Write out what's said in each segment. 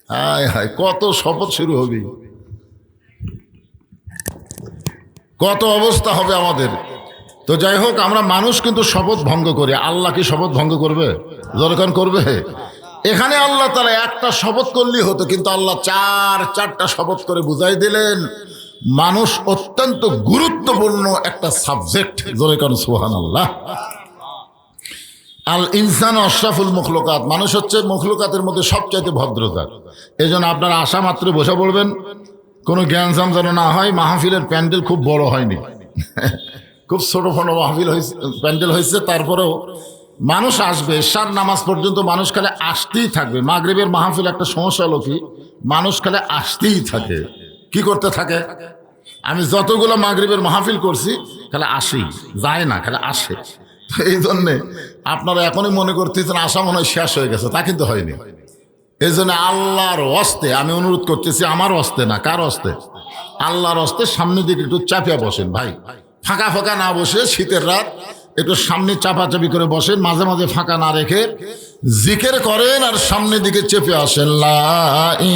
হায় হায়, কত শপথ শুরু হবে, কত অবস্থা হবে আমাদের। তো যাই হোক, আমরা মানুষ কিন্তু শপথ ভঙ্গ করি, আল্লাহ কি শপথ ভঙ্গ করবে? যখন করবে। এখানে আল্লাহ তাআলা একটা শপথ করলেই হতো, কিন্তু আল্লাহ চারটা শপথ করে বুঝাই দিলেন। মানুষ অত্যন্ত গুরুত্বপূর্ণ একটা সাবজেক্ট, যখন সুবহানাল্লাহ। আল ইনসান আশরাফুল মখলুকাত, মানুষ হচ্ছে মখলুকাতের মধ্যে সবচাইতে ভদ্রতার। এই জন্য আপনারা আশা মাত্র বসে পড়বেন, কোনো জ্ঞানজাম যেন না হয়। মাহফিলের প্যান্ডেল খুব বড় হয়নি, খুব ছোট ফোটো মাহফিল হয়েছে, প্যান্ডেল হয়েছে। তারপরেও মানুষ আসবে, এশার নামাজ পর্যন্ত মানুষ খালি আসতেই থাকবে। মাগরিবের মাহফিল একটা সমস্যা হলো কি, মানুষ খালি আসতেই থাকে। কি করতে থাকে? আমি যতগুলো মাগরিবের মাহফিল করছি খালি আসি, যায় না, খালি আসে। এই জন্যে আপনারা এখনই মনে করতেছেন আশা মনে হয় শেষ হয়ে গেছে, তা কিন্তু হয়নি। এই জন্য আল্লাহর হস্তে আমি অনুরোধ করতেছি, আমার হস্তে না, কার হস্তে? আল্লাহর হস্তে সামনের দিকে একটু চাপিয়া বসেন ভাই, ফাঁকা ফাঁকা না বসে। শীতের রাত একটু সামনে চাপাচাপি করে বসেন, মাঝে মাঝে ফাঁকা না রেখে জিকির করেন আর সামনের দিকে চেপে আসেন। লা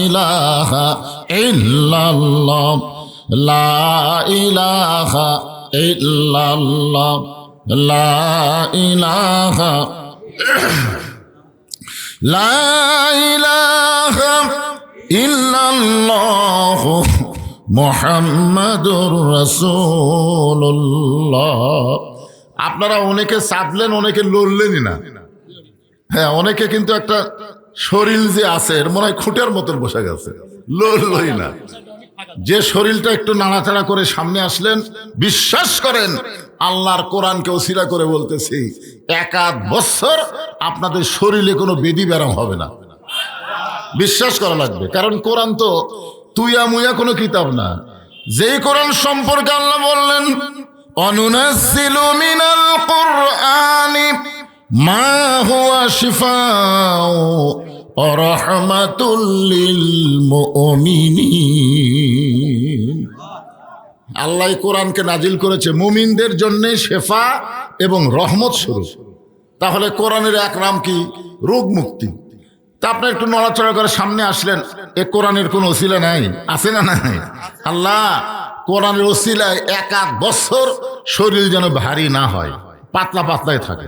ইলাহা ইল্লাল্লাহ, লা ইলাহা ইল্লাল্লাহ, লা ইলাহা লা ইলাহা ইল্লাল্লাহ মুহাম্মাদুর রাসূলুল্লাহ। আপনারা অনেকে চাপলেন, অনেকে লড়লেনই না। হ্যাঁ, অনেকে কিন্তু একটা শরীর যে আছে এর মনে হয় খুঁটের মতন বসে গেছে, লড়লই না। যে শরীরটা একটু নাড়াচাড়া করে সামনে আসলেন, বিশ্বাস করেন আল্লাহর কোরআনকে ওসিলা করে বলতেছি, 1 বছর আপনাদের শরীরে কোনো বেদি ব্যারাম হবে না। বিশ্বাস করা লাগবে, কারণ কোরআন তো তুইয়া মুইয়া কোনো কিতাব না। যেই কোরআন সম্পর্কে আল্লাহ বললেন, অনুনাজ্জিলু মিনাল কুরআনি মা হুয়া শিফাউ ওয়া রাহমাতুল লিল মুমিনিন। আল্লাহ কোরআনকে নাজিল করেছে মুমিনদের জন্য শেফা এবং রহমত স্বরূপ। তাহলে কোরআনের এক নাম কি? রোগ মুক্তি। তা আপনি একটু নড়াচড়া করে সামনে আসলেন, এ কোরআনের কোনো ওসিলা নাই? আছে না নাই? আল্লাহ কোরআনের ওসিলায় 1 বছর শরীর যেন ভারী না হয়, পাতলা পাতলাই থাকে।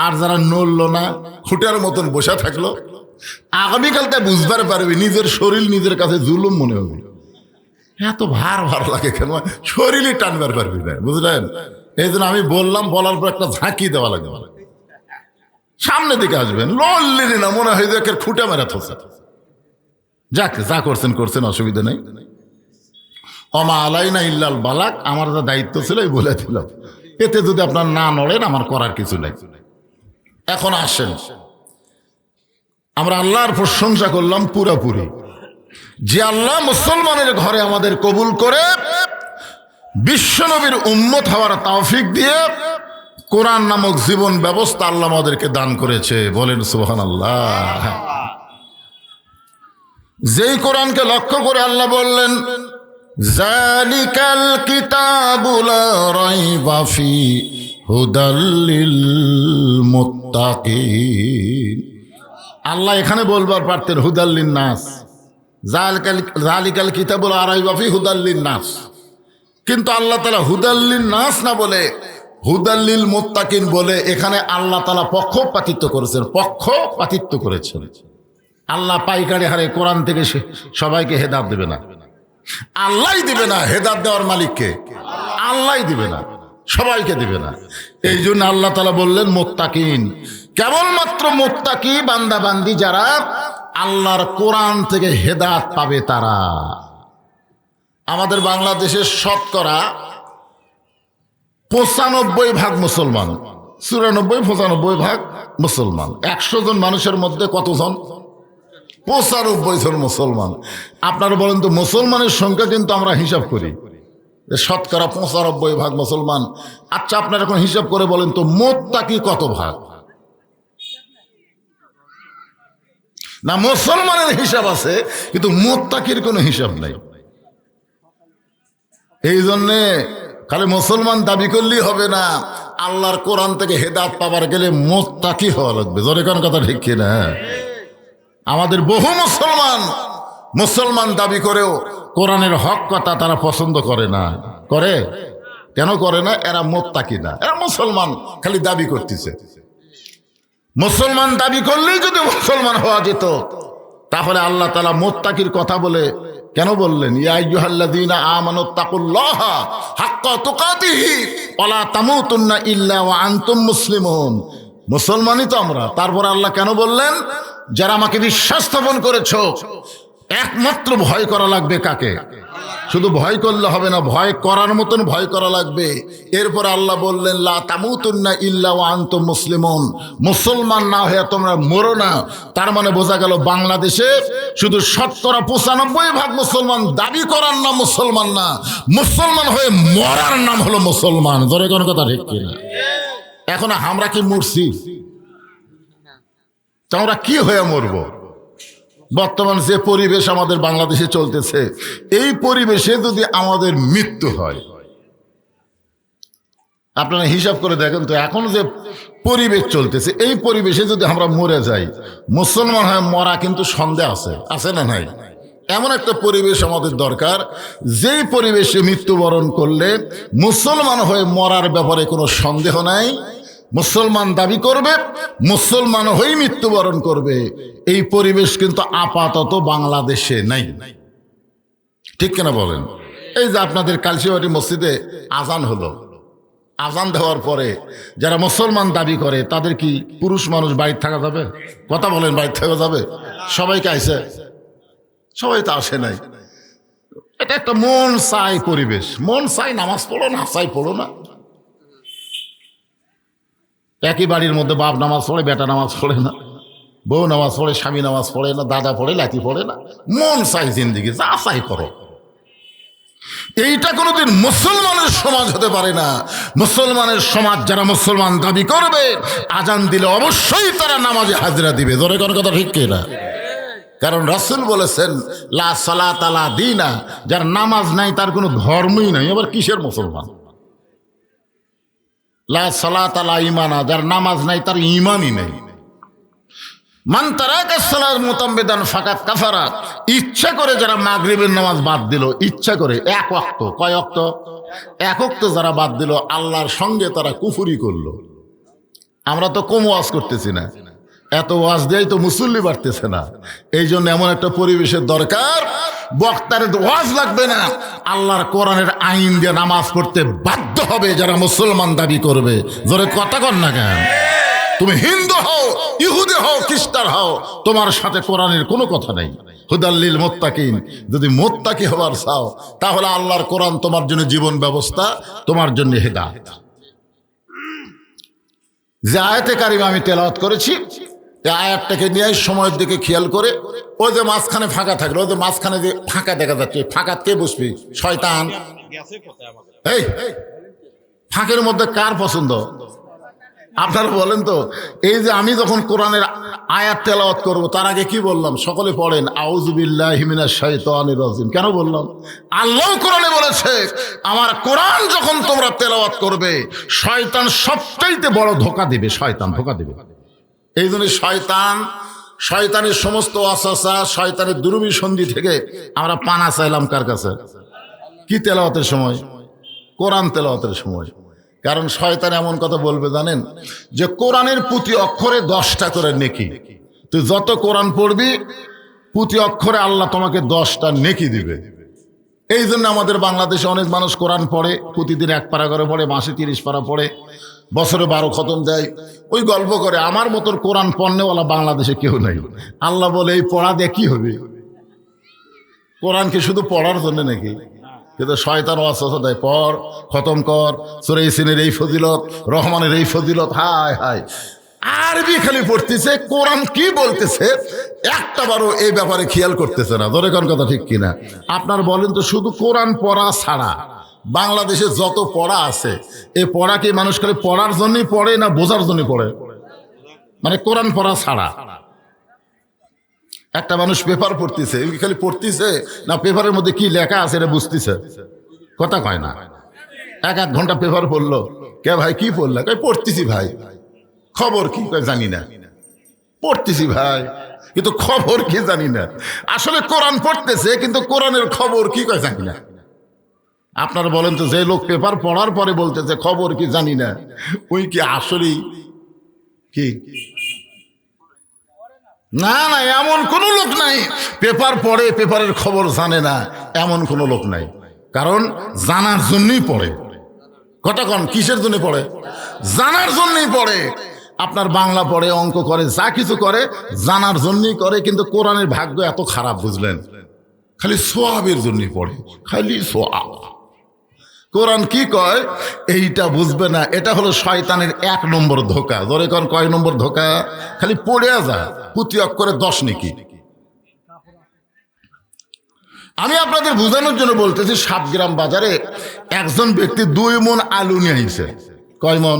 আর যারা নড়লো না, খুঁটার মতন বসে থাকলো, আগামীকালটা বুঝবার পারবি নিজের শরীর নিজের কাছে জুলুম মনে হবে। এত ভার ভার লাগে কেন? শরীরই টানবার পারবি না, বুঝলেন? এই জন্য আমি বললাম, বলার পর একটা ঝাঁকি দেওয়া লাগবে। সামনে দিকে আসবেন, লড়লেনি না, মনে হয় যে খুঁটে মেরা থসে। যাক, যা করছেন করছেন, অসুবিধা নেই। অমা আলাইনা ইল্লাল বালাক, আমার যা দায়িত্ব ছিল এই বলে দিলাম। এতে যদি আপনার না নড়েন, আমার করার কিছু নেই। এখন আসেন, আমরা আল্লাহর প্রশংসা করলাম পুরোপুরি, যে আল্লাহ মুসলমানের ঘরে আমাদের কবুল করে বিশ্বনবীর উম্মত হওয়ার তৌফিক দিয়ে কোরআন নামক জীবন ব্যবস্থা আল্লাহ আমাদেরকে দান করেছে। বলেন সুবহানাল্লাহ। যেই কোরআনকে লক্ষ্য করে আল্লাহ বললেন, যালিকাল কিতাবু লা রাইবা ফি হুদাল লিল মুত্তাকিন। আল্লাহ এখানে বলবার পারতেন হুদাল লিন নাস, যালিকাল কিতাবু লা রাইবা ফি হুদাল লিন নাস, কিন্তু আল্লাহ তাআলা হুদাল লিন নাস না বলে হুদাল লিল মুত্তাকিন বলে এখানে আল্লাহ তাআলা পক্ষপাতিত্ব করেছেন, পক্ষপাতিত্ব করেছেন। আল্লাহ পাইকারি হারে কোরআন থেকে সবাইকে হেদায়েত দেবে না, আল্লাহই দিবে না। হেদায়েত দেওয়ার মালিককে আল্লাহই দিবে না, সবাইকে দিবে না। এই জন্য আল্লাহ তাআলা বললেন মুত্তাকিন, কেবলমাত্র মুত্তাকি বান্দা বান্দি যারা আল্লাহর কোরআন থেকে হেদায়েত পাবে তারা। আমাদের বাংলাদেশের শতকরা 95% মুসলমান, 94-95% মুসলমান। 100 জন মানুষের মধ্যে কতজন? 95 জন মুসলমান। আপনারা বলেন তো, মুসলমানের সংখ্যা কিন্তু আমরা হিসাব করি শতকরা 95% মুসলমান। আচ্ছা, আপনারা এখন হিসাব করে বলেন তো মুত্তাকি কত ভাগ? না, মুসলমানের হিসাব আছে কিন্তু মুত্তাকির কোনো হিসাব নাই। এই জন্যে খালি মুসলমান দাবি করলেই হবে না, আল্লাহর কোরআন থেকে হেদায়েত পাবার গেলে মুত্তাকি হওয়া লাগবে। জোরে কোন কথা ঠিক কিনা? আমাদের বহু মুসলমান মুসলমান দাবি করেও কোরআনের হক কথা তারা পছন্দ করে না। করে? কেন করে না? এরা মোত্তাকি না, এরা মুসলমান খালি দাবি করতেছে। মুসলমান দাবি করলেই যদি মুসলমান হওয়া যেত, তাহলে আল্লাহ তাআলা মোত্তাকির কথা বলে কেন বললেন ইয়া আইয়ুহাল্লাযীনা আমানুত্তাকুল্লাহা হাক্কা তুকাতিহি ওয়া লা তামুতুন্না ইল্লা ওয়া আনতুম মুসলিমুন। মুসলমানই তো আমরা। তারপর আল্লাহ কেন বললেন যারা আমাকে বিশ্বাস স্থাপন করেছো একমাত্র ভয় করা লাগবে কাকে? শুধু ভয় করলে হবে না, ভয় করার মতন ভয় করা লাগবে। এরপর আল্লাহ বললেন লা তামুতুন্না ইল্লা ওয়া আনতুম মুসলিমুন, মুসলমান না হয়ে তোমরা মরো না। তার মানে বোঝা গেল বাংলাদেশে শুধু 95% মুসলমান দাবি করার নাম মুসলমান না, মুসলমান হয়ে মরার নাম হলো মুসলমান। ধরে কোন কথা ঠিক কিনা? এখন আমরা কি মরছি? আমরা কি হয়ে মরবো? বর্তমান যে পরিবেশ আমাদের বাংলাদেশে চলতেছে, এই পরিবেশে যদি আমাদের মৃত্যু হয়, আপনারা হিসাব করে দেখেন তো, এখন যে পরিবেশ চলতেছে এই পরিবেশে যদি আমরা মরে যাই, মুসলমান হয়ে মরা কিন্তু সন্দেহ আছে, আছে না নাই? এমন একটা পরিবেশ আমাদের দরকার, যেই পরিবেশে মৃত্যুবরণ করলে মুসলমান হয়ে মরার ব্যাপারে কোনো সন্দেহ নাই, মুসলমান দাবি করবে, মুসলমান হয়ে মৃত্যুবরণ করবে। এই পরিবেশ কিন্তু আপাতত বাংলাদেশে নাই। ঠিক কিনা বলেন? এই যে আপনাদের কালচিবাটি মসজিদে আজান হলো, আজান দেওয়ার পরে যারা মুসলমান দাবি করে তাদের কি পুরুষ মানুষ বাড়িতে থাকা যাবে? কথা বলেন, বাড়িতে থাকা যাবে? সবাইকে আইসে? সবাই তো আসে নাই। এটা একটা মন চাই পরিবেশ, মন চাই নামাজ পড়ো না, চাই পড়ো না। একই বাড়ির মধ্যে বাপ নামাজ পড়ে, বেটা নামাজ পড়ে না, বউ নামাজ পড়ে, স্বামী নামাজ পড়ে না, দাদা পড়ে, লাতি পড়ে না। মন চাই জিন্দিগি, যা চাই করো। এইটা কোনোদিন মুসলমানের সমাজ হতে পারে না। মুসলমানের সমাজ যারা মুসলমান দাবি করবে, আজান দিলে অবশ্যই তারা নামাজে হাজিরা দিবে। ধরে কোন কথা ঠিক কিনা? কারণ রাসূল বলেছেন লা সালাতা লা দীনা, যার নামাজ নাই তার কোনো ধর্মই নাই। আবার কিসের মুসলমান? লা সালাতা লা ঈমানা, যার নামাজ নাই তার ঈমানই নাই। মান তারাকা সালাত মুতাম্মিদান ফাকাত কাফারা, ইচ্ছা করে যারা মাগরিবের নামাজ বাদ দিল, ইচ্ছা করে এক ওয়াক্ত, কয় ওয়াক্ত? এক ওয়াক্ত যারা বাদ দিল, আল্লাহর সঙ্গে তারা কুফরি করলো। আমরা তো কম ওয়াজ করতেছি না, এত ওয়াজ দেয় তো মুসল্লি বাড়তেছে না। এই জন্য এমন একটা পরিবেশের দরকার, বক্তার ওয়াজ লাগবে না, আল্লাহর কোরআনের আইন দিয়ে নামাজ পড়তে বাধ্য হবে যারা মুসলমান দাবি করবে। জোরে কথা কর না কেন? তুমি হিন্দু হও, ইহুদি হও, খ্রিস্টান হও, তোমার সাথে কোরআনের কোনো কথা নেই। হুদাল্লিল মুত্তাকিন, যদি মুত্তাকি হবার চাও তাহলে আল্লাহর কোরআন তোমার জন্য জীবন ব্যবস্থা, তোমার জন্য হেদায়েত। যে আয়াতে কারিমা আমি তেলাওয়াত করেছি, এই আয়াতটাকে নিয়ে সময়ের দিকে খেয়াল করে, ওই যে মাঝখানে ফাঁকা থাকলো, ওই যে মাঝখানে যে ফাঁকা দেখা যাচ্ছে, ফাঁকাত কে বসবি? শয়তান। এই ফাঁকের মধ্যে কার পছন্দ? আপনারা বলেন তো। এই যে আমি যখন কোরআনের আয়াত তেলাওয়াত করব, তার আগে কি বললাম? সকলে পড়েন আউযু বিল্লাহি মিনাশ শাইতানির রাজিম। কেন বললাম? আল্লাহ কোরআনে বলেছে আমার কোরআন যখন তোমরা তেলাওয়াত করবে, শয়তান সবচাইতে বড় ধোঁকা দিবে, শয়তান ধোঁকা দিবে। এই জন্য শয়তানের সমস্ত ওয়াসওয়াসা, শয়তানের দুর্বিসন্ধি থেকে আমরা পানা চাইলাম কার কাছে? কি তেলাওয়াতের সময়? কোরআন তেলাওয়াতের সময়। কারণ শয়তান এমন কথা বলবে জানেন, যে কোরআনের প্রতি অক্ষরে 10টা করে নেকি। তুই যত কোরআন পড়বি প্রতি অক্ষরে আল্লাহ তোমাকে 10টা নেকি দিবে। এই জন্য আমাদের বাংলাদেশে অনেক মানুষ কোরআন পড়ে, প্রতিদিন 1 পারা করে পড়ে, মাসে 30 পারা পড়ে, বছরে 12 খতম দেয়। ওই গল্প করে আমার মতন কোরআন পড়নেওয়ালা বাংলাদেশে কেউ নাই। আল্লাহ বলে এই পড়া দিয়ে কি হবে? কোরআন কি শুধু পড়ার জন্য নাকি? কিন্তু শয়তান ওয়াসওয়াসা দেয়, পড়, খতম কর, সূরা ইয়াসিনের এই ফজিলত, রহমানের এই ফজিলত। হায় হায়, আরবি খালি পড়তেছে, কোরআন কি বলতেছে একটা বারও এই ব্যাপারে খেয়াল করতেছে না। ধরে কোন কথা ঠিক কিনা? আপনার বলেন তো, শুধু কোরআন পড়া ছাড়া বাংলাদেশে যত পড়া আছে, এই পড়া কি মানুষ খালি পড়ার জন্যই পড়ে না বোঝার জন্য পড়ে? মানে কোরআন পড়া ছাড়া একটা মানুষ পেপার পড়তেছে, খালি পড়তেছে না পেপারের মধ্যে কি লেখা আছে এটা বুঝতেছে? কথা কয় না। 1 ঘন্টা পেপার পড়লো, কে ভাই কি পড়লা? কয় পড়তেছি ভাই। খবর কি? কয় জানি না। পড়তেছি ভাই, কিন্তু খবর কি জানি না। আসলে কোরআন পড়তেছে কিন্তু কোরআনের খবর কি কয় জানি না। আপনারা বলেন তো, যে লোক পেপার পড়ার পরে বলতেছে খবর কি জানি না, ওই কি আসলেই কি? না না, এমন কোন লোক নাই পেপার পড়ে পেপারের খবর জানে না, এমন কোন লোক নাই। কারণ জানার জন্যই পড়ে। কতক্ষণ কিসের জন্য পড়ে? জানার জন্যই পড়ে। আপনার বাংলা পড়ে, অঙ্ক করে, যা কিছু করে জানার জন্যই করে। কিন্তু কোরআনের ভাগ্য এত খারাপ বুঝলেন, খালি সোয়াবের জন্যই পড়ে, খালি সোয়াব। কোরআন কি কয় এইটা বুঝবে না, এটা হলো শয়তানের 1 নম্বর ধোকা। ধরে কোন কয় নম্বর ধোকা? খালি পড়ে যা, প্রতি অক্ষরে 10 নেকি। আমি আপনাদের বোঝানোর জন্য বলতেছি, সাতগ্রাম বাজারে একজন ব্যক্তি 2 মণ আলু নিয়ে আইছে। কয় মণ?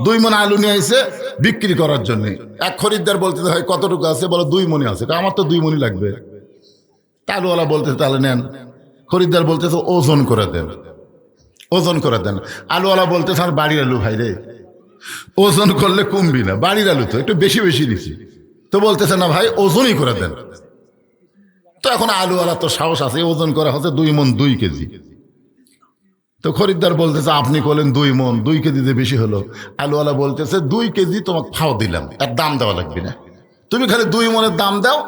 2 মণ আলু নিয়ে আইছে বিক্রি করার জন্য। এক খরিদ্দার বলতেছে, হয় কতটুকু আছে? বলে 2 মণই আছে। আমার তো 2 মণই লাগবে। আলুওয়ালা বলতেছে তাহলে নেন। খরিদ্দার বলতেছে ওজন করে দেন, ওজন করে দেন। আলুওয়ালা বলতেছে আর বাড়ির আলু ভাই রে, ওজন করলে কমবি না, বাড়ির আলু তো একটু বেশি বেশি দিছি। তো বলতেছে না ভাই ওজনই করে দেন। তো এখন আলুওয়ালা তো সাহস আছে, ওজন করা হচ্ছে 2 মণ 2 কেজি। তো খরিদ্দার বলতেছে আপনি করলেন 2 মণ, 2 কেজিতে বেশি হলো। আলুওয়ালা বলতেছে 2 কেজি তোমাকে ফাও দিলাম, এর দাম দেওয়া লাগবে না, তুমি খালি 2 মণের দাম দাও,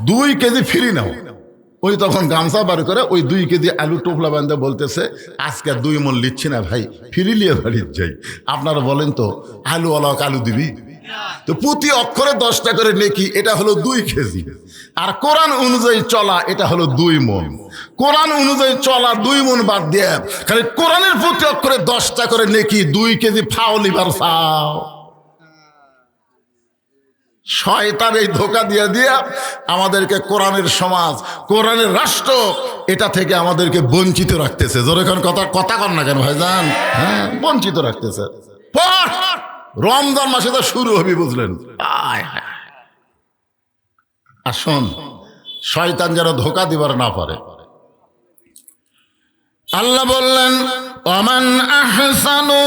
2 কেজি ফ্রি নাও। ওই তখন গামছা বার করে ওই 2 কেজি আলু টোপলা বান্ধে বলতেছে আজকে 2 মণ লিচ্ছি না ভাই, ফিরি লিয়ে বাড়ির যাই। আপনারা বলেন তো আলুওয়ালা আলু দিবি? তো প্রতি অক্ষরে 10টা করে নেকি, এটা হলো 2 কেজি। আর কোরআন অনুযায়ী চলা এটা হলো 2 মণ। কোরআন অনুযায়ী চলা 2 মণ বাদ দিয়ে খালি কোরআনের প্রতি অক্ষরে 10টা করে নেকি, 2 কেজি ফাও লিবার চাও। শয়তান এই ধোকা দিয়ে দিয়ে আমাদেরকে কোরআনের সমাজ, কোরআনের রাষ্ট্র, এটা থেকে আমাদেরকে বঞ্চিত রাখতেছে। যেরকম কথা কন না কেন ভাইজান? হ্যাঁ, বঞ্চিত রাখতেছে। রমজান মাসে তো শুরু হবি বুঝলেন। আসুন শয়তান যেন ধোকা দিবার না পারে। আল্লাহ বললেন ওমান আহসানু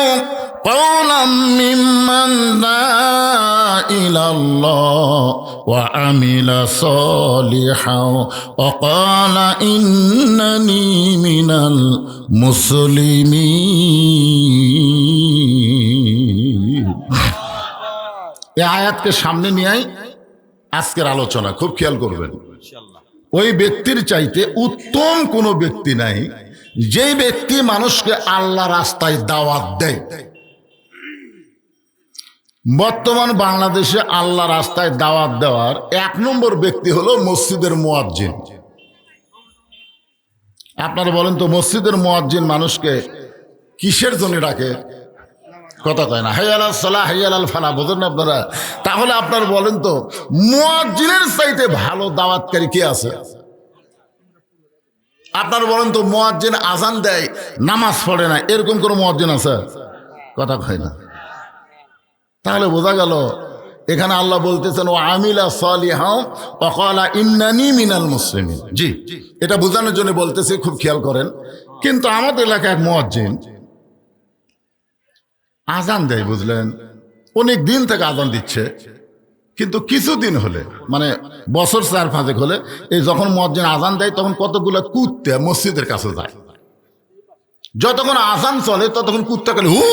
কওলাম মিম্মান দাআ ইলাল্লাহ ওয়া আমিলা সলিহান ওয়া ক্বালা ইন্নানি মিনাল মুসলিমিন। এই আয়াতকে সামনে নিয়ে আজকের আলোচনা খুব খেয়াল করবেন। ওই ব্যক্তির চাইতে উত্তম কোনো ব্যক্তি নাই যে ব্যক্তি মানুষকে আল্লাহ রাস্তায় দাওয়াত দেয়। বর্তমান বাংলাদেশে আল্লাহ রাস্তায় দাওয়াত দেওয়ার 1 নম্বর ব্যক্তি হলো মসজিদের মুয়াজ্জিন। আপনারা বলেন তো মসজিদের মুয়াজ্জিন মানুষকে কিসের জন্য ডাকে? কথা কয় না, হাইয়া আলাস সালাহ হাইয়া আলাল ফালাহ, বোঝেন না আপনারা? তাহলে আপনারা বলেন তো মুয়াজ্জিনের চাইতে ভালো দাওয়াতকারী কে আছে? আপনারা বলেন তো মুয়াজ্জিন আজান দেয় নামাজ পড়ে না, এরকম কোন মুয়াজ্জিন আছে? কথা কয় না। তাহলে বোঝা গেল এখানে আল্লাহ বলতেছেন ও আমিলা সালিহান ওয়া ক্বালা ইন্নানি মিনাল মুসলিমিন। জি, এটা বোঝানোর জন্য বলতেছি, খুব খেয়াল করেন। কিন্তু আমাদের এলাকায় এক মুয়াজ্জিন আজান দেয় বুঝলেন, অনেক দিন থেকে আজান দিচ্ছে, কিন্তু কিছুদিন হলে মানে বছর 4-5 হলে এই যখন মুয়াজ্জিন আজান দেয় তখন কতগুলো কুত্তে মসজিদের কাছে যায়। যতক্ষণ আজান চলে ততক্ষণ কুত্তা গেলে হু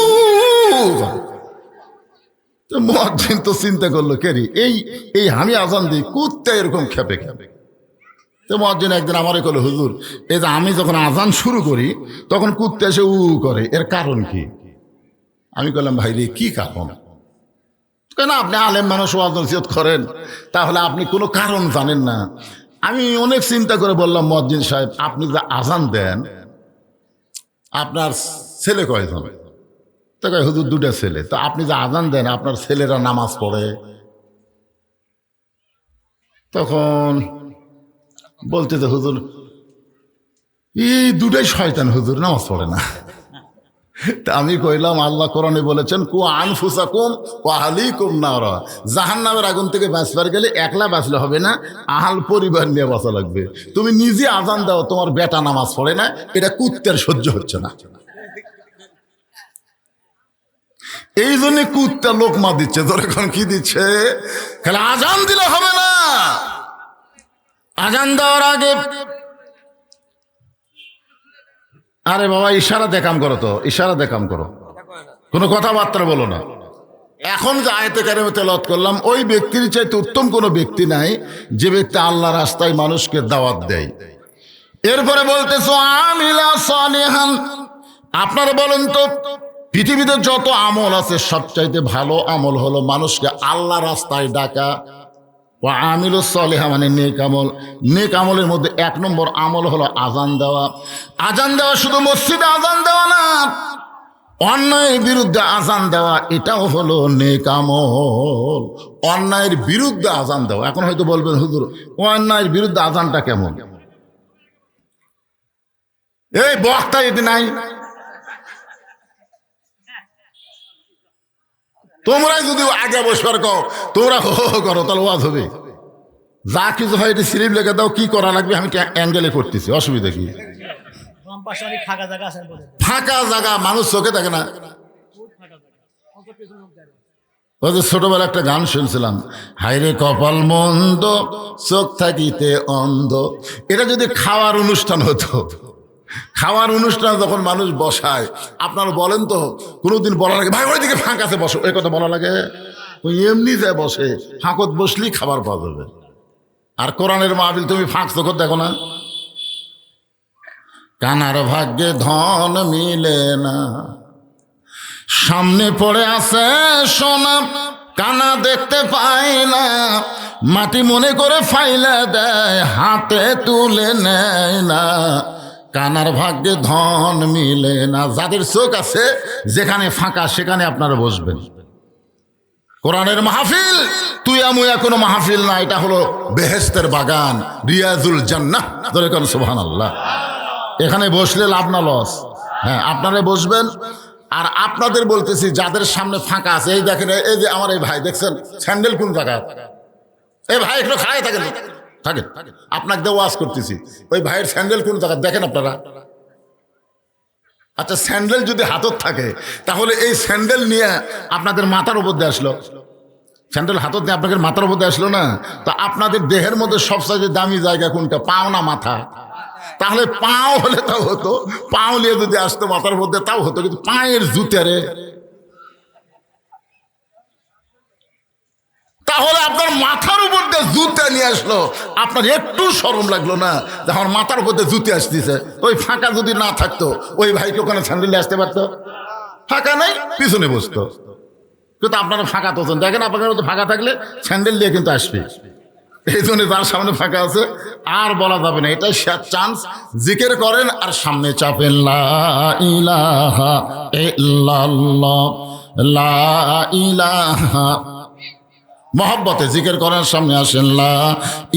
তো মুয়াজ্জিন তো চিন্তা করলো কেরি এই আমি আজান দিই, কুত্তা এরকম খেপে খেপে। তো মুয়াজ্জিন একদিন আমারে কইলো হুজুর, এই যে আমি যখন আজান শুরু করি তখন কুত্তা এসে করে, এর কারণ কি? আমি বললাম ভাই রে কি কারণ? কেন আপনি আলেম মানুষ ওয়াজ নসিহত করেন, তাহলে আপনি কোনো কারণ জানেন না। আমি অনেক চিন্তা করে বললাম মুয়াজ্জিন সাহেব আপনি যে আজান দেন আপনার ছেলে কয়জন? তো কয় হুজুর 2টা ছেলে। তো আপনি যে আজান দেন আপনার ছেলেরা নামাজ পড়ে? তখন বলতেছে হুজুর এই 2টাই শয়তান হুজুর, নামাজ পড়ে না। তা আমি কইলাম আল্লাহ কোরআনে বলেছেন কু আনফুসাকুম ওয়া আহলিকুম নারা, জাহান্নামের আগুন থেকে বাঁচবার গেলে একলা বাঁচলে হবে না, আহাল পরিবার নিয়ে বাঁচা লাগবে। তুমি নিজে আজান দাও তোমার বেটা নামাজ পড়ে না, এটা কুত্তের সহ্য হচ্ছে না। এই জন্য কুত্তা লোকমা দিচ্ছে, তোর এখন কি দিচ্ছে? খালি আজান দিলে হবে না, আজান দেওয়ার আগে আরে বাবা ইশারা দেখাম করো, তো ইশারা দেখাম করো, কোনো কথাবার্তা বলো না। এখন যে আয়াতে কারিমা তেলাওয়াত করলাম, ওই ব্যক্তির চাইতে উত্তম কোনো ব্যক্তি নাই যে ব্যক্তি আল্লাহ রাস্তায় মানুষকে দাওয়াত দেয়। এরপরে বলতেছো আমিলা সালিহান। আপনারা বলেন তো, পৃথিবীতে যত আমল আছে সবচাইতে ভালো আমল হলো মানুষকে আল্লাহ রাস্তায় ডাকা। ও আমিলুস সালিহা মানে নেক আমল। নেক আমলের মধ্যে 1 নম্বর আমল হলো আজান দেওয়া। আজান দেওয়া শুধু মসজিদে আজান দেওয়া না, অন্যায়ের বিরুদ্ধে আজান দেওয়া, এটাও হলো নেক আমল। অন্যায়ের বিরুদ্ধে আজান দেওয়া। এখন হয়তো বলবেন হুজুর অন্যায়ের বিরুদ্ধে আজানটা কেমন? এই বক্তা এতে নাই, তোমরাই যদি আগে বসবার কও, তোমরা হো হো করো, তাহলে ওয়াজ হবে। যা কিছু হয় এটি স্লিপ লেগে দাও, কি করা লাগবে আমি অ্যাঙ্গেলে করতেছি, অসুবিধা কি? ফাঁকা জায়গা মানুষ চোখে দেখে না। ওই যে ছোটবেলা একটা গান শুনছিলাম, হাইরে কপাল মন্দ চোখ থাকিতে অন্ধ। এটা যদি খাওয়ার অনুষ্ঠান হতো, খাওয়ার অনুষ্ঠান যখন মানুষ বসায়, আপনারা বলেন তো কোনোদিন বলা লাগে ভাই ওইদিকে ফাঁক আছে বসো, এই কথা বলা লাগে? ওই এমনি যায় বসে, ফাঁকত বসলেই খাবার পাওয়া যাবে। আর কোরআনের মাহফিল তুমি ফাঁক চোখত দেখো না। কানার ভাগ্যে ধন মিলে না, সামনে পড়ে আছে সোনা, কানা দেখতে পায় না, মাটি মনে করে ফাইলা দেয়, হাতে তুলে নেয় না। কানার ভাগ্যে ধন মিলে না। যাদের চোখ আছে, যেখানে ফাঁকা সেখানে আপনারা বসবেন। কোরআনের মাহফিল তুইয়া মুয়া কোনো মাহফিল না, এটা হলো বেহেশতের বাগান, রিয়াজুল জান্নাহ। ধরে কোন সুবহানাল্লাহ। এখানে বসলে লাভ না লস? হ্যাঁ, আপনারা বসবেন। আর আপনাদের বলতেছি যাদের সামনে ফাঁকা আছে, এই দেখেন, এই যে আমার এই ভাই দেখছেন স্যান্ডেল কোন জায়গা, এই ভাই একটু খাড়াই থাকেন, থাকেন, আপনাকে দিয়ে ওয়াজ করতেছি, ওই ভাইয়ের স্যান্ডেল কোন জায়গা দেখেন আপনারা। আচ্ছা, স্যান্ডেল যদি হাতত থাকে তাহলে এই স্যান্ডেল নিয়ে আপনাদের মাথার উপর দিয়ে আসলো, স্যান্ডেল হাতত নিয়ে আপনাদের মাথার উপর দিয়ে আসলো না? তো আপনাদের দেহের মধ্যে সবচেয়ে দামি জায়গা কোনটা? পাও না মাথা? তাহলে পাও হলে তাও হতো, পাও নিয়ে যদি আসতো মাথার মধ্যে তাও হতো, কিন্তু পায়ের জুতারে। তাহলে আপনার মাথার উপর দিয়ে জুতা নিয়ে আসলো, আপনার একটু শরম লাগলো না যে আমার মাথার উপর দিয়ে জুতে আসতেছে? ওই ফাঁকা যদি না থাকতো, ওই ভাইকে ওখানে স্যান্ডেলে আসতে পারতো? ফাঁকা নেই, পিছনে বসতো। কিন্তু আপনারা ফাঁকা তো দেখেন, আপনার মতো ফাঁকা থাকলে স্যান্ডেল দিয়ে কিন্তু আসবে। এই জন্য তার সামনে ফাঁকা আছে, আর বলা যাবে না, এটাই চান্স। জিকির করেন আর সামনে চাপেন, লা ইলাহা ইল্লাল্লাহ, লা ইলাহা। মহব্বতে জিকির করার সামনে আসেন, লা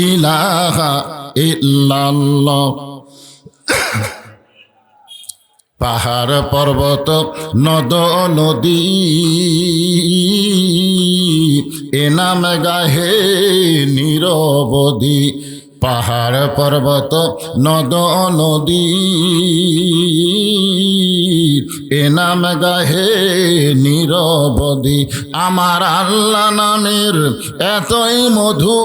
ইলাহা ইল্লাল্লাহ। পাহাড় পর্বত নদ নদী এ নাম গাহে নিরবধি। পাহাড় পর্বত নদ নদী এ নাম গাহে নিরবধি। আমার আল্লাহ নামের এতই মধু,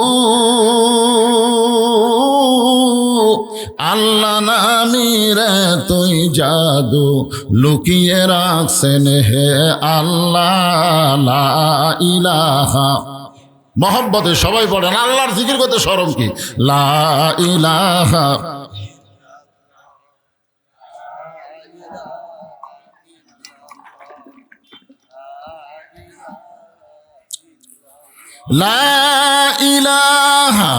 আল্লাহ নামের এতই জাদু, লুকিয়ে রাখছেন হে আল্লাহ, লা ইলাহা। মহব্বতে সবাই পড়েন, আল্লাহর জিকির করতে শরম কি? লা ইলাহা লা ইলাহা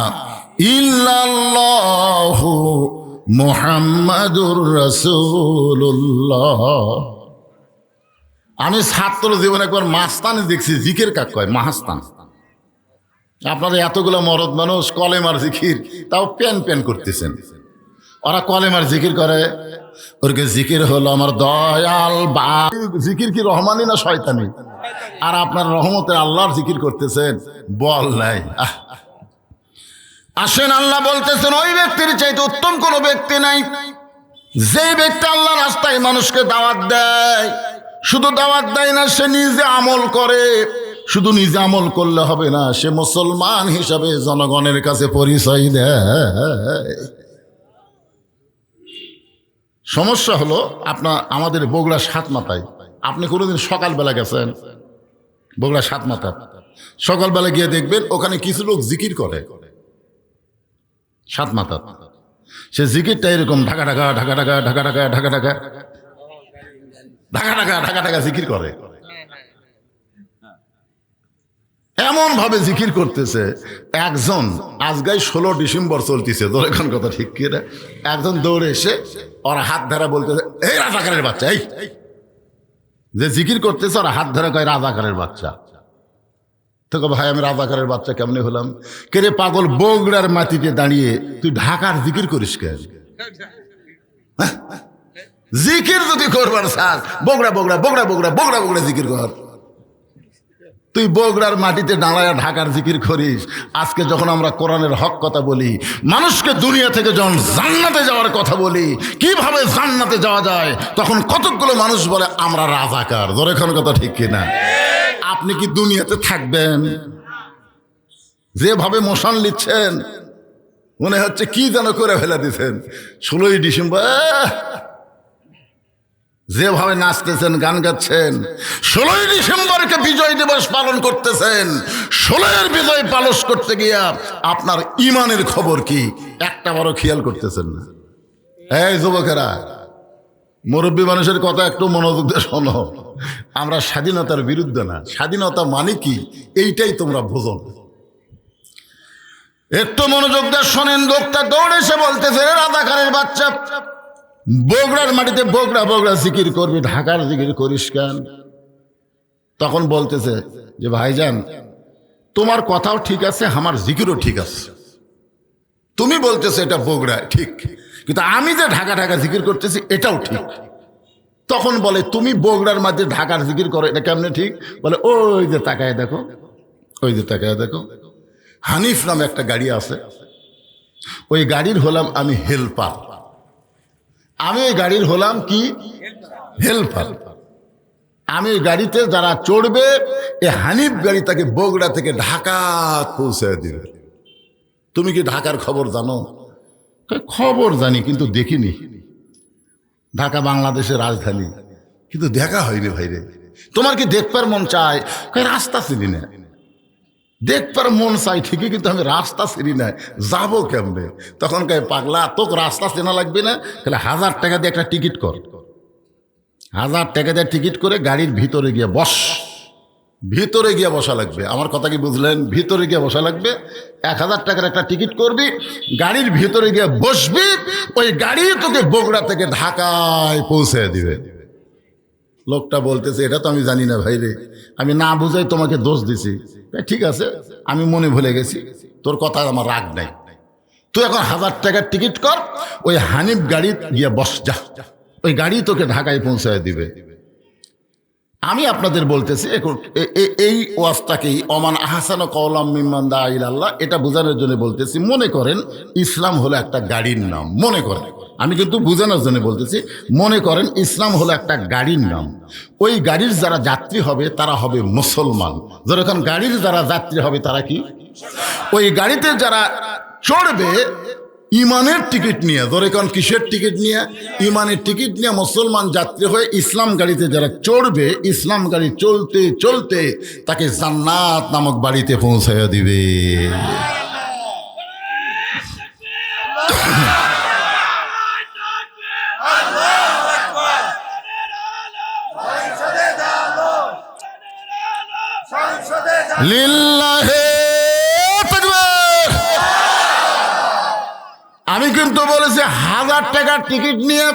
ইল্লাল্লাহু মুহাম্মাদুর রাসূলুল্লাহ। আমি ছাত্র জীবনে একবার মাস্তানি দেখছি, জিকির কাক কয়, মাহাস্তান। আপনারা এতগুলো মরদ মানুষ কলেমার জিকির, তাও প্যান প্যান করতেছেন। ওরা কলেমার জিকির করে, ওরকে জিকির হলো আমার দয়াল বা। জিকির কি রহমানি না শয়তানি? আর আপনার রহমতের আল্লাহর জিকির করতেছেন, বল নাই। আসেন, আল্লাহ বলতেছেন ওই ব্যক্তির চাইতে উত্তম কোনো ব্যক্তি নাই যে ব্যক্তি আল্লাহ রাস্তায় মানুষকে দাওয়াত দেয়। শুধু দাওয়াত দেয় না, সে নিজে আমল করে। শুধু নিজে আমল করলে হবে না, সে মুসলমান হিসাবে জনগণের কাছে পরিচয় দেয়। সমস্যা হলো আমাদের বগুড়া সাতমাথায়, আপনি কোনোদিন সকালবেলা গেছেন বগুড়া সাতমাথা? সকালবেলা গিয়ে দেখবেন ওখানে কিছু লোক জিকির করে সাতমাথা। সে জিকিরটা এরকম ঢাকা ঢাকা ঢাকা ঢাকা ঢাকা ঢাকা ঢাকা ঢাকা ঢাকা ঢাকা ঢাকা ঢাকা জিকির করে। এমন ভাবে জিকির করতেছে, একজন আজগাই 16 ডিসেম্বর চলতেছে, এখন কথা ঠিক কি না, একজন দৌড়ে এসে ওরা হাত ধরা বলতেছে, এই রাজাকারের বাচ্চা, এই যে জিকির করতেছে ওরা হাত ধরা কয় রাজাকারের বাচ্চা। তো ভাই আমি রাজাকারের বাচ্চা কেমনে হলাম? কে রে পাগল, বগুড়ার মাটিতে দাঁড়িয়ে তুই ঢাকার জিকির করিস কেন? জিকির যদি করবার চাস বগুড়া বগুড়া বগুড়া বগুড়া বগুড়া বগুড়া জিকির কর। তুই বগুড়ার মাটিতে দাঁড়ায় ঢাকার জিকির করিস। আজকে যখন আমরা কোরআনের হক কথা বলি, মানুষকে দুনিয়া থেকে যখন জান্নাতে যাওয়ার কথা বলি, কিভাবে জান্নাতে যাওয়া যায়, তখন কতগুলো মানুষ বলে আমরা রাজাকার। ধরে এখন কথা ঠিক কিনা? আপনি কি দুনিয়াতে থাকবেন? যেভাবে মশান লিচ্ছেন মনে হচ্ছে কি যেন করে ফেলে দিচ্ছেন। 16ই ডিসেম্বর যেভাবে নাচতেছেন, গান গাচ্ছেন, 16ই ডিসেম্বরকে বিজয় দিবস পালন করতেছেন। 16এর বিজয় পালন করতে গিয়া আপনার ইমানের খবর কি একটা বড় খেয়াল করতেছেন না। এই যুবকেরা, মুরব্বী মানুষের কথা একটু মনোযোগ দিয়ে শোনো। আমরা স্বাধীনতার বিরুদ্ধে না, স্বাধীনতা মানে কি এইটাই তোমরা বোঝো না। একটু মনোযোগ দিয়ে শোনেন। লোকটা দৌড়ে এসে বলতেছে, রাজাকারের বাচ্চা, বগুড়ার মাটিতে বগুড়া বগুড়া জিকির করবি, ঢাকার জিকির করিস কেন? তখন বলতেছে যে ভাইজান, তোমার কথাও ঠিক আছে, আমার জিকিরও ঠিক আছে। তুমি বলতেছে এটা বগুড়া ঠিক, কিন্তু আমি যে ঢাকা ঢাকা জিকির করতেছি এটাও ঠিক। তখন বলে তুমি বগুড়ার মাঝে ঢাকার জিকির করো, এটা কেমনে ঠিক? বলে ওই যে তাকায় দেখো, ওই যে তাকায় দেখো, হানিফ নামে একটা গাড়ি আছে, ওই গাড়ির হলাম আমি হেল্পার। আমি ওই গাড়ির হলাম কি? হেল্পার। আমি ওই গাড়িতে যারা চড়বে, এ হানিফ গাড়ি তাকে বগুড়া থেকে ঢাকা পৌঁছে দিবে। তুমি কি ঢাকার খবর জানো? খবর জানি কিন্তু দেখিনি। ঢাকা বাংলাদেশের রাজধানী, কিন্তু দেখা হয়নি ভাইরে। তোমার কি দেখবার মন চায়? রাস্তা চিনি না। দেখবার মন চাই ঠিকই, কিন্তু আমি রাস্তা চিনি না, যাবো কেমনে? তখন কয় পাগলা, তোকে রাস্তা চেনা লাগবে না, তাহলে 1000 টাকা দিয়ে একটা টিকিট কর। 1000 টাকা দিয়ে টিকিট করে গাড়ির ভিতরে গিয়ে বস। ভিতরে গিয়ে বসা লাগবে। আমার কথা কি বুঝলেন? ভিতরে গিয়ে বসা লাগবে। 1000 টাকার একটা টিকিট করবি, গাড়ির ভিতরে গিয়ে বসবি, ওই গাড়ি তোকে বগুড়া থেকে ঢাকায় পৌঁছে দিবে। লোকটা বলতেছে, এটা তো আমি জানি না ভাই রে, আমি না বুঝাই তোমাকে দোষ দিছি। ঠিক আছে, আমি মনে ভুলে গেছি, তোর কথা আমার রাগ নাই। তুই এখন 1000 টাকার টিকিট কর, ওই হানিফ গাড়ি গিয়ে বস, যা, ওই গাড়ি তোকে ঢাকায় পৌঁছায় দিবে। আমি আপনাদের বলতেছি এই ওয়াজটাকেই অমান আহসান কওলাম মিম্মান দা ইলাল্লাহ, এটা বোঝানোর জন্য বলতেছি। মনে করেন ইসলাম হলো একটা গাড়ির নাম, মনে করেন, আমি কিন্তু বোঝানোর জন্য বলতেছি। মনে করেন ইসলাম হলো একটা গাড়ির নাম। ওই গাড়ির যারা যাত্রী হবে তারা হবে মুসলমান। যখন গাড়ির যারা যাত্রী হবে তারা কি? ওই গাড়িতে যারা চড়বে ইমানের টিকিট নিয়ে, ধরে কারণ কিসের টিকিট নিয়ে? ইমানের টিকিট নিয়ে মুসলমান যাত্রী হয়ে ইসলাম গাড়িতে যারা চড়বে, ইসলাম গাড়ি চলতে চলতে তাকে জান্নাত নামক বাড়িতে পৌঁছাইয়া দিবে। লিল্লাহে তাকবীর। আমি কিন্তু বলেছি 1000 টাকার টিকিট নিয়ে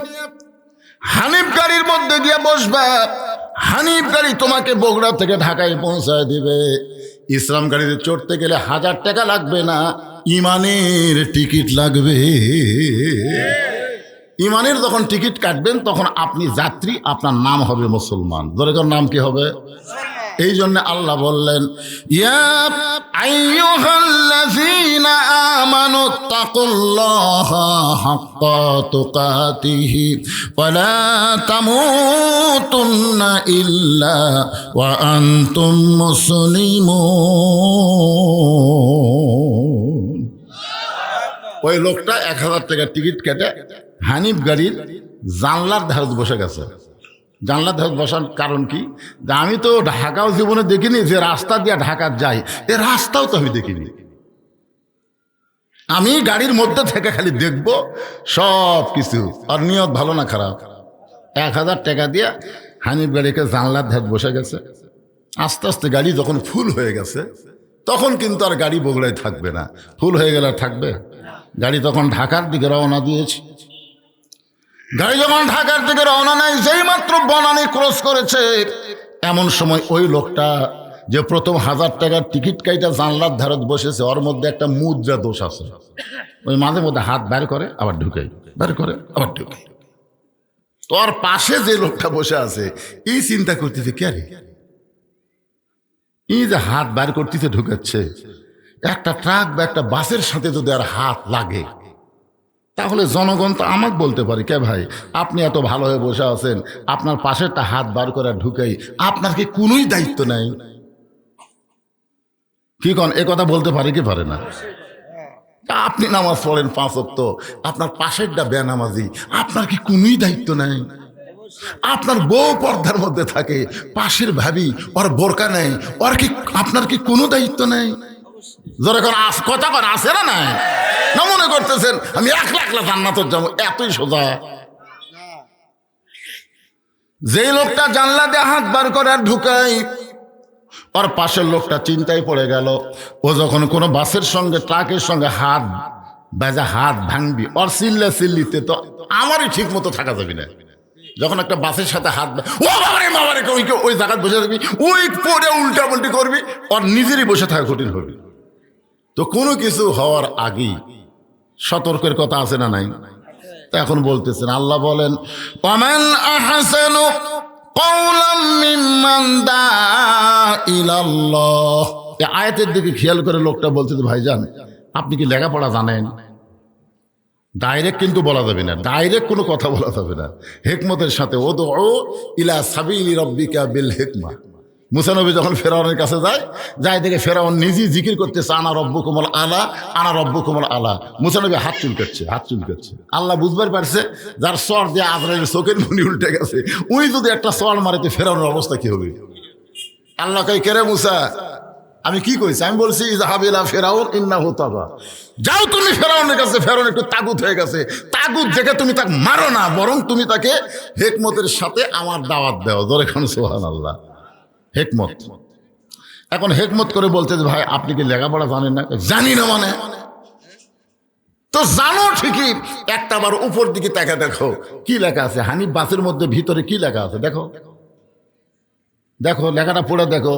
হানিফ গাড়ির মধ্যে গিয়ে বসবা, হানিফ গাড়ি তোমাকে বগুড়া থেকে ঢাকায় পৌঁছায় দিবে। ইসলাম গাড়িতে চড়তে গেলে 1000 টাকা লাগবে না, ইমানের টিকিট লাগবে। ইমানের যখন টিকিট কাটবেন তখন আপনি যাত্রী, আপনার নাম হবে মুসলমান। ধরে নাম কি হবে? এই জন্য আল্লাহ বললেন, ইয়া আইয়ুহাল্লাযীনা আমানু তাকুল্লাহা হাক্কা তুকাতিহি ওয়া লা তামুতুন্না ইল্লা ওয়া আনতুম মুসলিমুন। ওই লোকটা 1000 টাকার টিকিট কেটে হানিফ গাড়ির জানলার ধারে বসে গেছে। জানলার ধারে বসার কারণ কি? যে আমি তো ঢাকাও জীবনে দেখিনি, যে রাস্তা দিয়ে ঢাকা যাই এ রাস্তাও তো আমি দেখিনি। আমি গাড়ির মধ্যে থেকে খালি দেখবো সব কিছু। আর নিয়ত ভালো না খারাপ? 1000 টাকা দিয়ে হানিফ গাড়িকে জানলার ধারে বসে গেছে। আস্তে আস্তে গাড়ি যখন ফুল হয়ে গেছে তখন কিন্তু আর গাড়ি বগুড়ায় থাকবে না। ফুল হয়ে গেলে আর থাকবে? গাড়ি তখন ঢাকার দিকে রওনা দিয়েছে। গাড়ি যখন ঢাকার দিকে রওনা নেয়, যেই মাত্র বনানী ক্রস করেছে, এমন সময় ওই লোকটা যে প্রথম 1000 টাকার টিকিট কাইটা জানলার ধারত বসেছে, ওর মধ্যে একটা মুদ্রা দোষ আছে। ওই মাঝে মধ্যে হাত বের করে আবার ঢুকাই, বের করে আবার ঢুকাই। তোর পাশে যে লোকটা বসে আছে এই চিন্তা করতেছে, কে রে এই যে হাত বের করতেছে ঢুকাচ্ছে, একটা ট্রাক বা একটা বাসের সাথে যদি আর হাত লাগে তাহলে জনগণ তো আমাকে বলতে পারে, কে ভাই আপনি এত ভালো হয়ে বসে আছেন, আপনার পাশেরটা হাত বার করে ঢুকাই, আপনার কি কোনোই দায়িত্ব নাই? কি কন, এ কথা বলতে পারে কি পারে না? আপনি নামাজ পড়েন 5 ওয়াক্ত, আপনার পাশেরটা বেনামাজি, আপনার কি কোনোই দায়িত্ব নাই? আপনার বউ পর্দার মধ্যে থাকে, পাশের ভাবি ওর বোরকা নেই, ওর কি আপনার কি কোনো দায়িত্ব নেই? জোরে কোন কথা কর আছে না নাই? না মনে করতেছেন আমি 1 লাখ জান্নাতের যাবো, এতই সোজা? যে লোকটা জানলা দিয়ে হাত বার করে আর ঢুকাই, ওর পাশের লোকটা চিন্তায় পড়ে গেল, ও যখন কোনো বাসের সঙ্গে ট্রাকের সঙ্গে হাত বাজা হাত ভাঙবি, ওর চিল্লিতে তো আমারই ঠিক মতো থাকা যাবে না। যখন একটা বাসের সাথে হাত ও বাবারে বাবারে ওই জায়গায় বসে থাকবি, ওই পরে উল্টা পাল্টি করবি, ওর নিজেরই বসে থাকা কঠিন হবে। তো কোনো কিছু হওয়ার আগেই সতর্কের কথা আছে না নাই? তা এখন বলতেছেন, আল্লাহ বলেন, ওয়ামান আহসানু কওলাম মিম্মান দাআ ইলাল্লাহ। এই আয়াতের দিকে খেয়াল করে লোকটা বলতেছে, ভাইজান আপনি কি লেখাপড়া জানেন? ডাইরেক্ট কিন্তু বলা যাবে না, ডাইরেক্ট কোনো কথা বলা যাবে না, হেকমতের সাথে। উদউ ইলা সাবিলি রাব্বিকা বিল হিকমা। মুসা নবী যখন ফেরাউনের কাছে যায় দেখে ফেরাউন নিজেই জিকির করতেছে, আনা রব্বুকুমুল আলা, আনা রব্বুকুমুল আলা। মুসা নবী হাত চুলকাচ্ছে। আল্লাহ বুঝবার পারছে যার সর দিয়ে আজরাইলের চোখের মনি উল্টে গেছে, ওই যদি একটা সর মারেতে ফেরাউনের অবস্থা কি হবে? আল্লাহ কই, কেরে মুসা আমি কি কইছি? আমি বলছি ইযহাবিলা ফেরাউন ইন্নাহু তাগা, যাও তুমি ফেরাউনের কাছে। ফেরাউন একটু তাগুত হয়ে গেছে, তাগুত দেখে তুমি তাকে মারো না, বরং তুমি তাকে হিকমতের সাথে আমার দাওয়াত দাও। জোরে কোন সুবহানাল্লাহ। হিকমত। এখন হিকমত করে বলতে যে ভাই আপনি কি লেখাপড়া জানেন না? জানি না মানে? তো জানো ঠিকই, একটা বার উপর দিকে তাকা দেখো কি লেখা আছে। হানিফ বাসের মধ্যে ভিতরে কি লেখা আছে দেখো, দেখো লেখাটা পড়ে দেখো।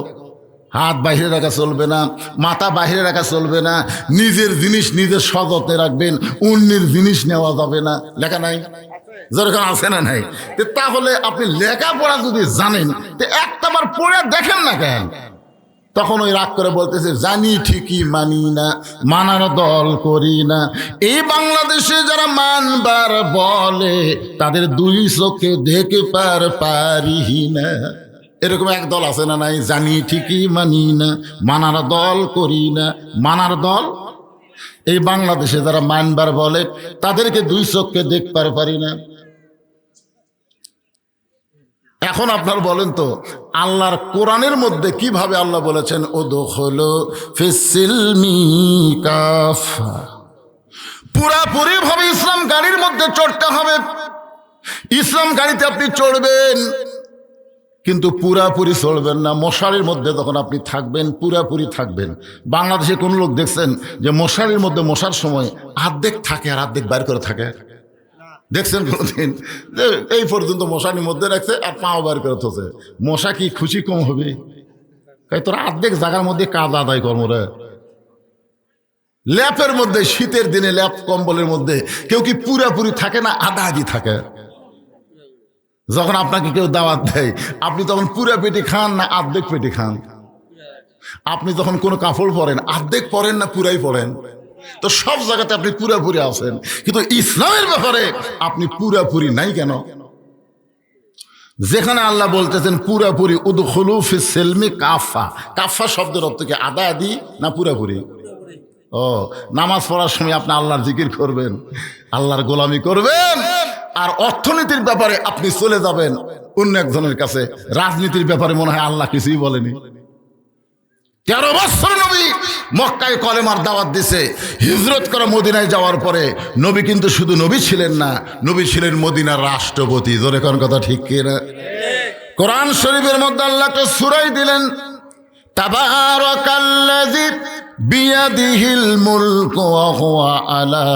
হাত বাইরে রাখা চলবে না, মাথা বাইরে রাখা চলবে না, নিজের জিনিস নিজের সযত্নে রাখবেন, অন্যের জিনিস নেওয়া যাবে না। লেখা নাই? যেরকম আছে না নাই? তাহলে আপনি লেখাপড়া যদি জানেন তো একটাবার পড়ে দেখেন না কেন? তখন ওই রাগ করে বলতেছে, জানি ঠিকই মানি না, মানার দল করি না। এই বাংলাদেশে যারা মানবার বলে তাদের 2 চোখে দেখে পারি না। এরকম এক দল আছে না নাই? জানি ঠিকই মানি না, মানার দল করি না। মানার দল এই বাংলাদেশে যারা মানবার বলে তাদেরকে 2 চোখে দেখতে পারি না। এখন আপনার বলেন তো, আল্লাহর কোরআনের মধ্যে কিভাবে আল্লাহ বলেছেন উদখুলু ফিস-সিলমি কাফা, পুরাপুরি ভাবে ইসলাম গাড়ির মধ্যে চড়তে হবে। ইসলাম গাড়িতে আপনি চড়বেন, কিন্তু পুরাপুরি চলবেন না। মশারির মধ্যে যখন আপনি থাকবেন পুরাপুরি থাকবেন। বাংলাদেশে কোন লোক দেখছেন যে মশারির মধ্যে মশার সময় অর্ধেক থাকে আর অর্ধেক বাইর করে থাকে? দেখছেন কোনোদিন? যে এই পর্যন্ত মশারির মধ্যে রাখছে আর পাও বার করে থাকছে। মশা কি খুশি কম হবে? তাই তোরা অর্ধেক জায়গার মধ্যে কাজ আদায় কর্মরে। ল্যাপের মধ্যে, শীতের দিনে ল্যাপ কম্বলের মধ্যে কেউ কি পুরাপুরি থাকে না আধা আধি থাকে? যখন আপনাকে কেউ দাওয়াত দেয় আপনি তখন পুরো পেটে খান না আর্ধেক পেটে খান? আপনি যখন কোনো কাপড় পরেন আর্ধেক পরেন না পুরাই পরেন? তো সব জায়গাতে আপনি পুরাপুরি আছেন, কিন্তু ইসলামের ব্যাপারে আপনি পুরাপুরি নাই কেন? যেখানে আল্লাহ বলতেছেন পুরাপুরি উদখুলু ফিস সিলমি কাফা, কাফা শব্দের অর্থ কি আদা আদি না পুরাপুরি? ও, নামাজ পড়ার সময় আপনি আল্লাহর জিকির করবেন, আল্লাহর গোলামি করবেন, আর অর্থনীতির ব্যাপারে আপনি চলে যাবেন অন্য একজনের কাছে। রাজনীতির ব্যাপারে মনে হয় আল্লাহ কিছুই বলেনি। 13 বছর নবী মক্কায় কলেমার দাওয়াত দিছে। হিজরত করে মদিনায় যাওয়ার পরে নবী কিন্তু শুধু নবী ছিলেন না, নবী ছিলেন মদিনার রাষ্ট্রপতি। জোরে কোন কথা ঠিক কি না? কোরআন শরীফের মধ্যে আল্লাহ তো সূরা দিলেন, তাবারাকাল্লাযী বিয়াদিহিল মুলকু ওয়া হুয়া আলা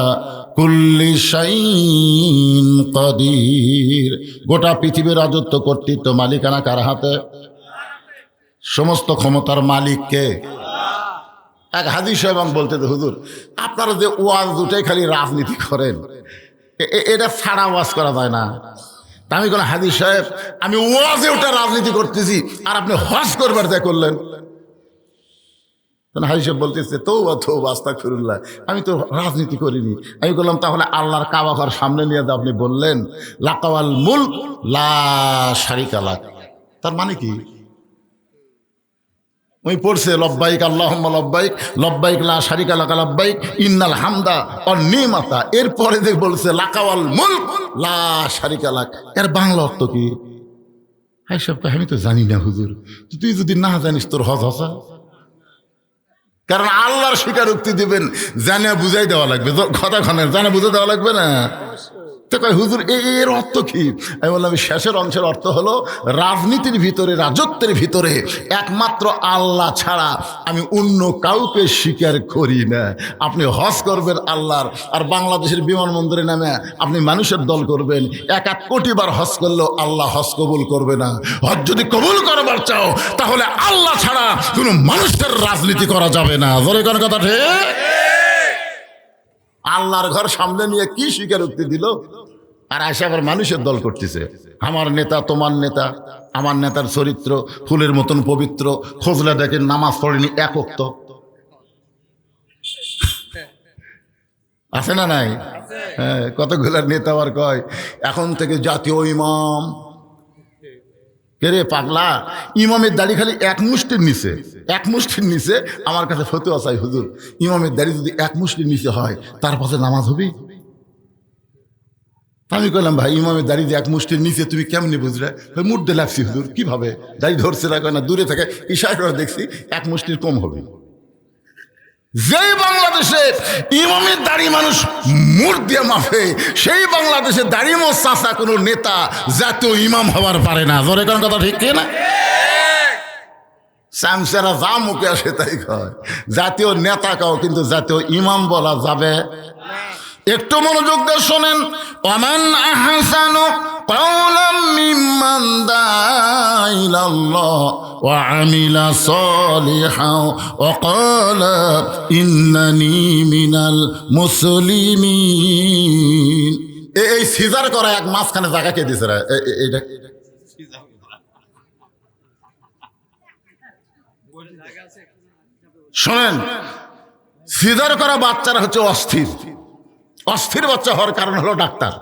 কুল্লি শাইইন কাদির। গোটা পৃথিবীর রাজত্ব কর্তৃত্ব মালিকানা কার হাতে? সমস্ত ক্ষমতার মালিককে। এক হাদিস সাহেব বলতে, হুজুর আপনারা যে ওয়াজ দুটাই খালি রাজনীতি করেন, এটা ছাড়া ওয়াজ করা যায় না? তা আমি কোনো হাদিস সাহেব, আমি ওয়াজে ওটা রাজনীতি করতেছি আর আপনি হজ করবার যা করলেন। হাদিস সাহেব বলতেছে তৌবা তৌবা আস্তাগফিরুল্লাহ, আমি তো রাজনীতি করিনি। আমি বললাম তাহলে আল্লাহর কাবা ঘর সামনে নিয়ে আপনি বললেন লাকাওয়াল মুলক লা শারিকা লাক, তার মানে কি? ওই পড়ছে লব্বাইক আল্লাহুম্মা লব্বাইক লব্বাইক লা শারিকা লাকা লব্বাইক ইন্নাল হামদা ওয়ান নিমাতা, এরপরে যে বলছে লাকাওয়াল মুলক লা শারিকা লাক, এর বাংলা অর্থ কি? হাই সব আমি তো জানি না হুজুর। তুই যদি না জানিস তোর হজ হসা, কারণ আল্লাহর স্বীকারোক্তি দিবেন জানে বুঝাই দেওয়া লাগবে, কথা খানের জানে বুঝে দেওয়া লাগবে না। তো কয় হুজুর এর অর্থ কি? আমি বললাম শেষের অংশের অর্থ হলো রাজনীতির ভিতরে, রাজত্বের ভিতরে একমাত্র আল্লাহ ছাড়া আমি অন্য কাউকে স্বীকার করি না। আপনি হজ করবেন আল্লাহর, আর বাংলাদেশের বিমানবন্দরে নামে আপনি মানুষের দল করবেন, 1 কোটি বার হজ করলেও আল্লাহ হজ কবুল করবে না। হজ যদি কবুল করবার চাও তাহলে আল্লাহ ছাড়া কোনো মানুষের রাজনীতি করা যাবে না। জোরে কোন কথা ঠিক? আল্লাহর ঘর সামনে নিয়ে কি স্বীকারোক্তি দিল, আর আয়সা আবার মানুষের দল করতেছে। আমার নেতা তোমার নেতা, আমার নেতার চরিত্র ফুলের মতন পবিত্র, খোঁজলে দেখেন নামাজ পড়েনি এক ওয়াক্ত, আছে না নাই? হ্যাঁ, কতগুলা নেতা আবার কয় এখন থেকে জাতীয় ইমাম। কে রে পাগলা, ইমামের দাড়ি খালি এক মুষ্টির নিচে, এক মুষ্টির নিচে। আমার কাছে ফতোয়া চাই হুজুর, ইমামের দাড়ি যদি এক মুষ্টির নিচে হয় তার পাশে নামাজ হবে? আমি কইলাম ভাই ইমামের দাড়ি যে এক মুষ্টির নিচে তুমি কেমনি বুঝলে? মুড্ডে লাগছি হুজুর, কিভাবে দাড়ি ধরছে না, দূরে থেকে ইশারা করে দেখছি এক মুষ্টির কম হবে। যেই বাংলাদেশে ইমামের দাড়ি মানুষ মুড় দিয়ে মাফে, সেই বাংলাদেশে দাড়ি মোচ চাচা কোনো নেতা জাতীয় ইমাম হওয়ার পারে না। জোরে কোন কথা ঠিক না? স্যামসেরা যা মুখে আসে তাই কয়, জাতীয় নেতা কাও কিন্তু জাতীয় ইমাম বলা যাবে। একটু মনোযোগ দিয়ে শোনেন, ওয়ামান আহসানু কাওলাম মিম্মান দাআ ইলাল্লাহ ওয়া আমিলা সালিহান ওয়া ক্বালা ইন্নানি মিনাল মুসলিমিন। এই সিজার করা এক মাঝখানে জায়গা কে দিছে রে? এইটা শোনেন, সিজার করা বাচ্চারা হচ্ছে অস্থির। অস্থির বাচ্চা হওয়ার কারণ হলো ডাক্তার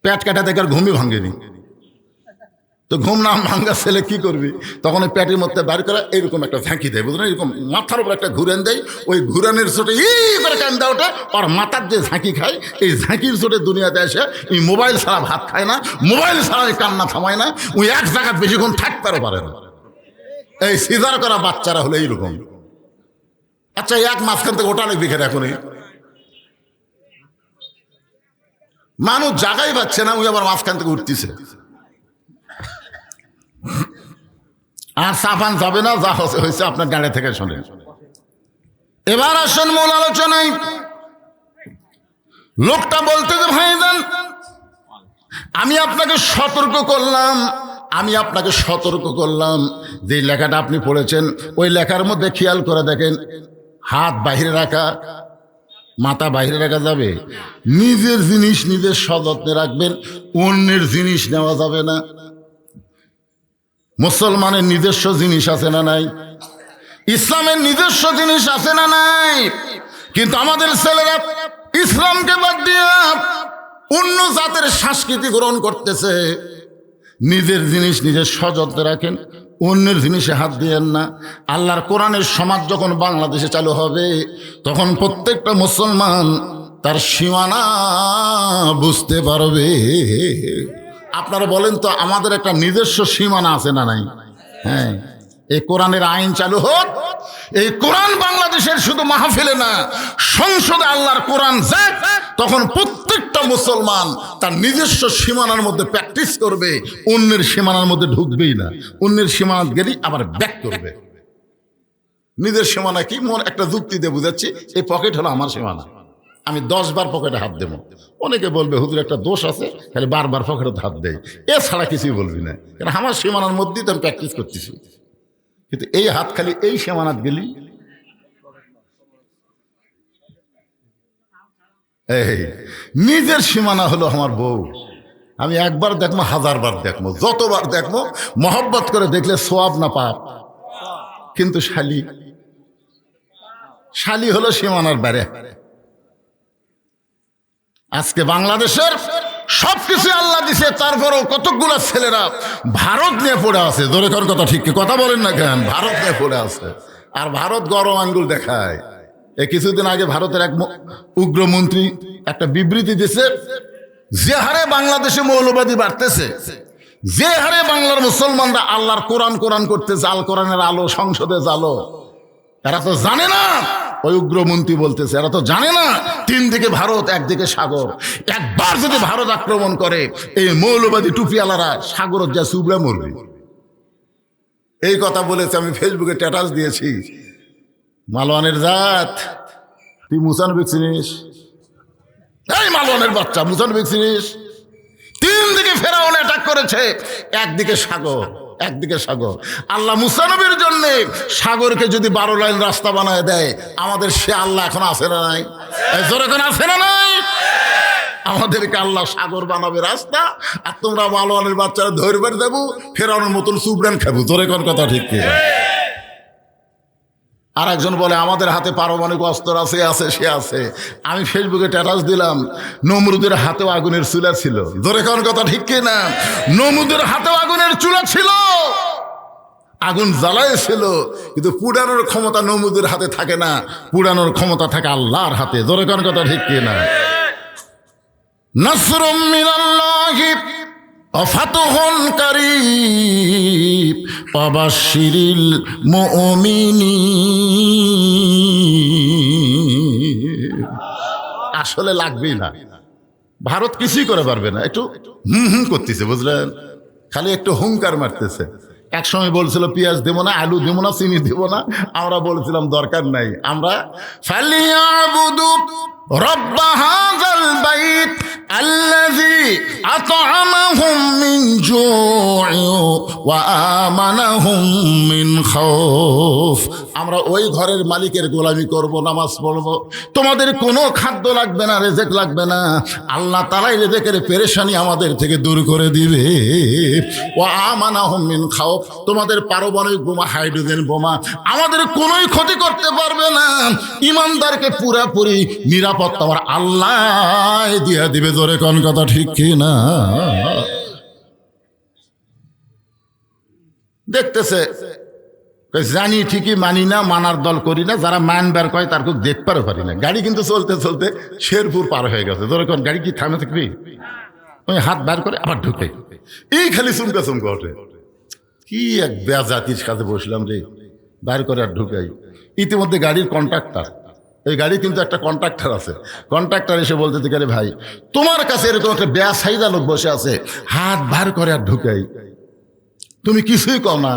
পেট কাটা দেখে আর ঘুমই ভাঙেনি। তো ঘুম না ভাঙ্গা ছেলে কি করবি, তখন ওই পেটের মধ্যে বাইর করে এরকম একটা ঝাঁকি দেয়, বুঝলেন? এরকম মাথার উপর একটা ঘুরেন দেয়, ওই ঘুরানের চোটে করে কান্দা ওঠে, আর মাথার যে ঝাঁকি খায় এই ঝাঁকির চোটে দুনিয়াতে এসে ওই মোবাইল ছাড়া ভাত খায় না, মোবাইল ছাড়া কান্না থামায় না, ওই এক জায়গায় বেশিক্ষণ থাকতেও পারে না। এই সিজার করা বাচ্চারা হলো এইরকম। আচ্ছা, এক মাঝখান থেকে ওটা লিখবি খেয়ে এখনই মানুষ জাগাই পাচ্ছে না, ওই আবার মাঝখান থেকে উঠতেছে। আর সাফান যাবে না, যা হয়েছে আপনার গাড়ি থেকে শোনেন। এবার আসেন মূল আলোচনায়। লোকটা বলতে যে ভাইজান আমি আপনাকে সতর্ক করলাম, যে লেখাটা আপনি পড়েছেন ওই লেখার মধ্যে খেয়াল করে দেখেন হাত বাহিরে রাখা, মাথা বাইরে রাখা যাবে? নিজের জিনিস নিজের সযত্নে রাখবেন, অন্যের জিনিস নেওয়া যাবে না। মুসলমানের নিজস্ব জিনিস আছে না নাই? ইসলামের নিজস্ব জিনিস আছে না নাই? কিন্তু আমাদের ছেলেরা ইসলামকে বাদ দিয়ে অন্য জাতের সংস্কৃতি গ্রহণ করতেছে। নিজের জিনিস নিজের সযত্নে রাখেন, অন্যের জিনিসে হাত দিয়েন না। আল্লাহর কোরআনের সমাজ যখন বাংলাদেশে চালু হবে, তখন প্রত্যেকটা মুসলমান তার সীমানা বুঝতে পারবে। আপনারা বলেন তো, আমাদের একটা নিজস্ব সীমানা আছে না নাই? হ্যাঁ, এই কোরআনের আইন চালু হোক। এই কোরআন বাংলাদেশের শুধু মাহফিলে না, সংসদে আল্লাহর কোরআন যাক, তখন প্রত্যেকটা মুসলমান তার নিজস্ব সীমানার মধ্যে প্র্যাকটিস করবে, অন্যের সীমানার মধ্যে ঢুকবেই না। অন্যের সীমানা গেলেই আবার ব্যাক করবে। নিজের সীমানা কি? মন একটা যুক্তি দিয়ে বুঝাচ্ছি, এই পকেট হলো আমার সীমানা, আমি 10 বার পকেটে হাত দেবো। অনেকে বলবে হুজুর একটা দোষ আছে, খালি বারবার পকেটে হাত দেয়, এছাড়া কিছুই বলবি না, কারণ আমার সীমানার মধ্যেই তো আমি প্র্যাকটিস করতেছি। কিন্তু এই হাত খালি এই সীমানাত গেলি, এই নিজের সীমানা হলো আমার বউ। আমি একবার দেখবো, 1000 বার দেখবো, যতবার দেখবো মহব্বত করে দেখলে সোয়াব না পাপ। কিন্তু শালি হলো সীমানার বাইরে। আজকে বাংলাদেশের সবকিছু আল্লাহ দিছে, তারপরেও কতগুলো ছেলেরা ভারত নিয়ে পড়ে আছে। জোরে কর কথা, ঠিক কথা বলেন না কেন? ভারত নিয়ে পড়ে আছে, আর ভারত গরম আঙ্গুল দেখায়। এই কিছুদিন আগে ভারতের এক উগ্রমন্ত্রী একটা বিবৃতি দিছে, যে হারে বাংলাদেশে মৌলবাদী বাড়তেছে, যে হারে বাংলার মুসলমানরা আল্লাহর কোরআন কোরআন করতেছে, আল কোরআনের আলো সংসদে জ্বালো, এরা তো জানে না। ওই উগ্রমন্ত্রী বলতেছে, এরা তো জানে না 3 দিকে ভারত, একদিকে সাগর। একবার যদি ভারত আক্রমণ করে, এই মৌলবাদী টুপিওয়ালারা সাগরের যা সুবড়া মরবে। এই কথা বলেছে, আমি ফেসবুকে স্ট্যাটাস দিয়েছি। মালওয়ানের জাত, তুই মুসানবিক চিনিস? এই মালওয়ানের বাচ্চা, মুসানবিক চিনিস? 3 দিকে ফেরাউন অ্যাটাক করেছে, একদিকে সাগর, একদিকে সাগর। আল্লাহ মুসা নবীর জন্য সাগরকে যদি 12 লাইন রাস্তা বানায় দেয়, আমাদের সে আল্লাহ এখন আছে না নাই? জোরে এখন আছে না নাই? আমাদেরকে আল্লাহ সাগর বানাবে রাস্তা, আর তোমরা মালওয়ানের বাচ্চারা ধরবার দেবো, ফেরাউনের মতন সুবরান খাবো। জোরে কোন কথা, ঠিক কি? আর একজন বলে আমাদের হাতে পারমাণবিক অস্ত্র আছে, আছে সে আছে। আমি ফেসবুকে স্ট্যাটাস দিলাম, নমরুদের হাতেও আগুনের চুলা ছিল। ধরে কোন কথা, ঠিক কি না? নমরুদের হাতেও আগুনের চুলা ছিল, আগুন জ্বালাইছিল, কিন্তু পুড়ানোর ক্ষমতা নমরুদের হাতে থাকে না, পুড়ানোর ক্ষমতা থাকে আল্লাহর হাতে। ধরে কোন কথা, ঠিক কি না? নাসরুম মিনাল্লাহি ফাতহুন কারীব ফাবাশশিরিল মুমিনিন। আসলে লাগবেই না, ভারত কিছুই করে পারবে না। একটু করতেছে, বুঝলেন? খালি একটু হুঙ্কার মারতেছে। এক সময় বলছিল পেঁয়াজ দেবো না, আলু দেবো না, চিনি দেবো না। আমরা বলছিলাম দরকার নাই, আমরা ফালিয়াবুদু রব্ব হাযাল বাইত আল্লাযী আত'আমাহুম মিন জু'ইন ওয়া আমানাহুম মিন খাউফ। আমরা ওই ঘরের মালিকের গোলামি করব, নামাজ পড়ব, তোমাদের কোনো খাদ্য লাগবে না, রেজেক লাগবে না। আল্লাহ তাআলাই রেজেকের পেরেশানি আমাদের থেকে দূর করে দিবে। ওয়া আমানাহুম মিন খাউফ, তোমাদের পারমাণবিক বোমা, হাইড্রোজেন বোমা আমাদের কোনোই ক্ষতি করতে পারবে না। ইমানদারকে পুরাপুরি নিরাপত্তা আমার আল্লাহ দিয়া দিবে। জোরে কোন কথা, ঠিক কি না? দেখতেছে, জানি ঠিকই, মানি না, মানার দল করি না। যারা মানবার কয় তার খুব দেখবারও পারি না। গাড়ি কিন্তু চলতে চলতে শেরপুর পার হয়ে গেছে। ধরে কোন গাড়ি কি থামে থাকবি? ওই হাত বার করে আবার ঢুকে, এই খালি চুমকা চুমকা ওঠে। কি এক বেজাতির কাছে বসলাম রে, বার করে আর ঢুকাই। ইতিমধ্যে গাড়ির কন্ট্রাক্টর, এই গাড়ি কিন্তু একটা কন্ট্রাক্টর আছে, কন্ট্রাক্টর এসে বলতে আরে ভাই, তোমার কাছে এরকম একটা বেসাইদা লোক বসে আছে, হাত বার করে আর ঢুকাই, তুমি কিছুই কও না,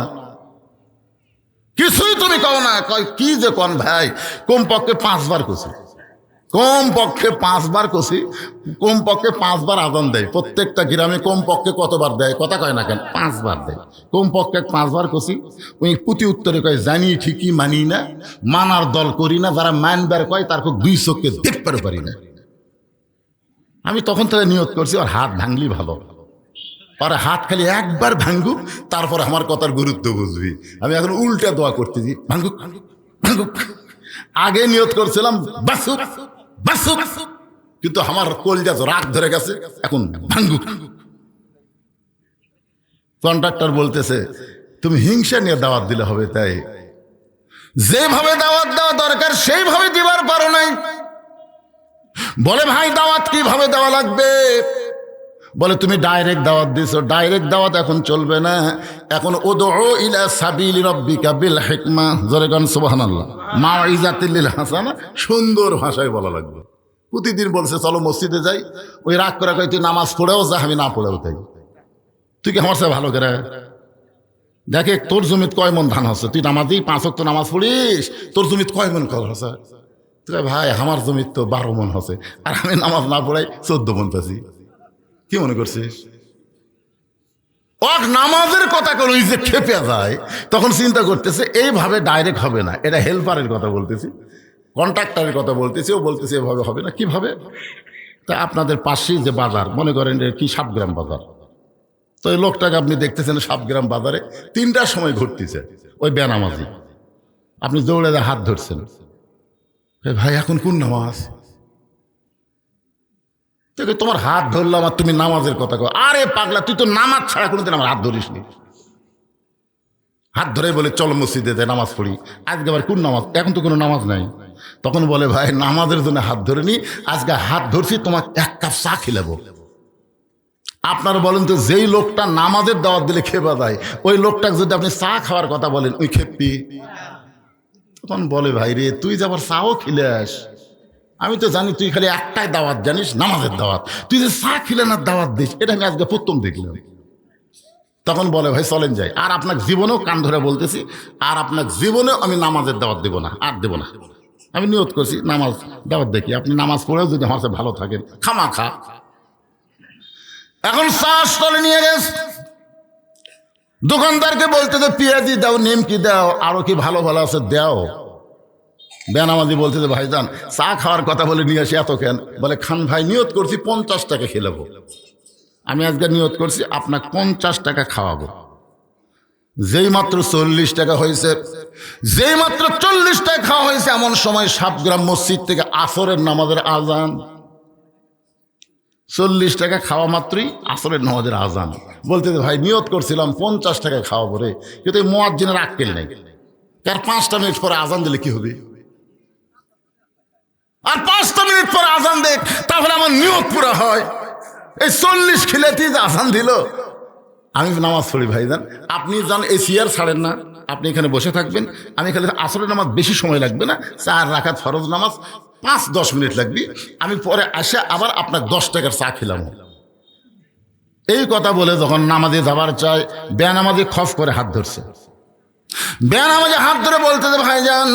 কিছুই তুমি কও না। কয় কি যে কন ভাই, কমপক্ষে 5 বার করছে। কমপক্ষে 5 বার কষি, কমপক্ষে 5 বার আজান দেয়। প্রত্যেকটা গ্রামে কমপক্ষে কতবার দেয়, কথা কয় না কেন, 5 বার দেয়। কমপক্ষে 5 বার কষি। ওই প্রতি উত্তরে কয় জানি ঠিকই মানি না, মানার দল করি না, যারা মানবার কয় তার 2 চোখকে দেখতে পারি না। আমি তখন থেকে নিয়ত করছি আর হাত ভাঙলি ভালো, আর হাত খালি একবার ভাঙ্গুক, তারপর আমার কথার গুরুত্ব বুঝবি। আমি এখন উল্টা দোয়া করতেছি, ভাঙ্গুক ভাঙ্গুক। আগে নিয়ত করছিলাম বাসুক বাসুক, কিন্তু আমার কলজা রাগ ধরে গেছে, এখন ভাঙ্গুক। কন্ট্রাক্টর বলতেছে তুমি হিংসা নিয়ে দাওয়াত দিলে হবে, তাই যেভাবে দাওয়াত দেওয়া দরকার সেইভাবে দিবার পারো নাই। বলে ভাই দাওয়াত কিভাবে দেওয়া লাগবে? বলে তুমি ডাইরেক্ট দাওয়াত দিছো, ডাইরেক্ট দাওয়াত এখন চলবে না, এখন উদউ ইলা সাবিলি রাব্বিকা বিল হিকমা, জোরে গান সুবহানাল্লাহ, মাউইজাতিল লিল হাসানা, সুন্দর ভাষায় বলা লাগবে। প্রতিদিন বলছে চলো মসজিদে যাই, ওই রাগ করে কই তুই নামাজ পড়েও যা, আমি না পড়েও তাই। তুই কি আমার সাথে ভালো করে দেখে তোর জমিত কয় মন ধান হচ্ছে, তুই নামাজি 5 ওয়াক্ত নামাজ পড়িস, তোর জমিত কয় মন খবর হচ্ছে? তুই ভাই আমার জমিত তো 12 মন হচ্ছে, আর আমি নামাজ না পড়াই 14 মন পাচ্ছি। কি মনে করছিস? নামাজের কথা কোনো যে খেপে যায়, তখন চিন্তা করতেছে এইভাবে ডাইরেক্ট হবে না। এটা হেল্পারের কথা বলতেছি, কন্ট্রাক্টরের কথা বলতেছি, ও বলতেছে এভাবে হবে না। কিভাবে? তা আপনাদের পাশেই যে বাজার, মনে করেন কি 7 গ্রাম বাজার, তো ওই লোকটাকে আপনি দেখতেছেন 7 গ্রাম বাজারে 3টার সময় ঘুরতেছে, ওই বেনামাজি। আপনি দৌড়ে হাত ধরছেন, ভাই এখন কোন নামাজ? তোমার হাত ধরলাম আর তুমি নামাজের কথা কও। আরে পাগলা, তুই তো নামাজ ছাড়া কোনোদিন আমার হাত ধরিস নি। হাত ধরে বলে চলো মসজিদে যাই নামাজ পড়ি। আজকে আবার কোন নামাজ? এখন তো কোনো নামাজ নাই। তখন বলে ভাই নামাজের জন্য হাত ধরে নি, আজকে হাত ধরছি তোমার 1 কাপ চা খিলাবো। আপনারা বলেন তো, যেই লোকটা নামাজের দাওয়াত দিলে খেপা যায়, ওই লোকটাকে যদি আপনি চা খাওয়ার কথা বলেন, ওই খেপি। তখন বলে ভাই রে, তুই যে আবার চাও খিলাস, আমি তো জানি তুই খালি একটাই দাওয়াত জানিস, নামাজের দাওয়াত। তুই যে চা খিলানোর দাওয়াত দিস, এটা আমি আজকে প্রথম দেখলাম। তখন বলে ভাই চলেন যাই। আর আপনার জীবনেও কান ধরে বলতেছি, আর আপনার জীবনেও আমি নামাজের দাওয়াত দেবো না, আর দেবো না। আমি নিয়ত করছি নামাজ দাওয়াত দেখি, আপনি নামাজ পড়েও যদি আমার সাথে ভালো থাকেন, খামা খা। এখন চা স্টলে নিয়ে গেছে, দোকানদারকে বলতে যে পেঁয়াজি দাও, নিমকি দাও, আরো কি ভালো ভালো আছে দাও। বেনামাজি বলতে যে ভাইজান চা খাওয়ার কথা বলে নিয়ে আসি, এত কেন? বলে খান ভাই, নিয়ত করছি 50 টাকা খেলাবো। আমি আজকে নিয়ত করছি আপনাকে 50 টাকা খাওয়াবো। যেই মাত্র 40 টাকা হয়েছে, যেই মাত্র 40 টাকা খাওয়া হয়েছে, এমন সময় 7 গ্রাম মসজিদ থেকে আসরের নামাজের আজান। 40 টাকা খাওয়া মাত্রই আসরের নামাজের আজান। বলতে ভাই নিয়ত করছিলাম 50 টাকা খাওয়াবো রে, কিন্তু এই মুয়াজ্জিনের আক্কেল নেই। তার 5টা মিনিট পরে আজান দিলে কি হবে? আর 5টা মিনিট পরে আজান দেখ, তাহলে আমার নিয়ত পুরো হয়। এই 40 খিলাতেই যে আজান দিল। আমি নামাজ পড়ি ভাইজান, আপনি যান এই চেয়ার ছাড়েন না, আপনি এখানে বসে থাকবেন। আমি খালি আসরের নামাজ বেশি সময় লাগবে না, 4 রাকাত ফরজ নামাজ 5-10 মিনিট লাগবে। আমি পরে আসে আবার আপনার 10 টাকার চা খেলাম। এই কথা বলে যখন নামাজে যাবার চায়, বেনামাজি খফ করে হাত ধরছে। বেনামাজি হাত ধরে বলতে যে ভাইজান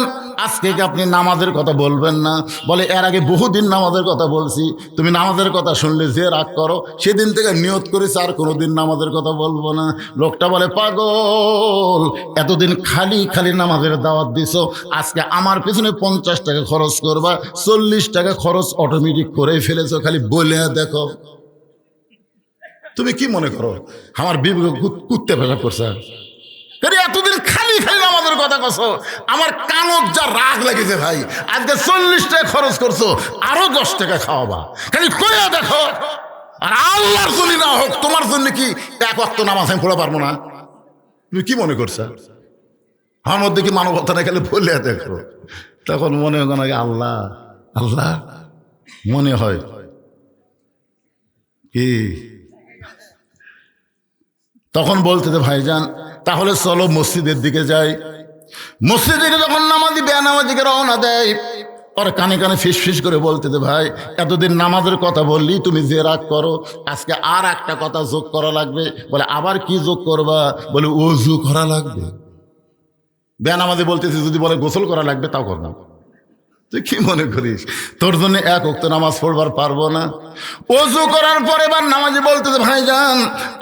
আজকে কি আপনি নামাজের কথা বলবেন না? বলে এর আগে বহুদিন নামাজের কথা বলছি, তুমি নামাজের কথা শুনলে যে রাগ করো, সেদিন থেকে নিয়ত করেছি আর কোনোদিন নামাজের কথা বলবো না। লোকটা বলে পাগল, এতদিন খালি খালি নামাজের দাওয়াত দিছো, আজকে আমার পিছনে 50 টাকা খরচ করবা, 40 টাকা খরচ অটোমেটিক করেই ফেলেছো, খালি বলে দেখো। তুমি কি মনে করো আমার বিবেক কুত্তে পেশা করছে? এতদিন খালি খালি আমাদের কথা কছো, আমার কানত যা রাগ লেগেছে ভাই। আজকে 40 টাকা খরচ করছো, আরো 10 টাকা খাওয়াবা, খালি কইয়া দেখো। আর আল্লাহর জন্য না হোক, তোমার জন্য কি 1 ওয়াক্ত নামাজ আমি পড়া পারবো না? তুমি কি মনে করছো আমার মধ্যে কি মানবতা না? খালি বলে দেখো। তখন মনে হয় না আল্লাহ আল্লাহ মনে হয় কি? তখন বলতে যে ভাইজান তাহলে চলো মসজিদের দিকে যাই। মসজিদের দিকে যখন নামাজি বেনামাজিকে রওনা দেয়, আর কানে কানে ফিস ফিস করে বলতে যে ভাই এতদিন নামাজের কথা বললি, তুমি যে রাগ করো, আজকে আর একটা কথা যোগ করা লাগবে। বলে আবার কি যোগ করবা? বলে ওযু করা লাগবে। বেনামাজি বলতেছে যদি বলে গোসল করা লাগবে তাও করলাম। তুই কি মনে করিস তোর জন্য এক ওয়াক্ত নামাজ পড়বার পারবো না? ওযু করার পরে এবার নামাজি বলতেছে, ভাইজান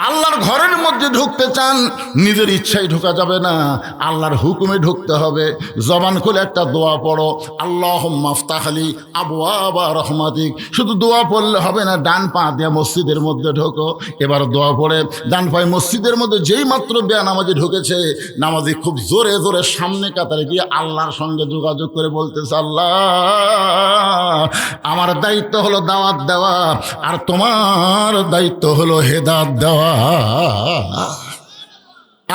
আল্লাহর ঘরের মধ্যে ঢুকতে চান, নিজের ইচ্ছায় ঢোকা যাবে না, আল্লাহর হুকুমে ঢুকতে হবে। জবান খুলে একটা দোয়া পড়ো, আল্লাহুম্মা আফতাহ লি আবওয়াবা রাহমাতিক। শুধু দোয়া পড়লে হবে না, ডান পা দিয়ে মসজিদের মধ্যে ঢোকো। এবার দোয়া পড়ে ডান পায়ে মসজিদের মধ্যে যেই মাত্র নামাজি ঢুকেছে, নামাজি খুব জোরে জোরে সামনে কাতারে গিয়ে আল্লাহর সঙ্গে যোগাযোগ করে বলতেছে, আল্লাহ আমার দায়িত্ব হলো দাওয়াত দেওয়া, আর তোমার দায়িত্ব হলো হেদায়েত দেওয়া।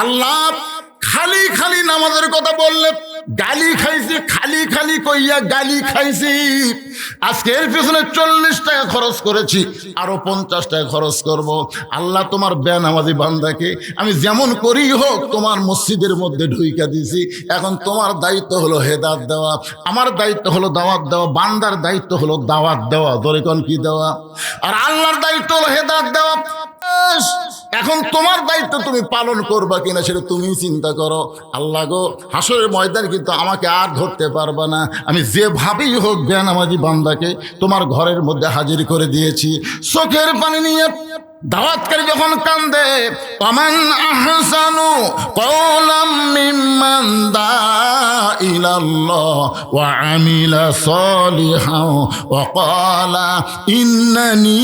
আল্লাহ খালি খালি নামাজের কথা বললে গালি খাইছি, খালি খালি কইয়া গালি খাইছি। আজকে এর পিছনে 40 টাকা খরচ করেছি, আরো 50 টাকা খরচ করব। আল্লাহ তোমার বেনামাজি বান্দাকে আমি যেমন করি হোক তোমার মসজিদের মধ্যে ঢুইকা দিছি। এখন তোমার দায়িত্ব হলো হেদায়েত দেওয়া, আমার দায়িত্ব হলো দাওয়াত দেওয়া, বান্দার দায়িত্ব হলো দাওয়াত দেওয়া। ধরে কোন কি দেওয়া, আর আল্লাহর দায়িত্ব হলো হেদায়েত দেওয়া। এখন তোমার দায়িত্ব তুমি পালন করবা কিনা সেটা তুমি চিন্তা করো। আল্লাহ গো, হাসরের ময়দান কিন্তু আমাকে আর ধরতে পারবা না। আমি যেভাবেই হোক বেনামাজি বান্দাকে তোমার ঘরের মধ্যে হাজির করে দিয়েছি। চোখের পানি নিয়ে দাওয়াতকারী যখন কান্দে, ওমান আহসানু কওলাম মিম্মান দাআ ইলাল্লাহ ওয়া আমিলা সালিহান ওয়া ক্বালা ইন্নানী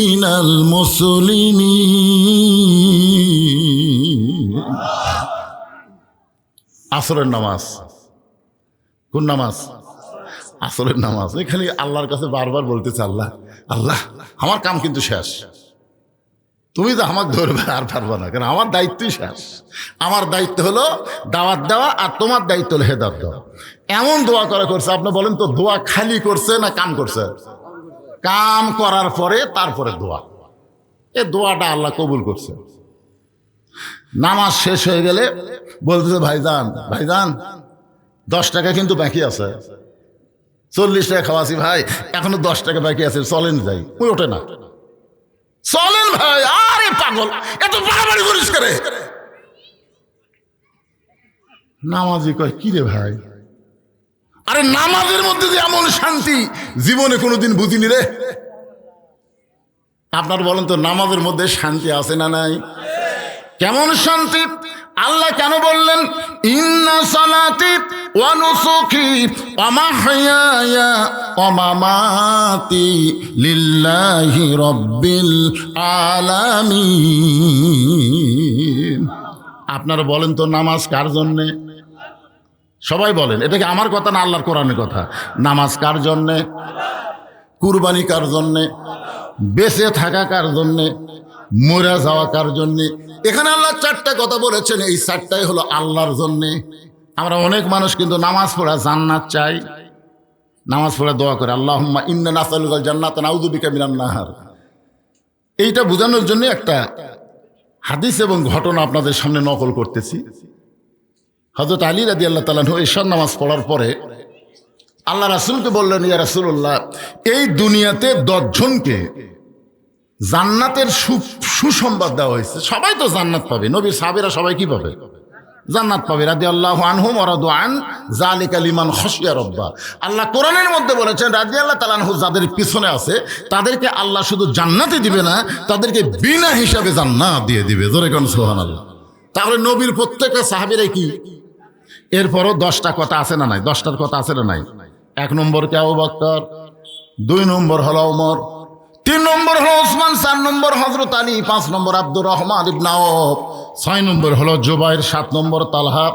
মিনাল মুসলিমিন। আসরের নামাজ, কোন নামাজ? আসরের নামাজ। এখানে আল্লাহর কাছে বারবার বলতেছে, আল্লাহ আল্লাহ আমার কাম কিন্তু শেষ, তুমি তো আমাকে ধরবে আর পারবে না, কারণ আমার দায়িত্বই শেষ। আমার দায়িত্ব হলো দাওয়াত দেওয়া, আর তোমার দায়িত্ব হলো হেদায়েত দেওয়া। এমন দোয়া করা করছে, আপনি বলেন তো দোয়া খালি করছে না কাম করছে? কাম করার পরে তারপরে দোয়া, এ দোয়াটা আল্লাহ কবুল করছে। নামাজ শেষ হয়ে গেলে বলতেছে, ভাইজান ভাইজান 10 টাকা কিন্তু বাকি আছে, 40 টাকা খাওয়াছি ভাই, এখনো 10 টাকা বাকি আছে, চলেন যাই। ওই ওঠে না, চলেন ভাই। আরে পাগল, এত বাড়াবাড়ি করিস করে। নামাজি কয়, কি রে ভাই, আরে নামাজের মধ্যে যে এমন শান্তি জীবনে কোনোদিন বুঝিনি রে। আপনার বলেন তো নামাজের মধ্যে শান্তি আছে না নাই? কেমন শান্তি! আল্লাহ কেন বললেন ইন্না সালাতি ওয়া নুসুকি ওয়া মাহইয়ায়া ওয়া মামাতি লিল্লাহি রাব্বিল আলামিন। আপনারা বলেন তো নামাজ কার জন্যে? সবাই বলেন, এটা কি আমার কথা না আল্লাহর কোরআনের কথা? নামাজ কার জন্যে? কুরবানি কার জন্যে? বেঁচে থাকা কার জন্যে? মরে যাওয়া কার জন্যে? এখানে আল্লাহ 4টা কথা বলেছেন, এই 4টাই হলো আল্লাহর জন্যে। আমরা অনেক মানুষ কিন্তু নামাজ পড়া জান্নাত চাই, নামাজ পড়া দোয়া করে আল্লাহুম্মা ইন্না নাসআলুকাল জান্নাতা নাউযু বিকা মিনান নাহার। এইটা বোঝানোর জন্য একটা হাদিস এবং ঘটনা আপনাদের সামনে নকল করতেছি। হযরত আলী রাদিয়াল্লাহু তাআলা ইশার নামাজ পড়ার পরে আল্লাহ রাসূলকে বললেন, ইয়া রাসূলুল্লাহ, এই দুনিয়াতে 10 জনকে জান্নাতের সুসংবাদ দেওয়া হয়েছে। সবাই তো জান্নাত পাবে, নবীর সাহাবীরা সবাই কি পাবে? জান্নাত পাবে। রাদিয়াল্লাহু আনহুম ওয়া রাদু আন যালিকা লিমান খাশিয়া রাব্বা। আল্লাহ কোরআনের মধ্যে বলেছেন, রাদিয়াল্লাহু তাআলা আনহু যাদের পিছনে আছে তাদেরকে আল্লাহ শুধু জান্নাতই দিবে না, তাদেরকে বিনা হিসাবে জান্নাত দিয়ে দিবে। জোরে কোন সুবহানাল্লাহ। তাহলে নবীর প্রত্যেকটা সাহাবীরা কি? এরপরও 10টা কথা আছে না নাই? 10টার কথা আছে না নাই? 1 নম্বর কে আবু বকর, 2 নম্বর হলো ওমর, 3 নম্বর হলো ওসমান, 4 নম্বর হযরত আলী, 5 নম্বর আব্দুর রহমান ইবনে আওফ, 6 নম্বর হলো জুবাইর, 7 নম্বর তালহা,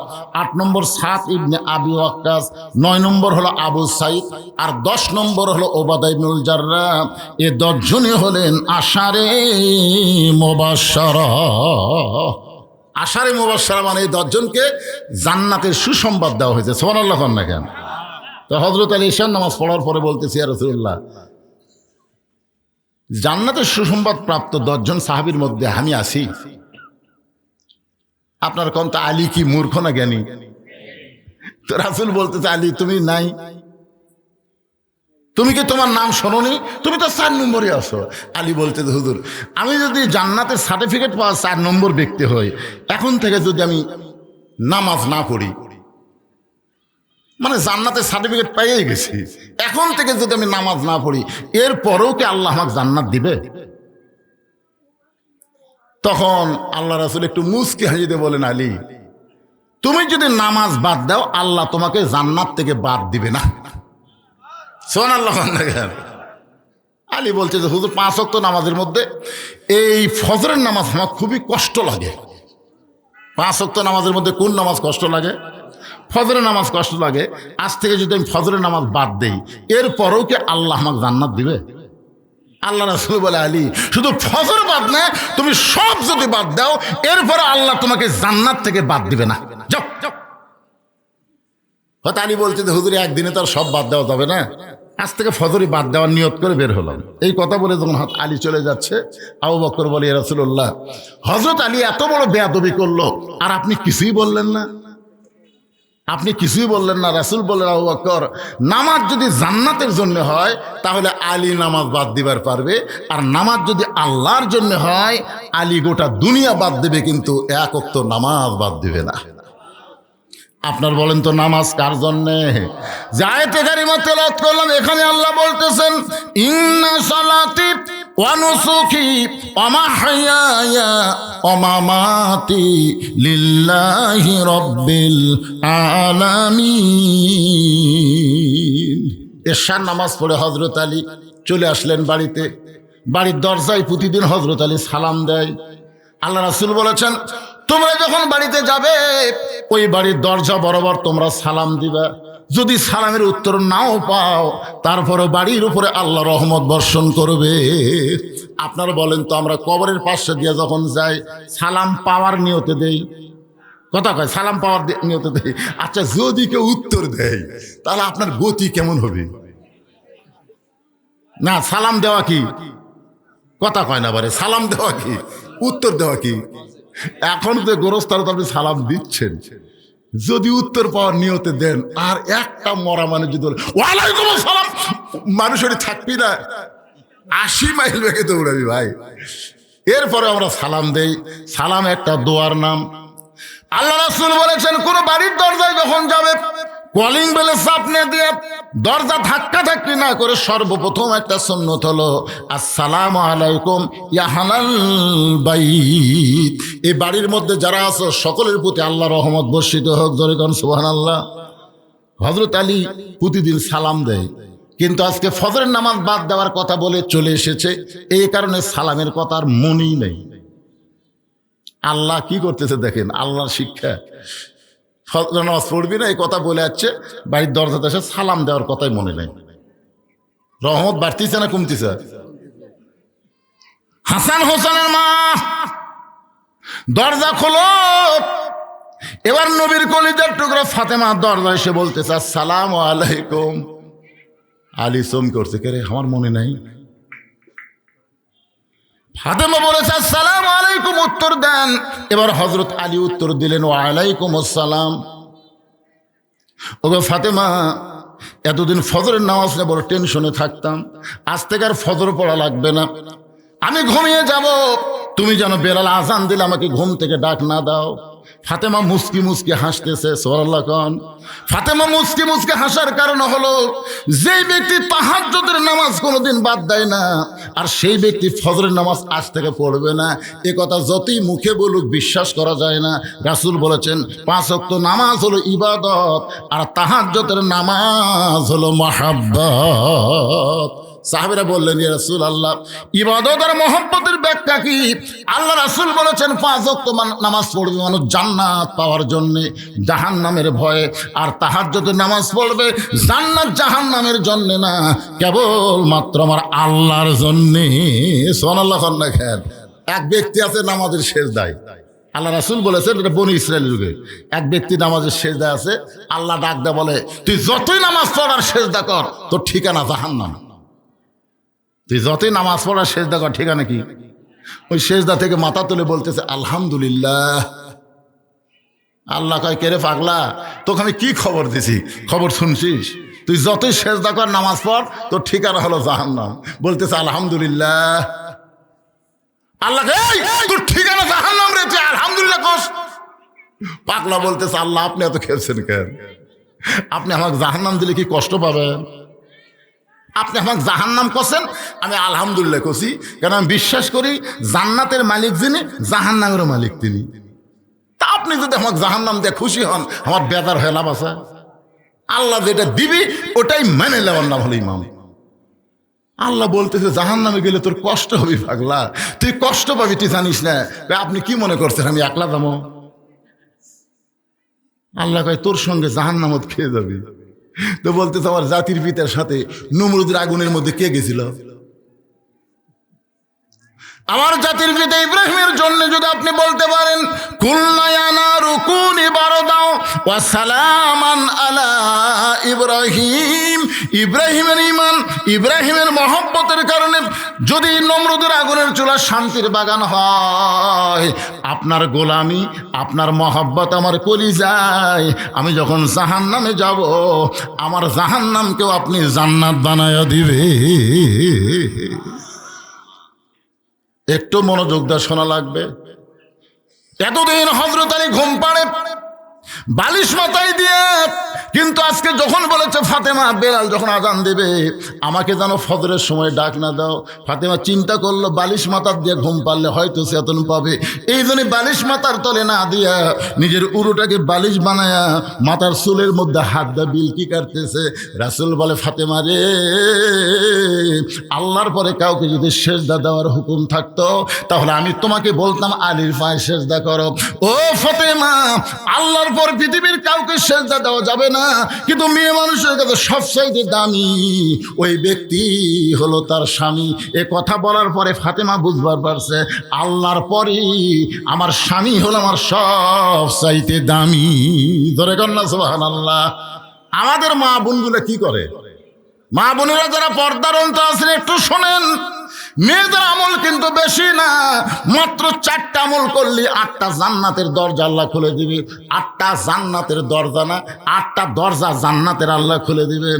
8 নম্বর সাদ ইবনে আবি ওয়াক্কাস, 9 নম্বর হলো আবু সাইদ, আর 10 নম্বর হলো ওবাদা ইবনুল জাররাহ। এই 10 জনই হলেন আশারে মুবাশশারা। আশারে মুবাশশারা মানে এই 10 জনকে জান্নাতের সুসংবাদ দেওয়া হয়েছে। সুবহানাল্লাহ কোন না কেন? তো হযরত আলী ঈশার নামাজ পড়ার পরে বলতেছি, ইয়া রাসূলুল্লাহ, জান্নাতের সুসংবাদ প্রাপ্ত 10 জন সাহাবীর মধ্যে আমি আছি। আপনার কোন তো আলী কি মূর্খ না জ্ঞানী? তো রাসূল বলতেছে, আলী তুমি নাই, তুমি কি তোমার নাম শোনোনি? তুমি তো 4 নম্বরে আছো। আলী বলতেছে, হুজুর আমি যদি জান্নাতের সার্টিফিকেট পাওয়া 4 নম্বর ব্যক্তি হই, এখন থেকে যদি আমি নামাজ না পড়ি, মানে জান্নাতের সার্টিফিকেট পেয়েই গেছি, এখন থেকে যদি আমি নামাজ না পড়ি এরপরেও কি আল্লাহ আমাকে জান্নাত দিবে? তখন আল্লাহ রাসূল একটু মুচকি হাসিতে বলেন, আলী তুমি যদি নামাজ বাদ দাও আল্লাহ তোমাকে জান্নাত থেকে বাদ দিবে না। সুবহানাল্লাহ। আলী বলছে যে হুজুর 5 ওয়াক্ত নামাজের মধ্যে এই ফজরের নামাজ আমার খুবই কষ্ট লাগে। 5 ওয়াক্ত নামাজের মধ্যে কোন নামাজ কষ্ট লাগে? ফজরের নামাজ কষ্ট লাগে। আজ থেকে যদি আমি ফজরের নামাজ বাদ দেই এরপরেও কি আল্লাহ আমাকে জান্নাত দিবে? আল্লাহ রাসূল বলে, আলী শুধু ফজর বাদ না, তুমি সব যদি বাদ দাও এরপরে আল্লাহ তোমাকে জান্নাত থেকে বাদ দিবে না। যাও যাও। হয়তো আলী বলছে যে হুজুর একদিনে তো আর সব বাদ দেওয়া যাবে না, আজ থেকে ফজরই বাদ দেওয়ার নিয়ত করে বের হলাম। এই কথা বলে যখন আলী চলে যাচ্ছে, আবু বকর বলে, ইয়া রাসূলুল্লাহ, হযরত আলী এত বড় বেয়াদবি করলো আর আপনি কিছুই বললেন না, আপনি কিছুই বললেন না। রাসূল বললেন, আবু বকর, নামাজ যদি জান্নাতের জন্য হয় তাহলে আলী নামাজ বাদ দিবার পারবে, আর নামাজ যদি আল্লাহর জন্য হয় আলী গোটা দুনিয়া বাদ দেবে, কিন্তু এক ওয়াক্ত নামাজ বাদ দিবে না। আপনার বলেন তো নামাজ কার জন্যে? যে আয়াতে কারিমা তেলাওয়াত করলাম এখানে আল্লাহ বলতেছেন, ইন্না সালাতি ওয়া নুসুকি ওয়া মাহইয়ায়া ওয়া মামাতি লিল্লাহি রাব্বিল আলামিন। এশার নামাজ পড়ে হযরত আলী চলে আসলেন বাড়িতে। বাড়ির দরজায় প্রতিদিন হযরত আলী সালাম দেয়। আল্লাহ রাসূল বলেছেন, তোমরা যখন বাড়িতে যাবে ওই বাড়ির দরজা বরাবর তোমরা সালাম দিবা। যদি সালামের উত্তর নাও পাও তারপরে বাড়ির উপরে আল্লাহ রহমত বর্ষণ করবে। আপনারা বলেন তো, আমরা কবরের পাশে দিয়ে যখন যাই সালাম পাওয়ার নিয়তে দেই, কথা কয় সালাম পাওয়ার নিয়তে দেই। আচ্ছা, যদি কেউ উত্তর দেয় তাহলে আপনার গতি কেমন হবে? না, সালাম দেওয়া কি, কথা কয় না বারে, সালাম দেওয়া কি, উত্তর দেওয়া কি? এখন তো গোরস্থানে আপনি সালাম দিচ্ছেন, যদি উত্তর পাওয়ার নিয়তে দেন আর একটা মরা মানুষ যদি ওয়ালাইকুম আসসালাম, মানুষের থাকবি না, 80 মাইল বেগে দৌড়াবি ভাই। এরপরে আমরা সালাম দেই। সালাম একটা দোয়ার নাম। আল্লাহ রাসূল বলেছেন, কোন বাড়ির দরজায় যখন যাবে কলিং বেলে চাপনে দিয়ে দরজা ধাক্কা ধাক্কি না করে সর্বপ্রথম একটা সুন্নত হলো আসসালামু আলাইকুম ইয়া আহলাল বাইত। এই বাড়ির মধ্যে যারা আছে সকলের প্রতি আল্লাহ রহমত বর্ষিত হোক, জোরে কোন সুবহানাল্লাহ। হযরত আলী প্রতিদিন সালাম দেয়, কিন্তু আজকে ফজরের নামাজ বাদ দেওয়ার কথা বলে চলে এসেছে, এই কারণে সালামের কথা আর মনেই নেই। আল্লাহ কি করতেছে দেখেন, আল্লাহর শিক্ষা। ফজরের নামাজ পড়বি না এই কথা বলে যাচ্ছে, বাড়ির দরজাতে এসে সালাম দেওয়ার কথাই মনে নেই। রহমত বাড়তিছে না কমতিছে? হাসান হোসেনের মা, দরজা খোলো। এবার নবীর কলিজার টুকরা ফাতেমা দরজা এসে বলতেছে আসসালামু আলাইকুম। আলী সোম করছে, কে রে, আমার মনে নাই। ফাতেমা বলেছে আসসালামু আলাইকুম, উত্তর দেন। এবার হযরত আলী উত্তর দিলেন ওয়া আলাইকুম আসসালাম। ওগো ফাতেমা, এতদিন ফজরের নামাজ নিয়ে বড় টেনশনে থাকতাম, আজ থেকে আর ফজর পড়া লাগবে না, আমি ঘুমিয়ে যাব। তুমি যেন বেলাল আজান দিলে আমাকে ঘুম থেকে ডাক না দাও। ফাতেমা মুস্কি মুস্কি হাসতেছে, সুবহানাল্লাহ কোন। ফাতেমা মুস্কি মুস্কি হাসার কারণ হলো, যেই ব্যক্তি তাহাজ্জুদের নামাজ কোনোদিন বাদ দেয় না আর সেই ব্যক্তি ফজরের নামাজ আজ থেকে পড়বে না, এ কথা যতই মুখে বলুক বিশ্বাস করা যায় না। রাসূল বলেছেন 5 ওয়াক্ত নামাজ হলো ইবাদত আর তাহাজ্জুদের নামাজ হলো মাহাব্বত। সাহাবীরা বললেন, ইয়া রাসূলুল্লাহ, ইবাদত আর মহব্বতের ব্যাখ্যা কি? আল্লাহ রাসূল বলেছেন 5 ওয়াক্ত নামাজ পড়বে মানুষ জান্নাত পাওয়ার জন্য, জাহান্নামের ভয়ে, আর তাহাজ্জুদের নামাজ পড়বে জান্নাত জাহান্নামের জন্য না, কেবল মাত্র আমার আল্লাহর জন্য। সুবহানাল্লাহ। দেখেন, এক ব্যক্তি আছে নামাজের সেজদায়, আল্লাহ রাসূল বলেছেন এটা বনি ইসরায়েলের যুগে, এক ব্যক্তি নামাজের সেজদায় আছে, আল্লাহ ডাক দেয়া বলে, তুই যতই নামাজ পড়ার সেজদা কর তোর ঠিকানা জাহান্নাম। তুই যতই নামাজ পড়ার সেজদা কর, ঠিকানা কি? ওই সেজদা থেকে মাথা তুলে বলতেছে আলহামদুলিল্লাহ। আল্লাহ কয়, কে রে পাগলা, তোকে আমি কি খবর দিছি, খবর শুনছিস? তুই যতই সেজদা কর নামাজ পড় তোর ঠিকানা হলো জাহান্নাম। বলতেছে আলহামদুলিল্লাহ। আল্লাহ তোর ঠিকানা জাহান্নাম রে, তুই আলহামদুলিল্লাহ কোস। পাগলা বলতেছে আল্লাহ আপনি এত খেলছেন কেন? আপনি আমাকে জাহান্নাম দিলে কি কষ্ট পাবেন? আপনি আমাকে জাহান্নাম করছেন, আমি আলহামদুলিল্লাহ করছি, কারণ আমি বিশ্বাস করি জান্নাতের মালিক যিনি, জাহান্নামেরও মালিক তিনি। তা আপনি যদি আমাকে জাহান্নাম দিয়ে খুশি হন, আমার বেজার হয়ে লাভ আছে? আল্লাহ যেটা দিবি ওটাই মেনে নেওয়ার নাম হলো ইমাম। আল্লাহ বলতেছে জাহান্নামে গেলে তোর কষ্ট হবে পাগলা, তুই কষ্ট পাবি, তুই জানিস না। আপনি কি মনে করছেন আমি একলা যাবো? আল্লাহ কয় তোর সঙ্গে জাহান্নামত খেয়ে যাবি। তো বলতেছে আমার জাতির পিতার সাথে নমরুদের আগুনের মধ্যে কে গেছিল? আমার জাতির পিতা ইব্রাহিমের জন্য যদি আপনি বলতে পারেন কুলনা ইয়া নারু কুনি বারদাও ওয়া সালামান আলা ইব্রাহিম, ইব্রাহিমের ঈমান, ইব্রাহিমের মহব্বতের কারণে যদি নমরুদের আগুনের চুলা শান্তির বাগান হয়, আপনার গোলামি, আপনার মহব্বত আমার কলিজায়, আমি যখন জাহান্নামে যাব, আমার জাহান্নামকেও আপনি জান্নাত বানায়া দিবে। একটু মনোযোগ দিয়ে শোনা লাগবে। এতদিন হযরত আলী ঘুম পাড়ে বালিশ মাথায় দিয়ে, কিন্তু আজকে যখন বলেছে ফাতেমা বেলাল যখন আজান দেবে আমাকে যেন ফজরের সময় ডাক না দাও, ফাতেমা চিন্তা করলো বালিশ মাথার দিয়ে ঘুম পারলে হয়তো চেতন পাবে, এই জন্য বালিশ মাথার তলে না দিয়া নিজের উরুটাকে বালিশ বানায়া মাথার চুলের মধ্যে হাত দিয়ে বিলকি কাটতেছে। রাসূল বলে ফাতেমা রে, আল্লাহর পরে কাউকে যদি সেজদা দেওয়ার হুকুম থাকতো তাহলে আমি তোমাকে বলতাম আলীর পায়ে সেজদা করো। ও ফাতেমা, আল্লাহর পর পৃথিবীর কাউকে সেজদা দেওয়া যাবে না, কিন্তু মেয়ে মানুষের কাছে সবচাইতে দামি ওই ব্যক্তি হলো তার স্বামী। এ কথা বলার পরে ফাতেমা বুঝবার পারছে আল্লাহর পরই আমার স্বামী হলো আমার সবচাইতে দামি। ধরে কন্যা সুবহানাল্লাহ। আমাদের মা বোনগুলো কি করে? মা বোনেরা যারা পর্দার অন্তর আছেন একটু শোনেন, মেয়েদের আমল কিন্তু বেশি না, মাত্র 4টা আমল করলে 8টা জান্নাতের দরজা আল্লাহ খুলে দিবে। 8টা জান্নাতের দরজা না, 8টা দরজা জান্নাতের আল্লাহ খুলে দিবে।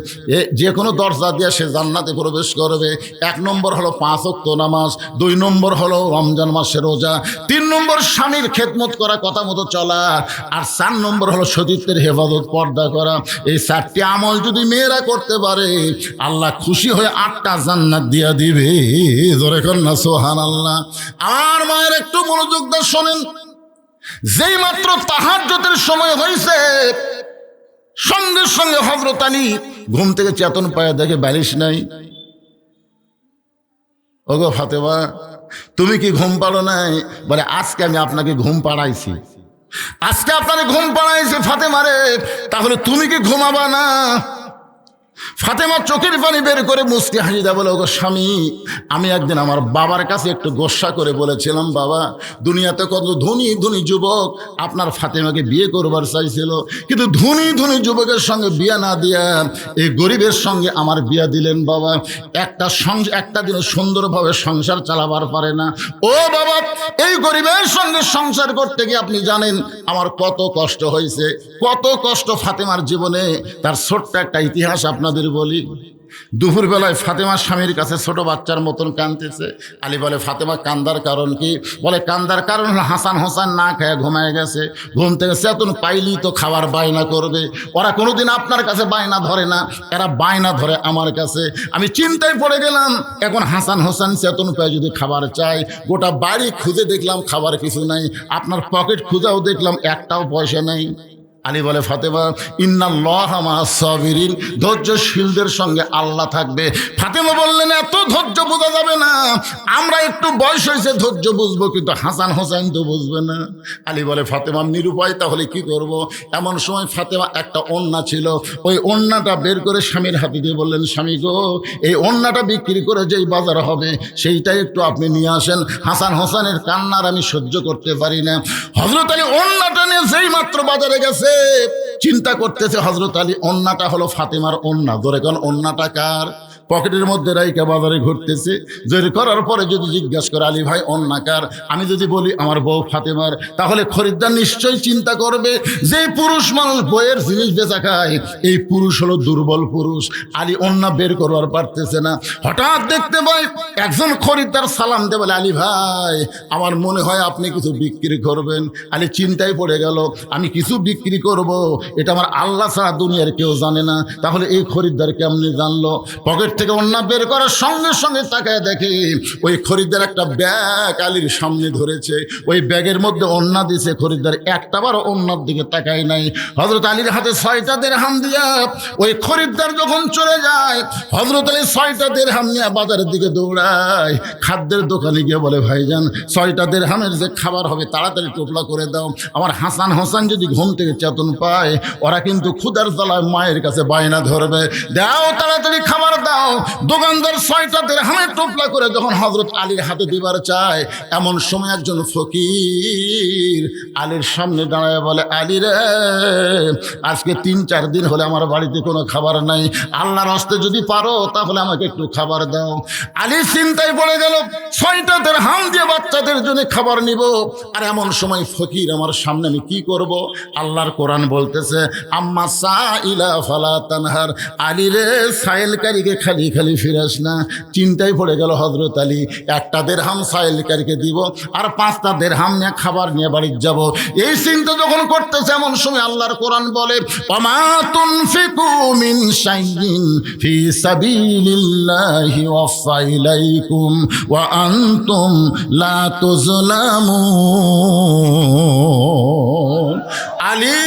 যে কোনো দরজা দিয়ে সে জান্নাতে প্রবেশ করবে। 1 নম্বর হলো 5 ওয়াক্ত নামাজ, 2 নম্বর হলো রমজান মাসের রোজা, 3 নম্বর স্বামীর খেদমত করা, কথা মতো চলা, আর 4 নম্বর হলো সতীত্বের হেফাজত, পর্দা করা। এই 4টি আমল যদি মেয়েরা করতে পারে আল্লাহ খুশি হয়ে 8টা জান্নাত দিয়া দিবে। জোরে কন্যা সুবহানাল্লাহ। আমার মায়ের একটু মনোযোগ দিয়ে শোনেন, যেই মাত্র তাহাজ্জুদের সময় হয়েছে সঙ্গে সঙ্গে হযরত আলী ঘুম থেকে চেতন পায়, দেখে বালিশ নাই। ওগো ফাতেমা, তুমি কি ঘুম পাড়ো নাই? বলে আজকে আমি আপনাকে ঘুম পাড়াইছি, আজকে আপনাকে ঘুম পাড়াইছি ফাতেমা রে, তাহলে তুমি কি ঘুমাবা না? ফাতেমা চোখের পানি বের করে মুচকি হাসি দেয়, বলে ওগো স্বামী, আমি একদিন আমার বাবার কাছে একটু গোসা করে বলেছিলাম, বাবা দুনিয়াতে কত ধনী ধনী যুবক আপনার ফাতেমাকে বিয়ে করবার চাইছিল, কিন্তু ধনী ধনী যুবকের সঙ্গে বিয়ে না দিয়া এই গরিবের সঙ্গে আমার বিয়ে দিলেন বাবা। একটা দিনও সুন্দরভাবে সংসার চালাবার পারে না। ও বাবা, এই গরিবের সঙ্গে সংসার করতে গিয়ে আপনি জানেন আমার কত কষ্ট হয়েছে, কত কষ্ট ফাতেমার জীবনে। তার ছোট্ট একটা ইতিহাস আপনাদের বলি। দুপুরবেলায় ফাতেমার স্বামীর কাছে ছোট বাচ্চার মতন কাঁদতেছে। আলী বলে ফাতেমা কান্দার কারণ কি? বলে কান্দার কারণ হলো হাসান হোসেন না খেয়ে ঘুমায় গেছে, ঘুম থেকে চেতন পাইলেই তো খাবার বায়না করবে। ওরা কোনোদিন আপনার কাছে বায়না ধরে না, এরা বায়না ধরে আমার কাছে। আমি চিন্তায় পড়ে গেলাম, এখন হাসান হোসেন চেতন পায় যদি খাবার চাই, গোটা বাড়ি খুঁজে দেখলাম খাবার কিছু নাই, আপনার পকেট খুঁজাও দেখলাম একটাও পয়সা নেই। আলী বলে ফাতেমা ইন্নাল্লাহা মা'আস সাবিরিন, ধৈর্যশীলদের সঙ্গে আল্লাহ থাকবে। ফাতেমা বললেন এত ধৈর্য বোঝা যাবে না, আমরা একটু বয়স হয়েছে ধৈর্য বুঝবো, কিন্তু হাসান হোসেন তো বুঝবে না। আলী বলে ফাতেমা নিরুপায়, তাহলে কি করব? এমন সময় ফাতেমা একটা ওড়না ছিল, ওই ওড়নাটা বের করে স্বামীর হাতে দিয়ে বললেন, স্বামী গো, এই ওড়নাটা বিক্রি করে যেই বাজার হবে সেইটাই একটু আপনি নিয়ে আসেন, হাসান হোসেনের কান্নার আমি সহ্য করতে পারি না। হযরত আলী ওড়নাটা নিয়ে যেই মাত্র বাজারে গেছে, চিন্তা করতেছে হযরত আলী ওড়নাটা হলো ফাতেমার ওড়না। ধরে কোন ওড়নাটা কার? পকেটের মধ্যে রাইকা বাজারে ঘুরতেছে। জোর করার পরে যদি জিজ্ঞাসা করে আলী ভাই অন্যাকার, আমি যদি বলি আমার বউ ফাতেমার, তাহলে খরিদ্দার নিশ্চয়ই চিন্তা করবে যে পুরুষ মানুষ বইয়ের জিনিস বেচা খায়, এই পুরুষ হলো দুর্বল পুরুষ। আলী অন্যা বের করবার পারতেছে না। হঠাৎ দেখতে পাই একজন খরিদ্দার সালাম দে, বলে আলী ভাই আমার মনে হয় আপনি কিছু বিক্রি করবেন। আলী চিন্তায় পড়ে গেল, আমি কিছু বিক্রি করব এটা আমার আল্লাহ ছাড়া দুনিয়ার কেউ জানে না। তাহলে এই খরিদ্দার কেমনি জানলো? পকেট থেকে অন্যা বের করার সঙ্গে সঙ্গে তাকায় দেখে ওই খরিদ্দার একটা ব্যাগ আলীর সামনে ধরেছে। ওই ব্যাগের মধ্যে অন্যা দিছে। খরিদ্দার একটাবার অন্যার দিকে তাকায় নাই। হযরত আলীর হাতে 6টা দিরহাম দিয়া ওই খরিদ্দার যখন চলে যায়, হযরত আলী 6টা দিরহাম নিয়ে বাজারের দিকে দৌড়ায়। খাদ্যের দোকানে গিয়ে বলে ভাইজান 6টা দিরহামের যে খাবার হবে তাড়াতাড়ি টোপলা করে দাও। আমার হাসান হোসেন যদি ঘুম থেকে চেতন পায়, ওরা কিন্তু ক্ষুধার জ্বালায় মায়ের কাছে বায়না ধরবে। দাও তাড়াতাড়ি খাবার দাও। দোকানদার 6টা দিরহামের টোপলা করে যখন হযরত আলীর হাতে দিবার চায়, এমন সময় একজন ফকির আলীর সামনে দাঁড়ায় বলে, আলী রে, আজকে 3-4 দিন হলে আমার বাড়িতে কোনো খাবার নাই, আল্লাহর হস্তে যদি পারো তাহলে আমাকে একটু খাবার দাও। আলী চিন্তায় পড়ে গেল, 6টা দিরহাম দিয়ে বাচ্চাদের জন্য খাবার নিব, আর এমন সময় ফকির আমার সামনে, আমি কি করব? আল্লাহর কোরআন বলতেছে আম্মা সাইলা ফালা তানহার, আলী রে সাইলকারীকে খালি খালি ফিরাস না। চিন্তায় পড়ে গেল হযরত আলী, 1টা দিরহাম সাইলকারীকে দিব আর 5টা দিরহাম নিয়ে খাবার নিয়ে বাড়ি যাব। এই চিন্তা যখন করতেছে, এমন সময় আল্লাহর কোরআন বলে ওয়ামা তুনফিকু মিন শাইইন ফি সাবিলিল্লাহি ওয়াফা ইলাইকুম ওয়া আনতুম লা তুজলামুন। আলী,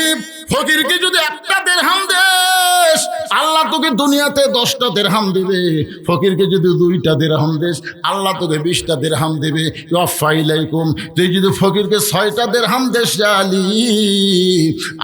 ফকিরকে যদি 1টা দিরহাম দেস, আল্লাহ তোকে দুনিয়াতে 10টা দিরহাম দিবে। ফকিরকে যদি 2টা দিরহাম দেস, আল্লাহ তোকে 20টা দিরহাম দিবে। ওয়াফা ইলাইকুম, তুই যদি ফকিরকে 6টা দিরহাম দেস আলী,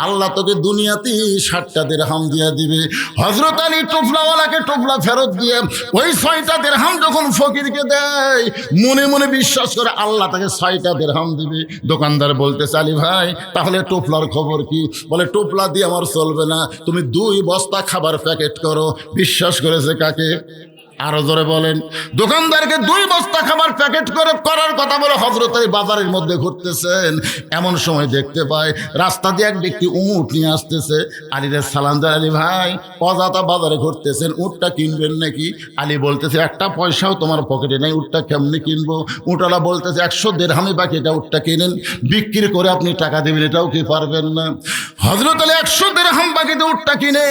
আল্লাহ তোকে দুনিয়াতে 60টা দিরহাম দিয়ে দিবে। হযরত আলী টোপলাওয়ালাকে টোপলা ফেরত দিয়ে ওই 6টা দিরহাম যখন ফকিরকে দেয়, মনে মনে বিশ্বাস করে আল্লাহ তাকে 6টা দিরহাম দিবে। দোকানদার বলতেছে আলী ভাই তাহলে টোপলার খবর কি? বলে টোপলা দিয়ে আমার চলবে না, তুমি 2 বস্তা খাবার প্যাকেট করো। বিশ্বাস করেছে কাকে? আরো জোরে বলেন। দোকানদারকে 2 বস্তা খাবার প্যাকেট করে করার কথা বলে হযরত আলী বাজারের মধ্যে ঘুরতেছেন। এমন সময় দেখতে পায় রাস্তা দিয়ে এক ব্যক্তি উট নিয়ে আসতেছে। আলীরে সালাম দেয়, আলী ভাই অজাতা বাজারে ঘুরতেছেন, উটটা কিনবেন নাকি? আলী বলতেছে 1টা পয়সাও তোমার পকেটে নেই, উটটা কেমনি কিনবো? উটওয়ালা বলতেছে 100 দিরহামে বাকি, এটা উটটা কিনেন, বিক্রি করে আপনি টাকা দেবেন, এটাও কি পারবেন না? হযরত আলী 100 দিরহাম বাকিতে উটটা কিনে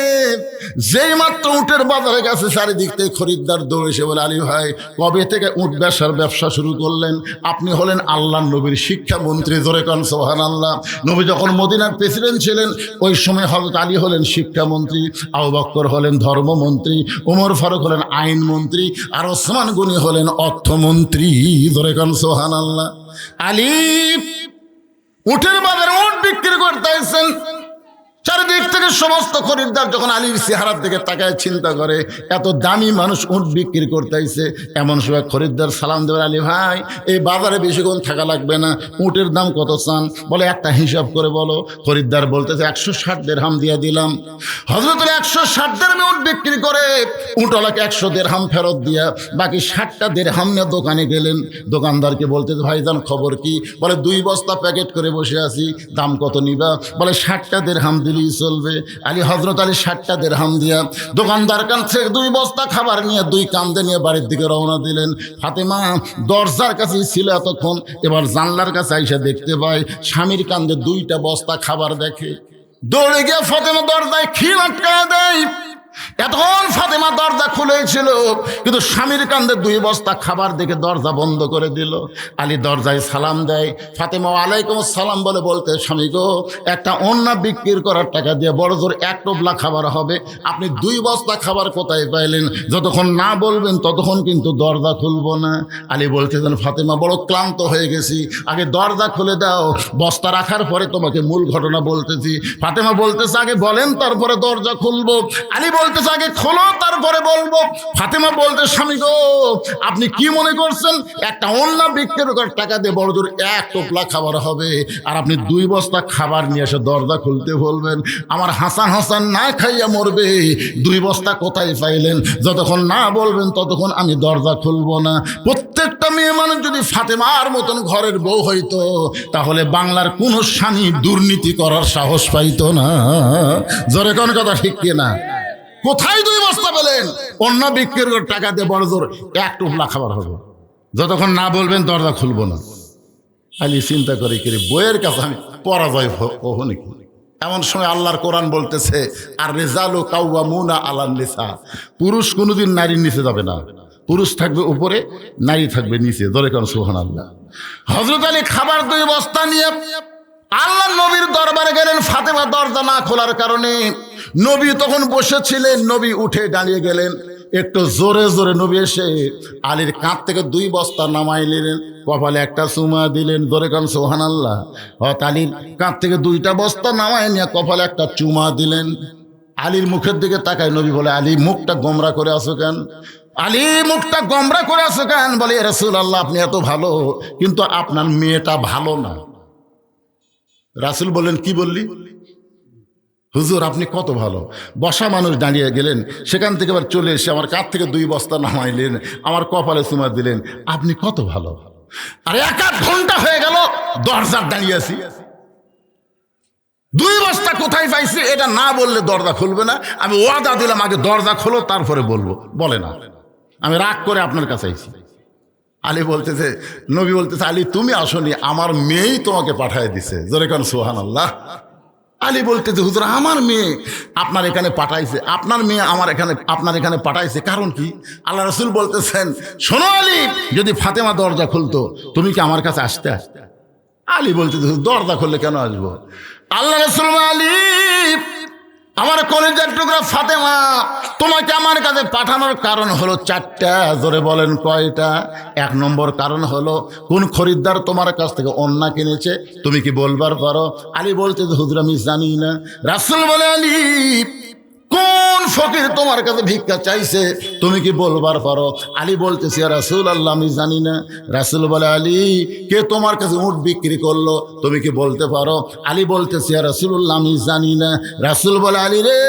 যেই মাত্র উটের বাজারে গেছে, চারিদিক থেকে খরিদ্দার দৌড়ে এসে বলে, আলী ভাই কবে থেকে উট ব্যবসা শুরু করলেন? আপনি হলেন আল্লাহর নবীর শিক্ষামন্ত্রী। জোরে কান সুবহানাল্লাহ। নবী যখন মদিনার প্রেসিডেন্ট ছিলেন, ওই সময় হযরত আলী হলেন শিক্ষামন্ত্রী, আবু বকর হলেন ধর্মমন্ত্রী, ওমর ফারুক হলেন আইনমন্ত্রী, আর ওসমান গনি হলেন অর্থমন্ত্রী। জোরে কান সুবহানাল্লাহ। আলী উটের বাজারে উট বিক্রি করতেছেন। চারিদিক থেকে সমস্ত খরিদ্দার যখন আলীর চেহারার দিকে তাকায় চিন্তা করে এত দামি মানুষ উট বিক্রি করতেছে। এমন সময় খরিদ্দার সালাম দেবে, আলী ভাই এই বাজারে বেশিক্ষণ থাকা লাগবে না, উটের দাম কত চান? বলে একটা হিসাব করে বলো। খরিদ্দার বলতেছে 160 দিরহাম দিয়ে দিলাম। হযরত 160 দিরহামে উট বিক্রি করে উটওয়ালাকে 100 দিরহাম ফেরত দিয়া বাকি 60টা দিরহাম নিয়ে দোকানে গেলেন। দোকানদারকে বলতেছে ভাইজান খবর কি? বলে 2 বস্তা প্যাকেট করে বসে আছি, দাম কত নিবা? বলে 60টা দিরহাম দিলেই চলবে। আলী হযরত আলী 60টা দিরহাম দিয়া দোকানদার কাছ থেকে 2 বস্তা খাবার নিয়ে 2 কান্দে নিয়ে বাড়ির দিকে রওনা দিলেন। ফাতেমা দরজার কাছে ছিল এতক্ষণ, এবার জানলার কাছে আইসা দেখতে পায় স্বামীর কান্দে 2টা বস্তা খাবার দেখে। দৌড়ে গিয়ে ফাতেমা দরজায় খিল আটকায় দেয়। এতক্ষণ ফাতেমা দরজা খুলেছিল, কিন্তু স্বামীর কান্দে 2 বস্তা খাবার দেখে দরজা বন্ধ করে দিল। আলী দরজায় সালাম দেয়। ফাতেমা ওয়ালাইকুম আসসালাম বলে বলতে, স্বামী গো একটা অন্না বিক্রি করার টাকা দিয়ে বড় জোর 1 টোপলা খাবার হবে, আপনি 2 বস্তা খাবার কোথায় পাইলেন? যতক্ষণ না বলবেন ততক্ষণ কিন্তু দরজা খুলবো না। আলী বলতেছেন ফাতেমা বড় ক্লান্ত হয়ে গেছি, আগে দরজা খুলে দাও, বস্তা রাখার পরে তোমাকে মূল ঘটনা বলতেছি। ফাতেমা বলতেছে আগে বলেন তারপরে দরজা খুলবো। আলী বলতেছে আগে খোলো তারপরে বলবো। ফাতেমা বলতে স্বামী গো আপনি কি মনে করছেন একটা ওন্না বিক্রি করে টাকা দিয়ে বড় জোর এক টোপলা খাবার হবে, আর আপনি 2 বস্তা খাবার নিয়ে এসে দরজা খুলতে বলবেন? আমার হাসান না খাইয়া মরবে, 2 বস্তা কোথায় পাইলেন? যতক্ষণ না বলবেন ততক্ষণ আমি দরজা খুলবো না। প্রত্যেকটা মেয়ে মানুষ যদি ফাতেমার মতন ঘরের বউ হইতো তাহলে বাংলার কোন স্বামী দুর্নীতি করার সাহস পাইতো না। জোরে কোন কথা ঠিক কিনা? কোথায় 2 বস্তা পেলেন? অন্য বিক্রির করে টাকা দিয়ে বড় জোর এক টোপলা খাবার হবে, যতক্ষণ না বলবেন দরজা খুলবো না। আলী চিন্তা করে কি বইয়ের কাছে আমি পরাজয় হবো নাকি? এমন সময় আল্লাহর কোরআন বলতেছে আর রিজালু কাওয়ামুনা আলান নিসা, পুরুষ কোনোদিন নারীর নিচে যাবে না, পুরুষ থাকবে উপরে, নারী থাকবে নিচে। ধরে কোন সুবহানাল্লাহ। হযরত আলী খাবার 2 বস্তা নিয়ে আল্লাহ নবীর দরবারে গেলেন। ফাতেমা দরজা না খোলার কারণে নবী তখন বসেছিলেন, নবী উঠে দাঁড়িয়ে গেলেন। একটু জোরে জোরে নবী এসে আলীর কাঁধ থেকে 2 বস্তা নামাই নিলেন, কপালে একটা চুমা দিলেন। ধরে কোন সুবহানাল্লাহ। আলীর কাঁধ থেকে 2টা বস্তা নামাই নিয়ে কপালে একটা চুমা দিলেন। আলীর মুখের দিকে তাকায় নবী বলে আলী মুখটা গোমরা করে আছো কেন? আলী মুখটা গোমরা করে আছো কেন? বলে ইয়া রাসূলুল্লাহ আপনি এত ভালো কিন্তু আপনার মেয়েটা ভালো না। রাসূল বললেন কি বললি? হুজুর আপনি কত ভালো। বসা মানুষ দাঁড়িয়ে গেলেন, সেখান থেকে আবার চলে এসে আমার কাঁধ থেকে 2 বস্তা নামাইলেন, আমার কপালে চুমা দিলেন। আপনি কত ভালো। আর 1-8 ঘন্টা হয়ে গেল দরজার দাঁড়িয়ে আছি, 2 বস্তা কোথায় পাইছি এটা না বললে দরজা খুলবে না। আমি ওয়াদা দিলাম আগে দরজা খোলো তারপরে বলবো। বলে না, আমি রাগ করে আপনার কাছে আইছি। আলী বলতেছে, নবী বলতেছে আলী তুমি আসনি, আমার মেয়েই তোমাকে পাঠিয়ে দিছে। জোরে কোন সুবহানাল্লাহ। আলী বলতেছে হুজুর আমার মেয়ে আপনার এখানে পাঠাইছে, আপনার মেয়ে আপনার এখানে পাঠাইছে, কারণ কি? আল্লাহ রাসূল বলতেছেন শোনো আলী, যদি ফাতেমা দরজা খুলতো তুমি কি আমার কাছে আসতে? আলী বলতেছে দরজা খুললে কেন আসবো? আল্লাহ রাসূল আলী আমার কলিজার টুকরা ফাতেমা তোমাকে আমার কাছে পাঠানোর কারণ হলো 4টা। জোরে বলেন কয়টা? 1 নম্বর কারণ হলো কোন খরিদ্দার তোমার কাছ থেকে ওন্না কিনেছে তুমি কি বলবার পারো? আলী বলতে হুজুর আমি জানি না। রাসূল বলে আলী কোন ফকির তোমার কাছে ভিক্ষা চাইছে তুমি কি বলবার পারো? আলী বলতেছে ইয়া রাসূলুল্লাহ আমি জানি না। রাসূল বলে আলী কে তোমার কাছে উট বিক্রি করলো তুমি কি বলতে পারো? আলী বলতেছে ইয়া রাসূলুল্লাহ আমি জানি না। রাসূল বলে আলী রে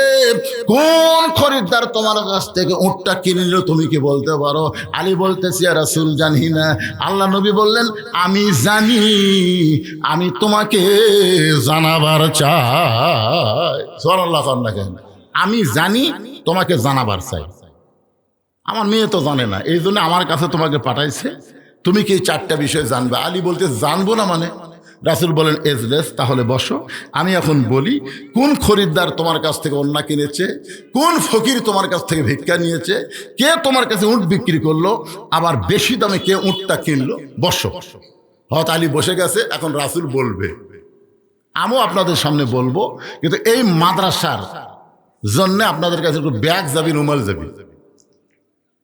কোন খরিদ্দার তোমার কাছ থেকে উটটা কিনে নিল তুমি কি বলতে পারো? আলী বলতেছে ইয়া রাসূল জানি না। আল্লাহ নবী বললেন আমি জানি, আমি তোমাকে জানাবার চাই। সুবহানাল্লাহ। কেন আমি জানি তোমাকে জানাবার চাই। আমার মেয়ে তো জানে না, এই জন্য আমার কাছে তোমাকে পাঠাইছে, তুমি কি এই 4টা বিষয় জানবে? আলী বলতে জানবো না মানে? রাসূল বলেন এজলেস, তাহলে বসো, আমি এখন বলি কোন খরিদ্দার তোমার কাছ থেকে ওন্না কিনেছে, কোন ফকির তোমার কাছ থেকে ভিক্ষা নিয়েছে, কে তোমার কাছে উট বিক্রি করলো, আবার বেশি দামে কে উটটা কিনলো। বসো। হযরত আলী বসে গেছে, এখন রাসূল বলবে, আমিও আপনাদের সামনে বলবো, কিন্তু এই মাদ্রাসার জন্য আপনাদের কাছে একটু ব্যাগ যাবি, রুমাল যাবি।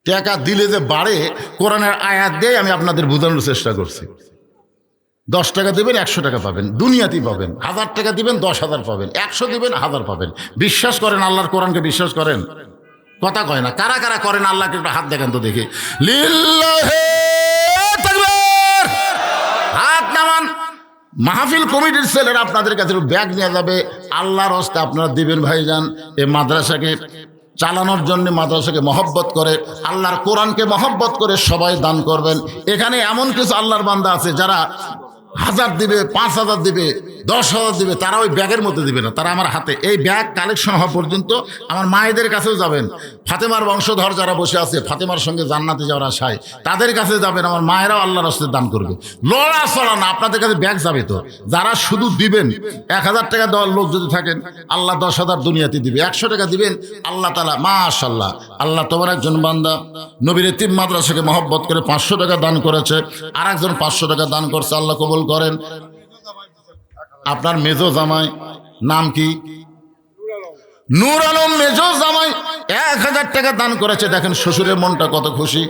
টাকা দিলে যে বাড়ে কোরআনের আয়াত দিয়ে আমি আপনাদের বোঝানোর চেষ্টা করছি। 10 টাকা দিবেন 100 টাকা পাবেন, দুনিয়াতেই পাবেন। 1000 টাকা দিবেন 10,000 পাবেন, 100 দিবেন 1000 পাবেন। বিশ্বাস করেন আল্লাহর কোরআনকে? বিশ্বাস করেন? কথা কয় না। কারা কারা করেন আল্লাহকে একটু হাত দেখেন তো দেখি। লিল্লাহি তাকবীর। হাত নামান। মাহফিল কমিটির ছেলেরা আপনাদের কাছে ব্যাগ নিয়ে যাবে, আল্লাহর হস্তে আপনারা দিবেন। ভাইজান এই মাদ্রাসাকে চালানোর জন্য, মাদ্রাসাকে মহব্বত করে, আল্লাহর কোরআনকে মহব্বত করে সবাই দান করবেন। এখানে এমন কিছু আল্লাহর বান্দা আছে যারা 1000 দিবে, 5000 দিবে, 10,000 দিবে, তারা ওই ব্যাগের মধ্যে দিবে না, তারা আমার হাতে এই ব্যাগ কালেকশন হওয়া পর্যন্ত আমার মায়েদের কাছেও যাবেন। ফাতেমার বংশধর যারা বসে আছে, ফাতেমার সঙ্গে জান্নাতে যাওয়ার আশায়, তাদের কাছে যাবেন। আমার মায়েরাও আল্লাহর রাস্তায় দান করবে। লড়া চড়া না, আপনাদের কাছে ব্যাগ যাবে তো। যারা শুধু দিবেন, 1000 টাকা দেওয়ার লোক যদি থাকেন আল্লাহ 10,000 দুনিয়াতে দিবে। 100 টাকা দিবেন আল্লাহ তাআলা মাশাআল্লাহ। আল্লাহ তোমার একজন বান্দা নবীর এতিম মাদ্রাসাকে মহব্বত করে 500 টাকা দান করেছে, আর একজন 500 টাকা দান করছে। আল্লাহ কবুল করেন। আপনার মেজো জামাই নাম কি? নূর আলম। মেজো জামাই 1000 টাকা দান করেছে। দেখেন শ্বশুরের মনটা কত খুশি।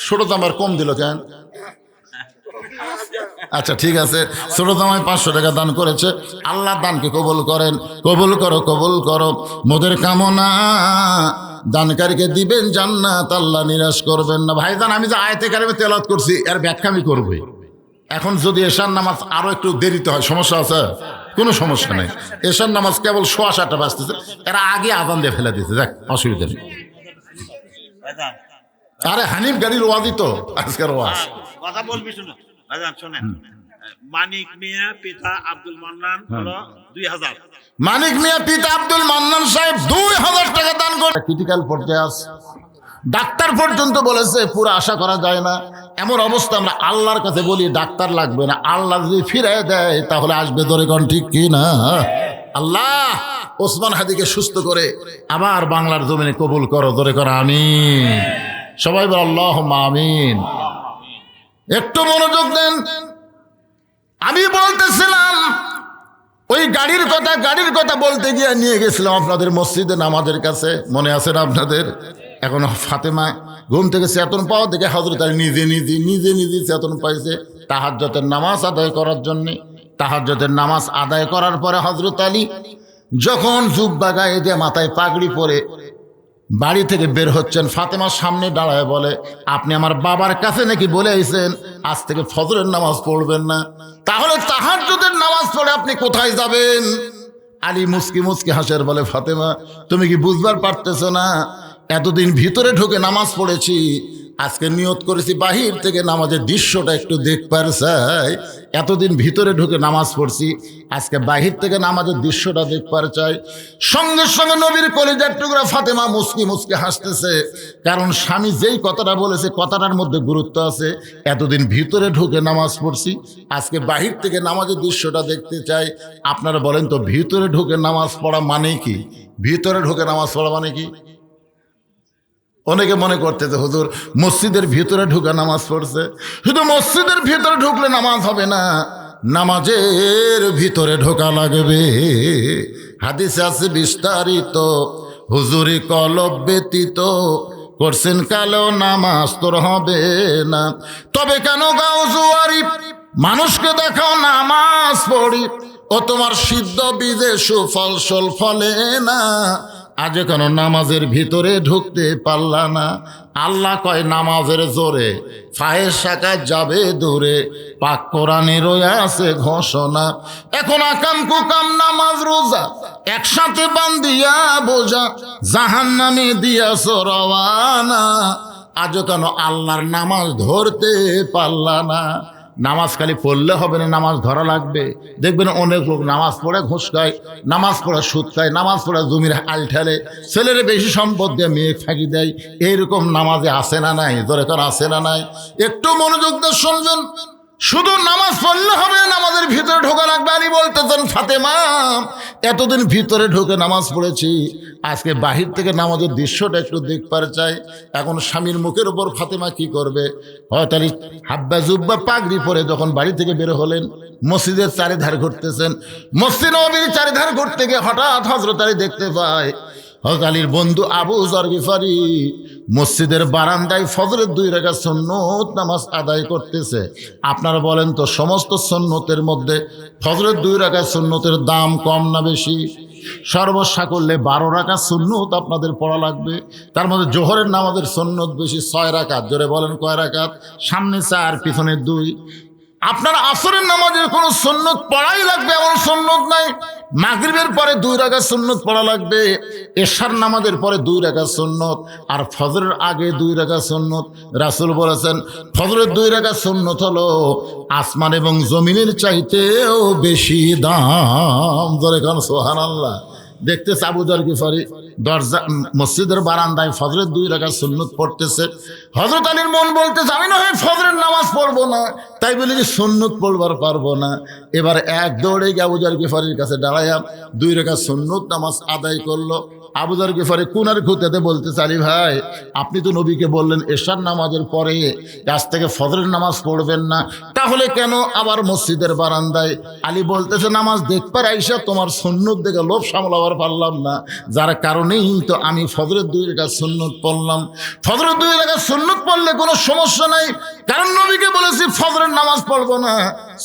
ছোট জামার কম দিল কেন? আচ্ছা ঠিক আছে, ছোট জামাই 500 টাকা দান করেছে, আল্লাহ দানকে কবুল করেন, কবুল করো কবুল করো। মোদের কামনা দানকারীকে দিবেন জান্নাত, আল্লাহ নিরাশ করবেন না। ভাইজান আমি যে আয়াতে কারিমে তেলাওয়াত করছি এর ব্যাখ্যা আমি করবই। এখন যদি এশার নামাজ আরো একটু দেরিতে হয় সমস্যা আছে? কোনো সমস্যা নেই। এশার নামাজ কেবল 7:15 বাজতেছে, এরা আগে আজান দিয়ে ফেলে দিতে, দেখ অসুবিধা নেই। আরে হানিফ গাড়ির ওয়াজই তো আজকের ওয়াজ। কথা বলবি শুনো ভাইজান, শোনেন। মানিক মিয়া পিতা আব্দুল মান্নান হলো 2000। মানিক মিয়া পিতা আব্দুল মান্নান সাহেব 2000 টাকা দান করে। ক্রিটিক্যাল পর্যায়ে আছে, ডাক্তার পর্যন্ত বলেছে পুরো আশা করা যায় না। এমন অবস্থা আমরা আল্লাহর কাছে বলি ডাক্তার লাগবে না, আল্লাহ যদি ফিরে দেয় তাহলে আসবে। ধরে কোন ঠিক কি না? আল্লাহ ওসমান হাদিকে সুস্থ করে আবার বাংলার জমিনে কবুল করো, ধরে করো আমিন। সবাই বল আল্লাহুম্মা আমিন। একটু মনোযোগ দেন। আমি বলতেছিলাম ওই গাড়ির কথা বলতে গিয়ে নিয়ে গেছিলাম আপনাদের মসজিদে নামাজের কাছে, মনে আছে না আপনাদের? এখন ফাতেমা ঘুম থেকে চেতন পাওয়া দেখে হযরত আলী নিজে চেতন পাইছে তাহাজ্জুদের নামাজ আদায় করার জন্যে। তাহাজ্জুদের নামাজ আদায় করার পরে হযরত আলী যখন জুব্বা গায়ে দিয়ে মাথায় পাগড়ি পরে বাড়ি থেকে বের হচ্ছেন, ফাতেমার সামনে দাঁড়ায় বলে, আপনি আমার বাবার কাছে নাকি বলে আইছেন আজ থেকে ফজরের নামাজ পড়বেন না, তাহলে তাহাজ্জুদের নামাজ পড়ে আপনি কোথায় যাবেন? আলী মুস্কি হাসের বলে, ফাতেমা তুমি কি বুঝবার পারতেছো না? এতদিন ভিতরে ঢুকে নামাজ পড়েছি, আজকে নিয়ত করেছি বাহির থেকে নামাজের দৃশ্যটা একটু দেখবার চাই। এতদিন ভিতরে ঢুকে নামাজ পড়ছি, আজকে বাহির থেকে নামাজের দৃশ্যটা দেখবার চাই। সঙ্গে সঙ্গে নবীর কলিজার টুকরা ফাতেমা মুস্কি হাসতেছে, কারণ স্বামী যেই কথাটা বলেছে কথাটার মধ্যে গুরুত্ব আছে। এতদিন ভিতরে ঢুকে নামাজ পড়ছি, আজকে বাহির থেকে নামাজের দৃশ্যটা দেখতে চাই। আপনারা বলেন তো ভিতরে ঢুকে নামাজ পড়া মানে কি? ভিতরে ঢুকে নামাজ পড়া মানে কি? অনেকে মনে করতেছে হুজুর মসজিদের ভিতরে ঢুকে নামাজ পড়ছে। শুধু মসজিদের ভিতরে ঢুকলে নামাজ হবে না, নামাজের ভিতরে ঢোকা লাগবে। হাদিসে আছে বিস্তারিত, হুজুরি কলব ব্যতীত করছেন কালেও নামাজ তোর হবে না। তবে কেন গাও জুয়ারি মানুষকে দেখাও নামাজ পড়ি, ও তোমার সিদ্ধ বীজে সুফল ফলে না। আজ কেন নামাজের ভিতরে ঢুকতে পারলা না? আল্লাহ কয় নামাজের জোরে ফাহেশা কাজ যাবে দূরে, পাক কোরআনে রয়ে আছে ঘোষণা। এখন আকাম কুকাম নামাজ রোজা একসাথে বান্ধিয়া বোঝা, জাহান্নামে দিয়াছ রওয়ানা। আজ কেন আল্লাহর নামাজ ধরতে পারলা না? নামাজ খালি পড়লে হবে না, নামাজ ধরা লাগবে। দেখবেন অনেক লোক নামাজ পড়ে ঘুষ খায়, নামাজ পড়ে সুদ খায়, নামাজ পড়ে জমির আল ঠেলে, ছেলের বেশি সম্পদ দিয়ে মেয়ে ফাঁকি দেয়। এইরকম নামাজে আসে না নাই? ধরে কর আসে না নাই? একটু মনোযোগ দিয়ে শুনবেন। শুধু নামাজ পড়লে হবে, নামাজের ভিতরে ঢোকা লাগবে। আলী বলতেছেন, ফাতেমা এতদিন ভিতরে ঢোকে নামাজ পড়েছি, আজকে বাহির থেকে নামাজের দৃশ্যটা একটু দেখবার চাই। এখন স্বামীর মুখের উপর ফাতেমা কি করবে? হয়তো আলী হাব্বা জুব্বা পাগড়ি পরে যখন বাড়ি থেকে বের হলেন, মসজিদের চারিধার ঘুরতেছেন। মসজিদ নববীর চারিধার ঘুরতে গিয়ে হঠাৎ হযরত আলী দেখতে পায় হযরত আলীর বন্ধু আবু যর গিফারি মসজিদের বারান্দায় ফজরের 2 রাকাত সুন্নত নামাজ আদায় করতেছে। আপনারা বলেন তো সমস্ত সুন্নতের মধ্যে ফজরের 2 রাকাত সুন্নতের দাম কম না বেশি? সর্বসা করলে 12 রাকাত সুন্নত আপনাদের পড়া লাগবে। তার মধ্যে জোহরের নামাজের সুন্নত বেশি, 6 রাকাত। জোরে বলেন কয় রাকাত? সামনে 4 পিছনে 2। আপনার আসরের নামাজের কোনো সুন্নত পড়াই লাগবে এমন সুন্নত নাই। মাগরিবের পরে 2 রাকাত সুন্নত পড়া লাগবে, এশার নামাজের পরে 2 রাকাত সুন্নত, আর ফজরের আগে 2 রাকাত সুন্নত। রাসূল বলেছেন ফজরের 2 রাকাত সুন্নত হলো আসমান এবং জমিনের চাইতেও বেশি দাম। ধরে কারণ সুবহানাল্লাহ। দেখতেছে আবু যর গিফারি দরজা মসজিদের বারান্দায় ফজরের 2 রাকাত সুন্নত পড়তেছে। হযরত আলীর মন বলতেছে আমি না হয় ফজরের নামাজ পড়বো না, তাই বলে কি সুন্নত পড়বার পারবো না। এবার এক দৌড়ে গিয়ে আবু যর গিফারির কাছে দাঁড়ায়া 2 রাকাত সুন্নত নামাজ আদায় করলো। আবু যর গিফারি কুনার খুঁতেতে বলতেছে, আলী ভাই আপনি তো নবীকে বললেন এশার নামাজের পরে আজ থেকে ফজরের নামাজ পড়বেন না, তাহলে কেন আবার মসজিদের বারান্দায়? আলী বলতেছে নামাজ দেখবার আইসা তোমার সুন্নত দেখে লোভ সামলাবার পারলাম না, যার কারণেই তো আমি ফজরের 2 রাকাত সুন্নত পড়লাম। ফজরের 2 রাকাত সুন্নত পড়লে কোনো সমস্যা নাই, কারণ নবীকে বলেছি ফজরের নামাজ পড়বো না,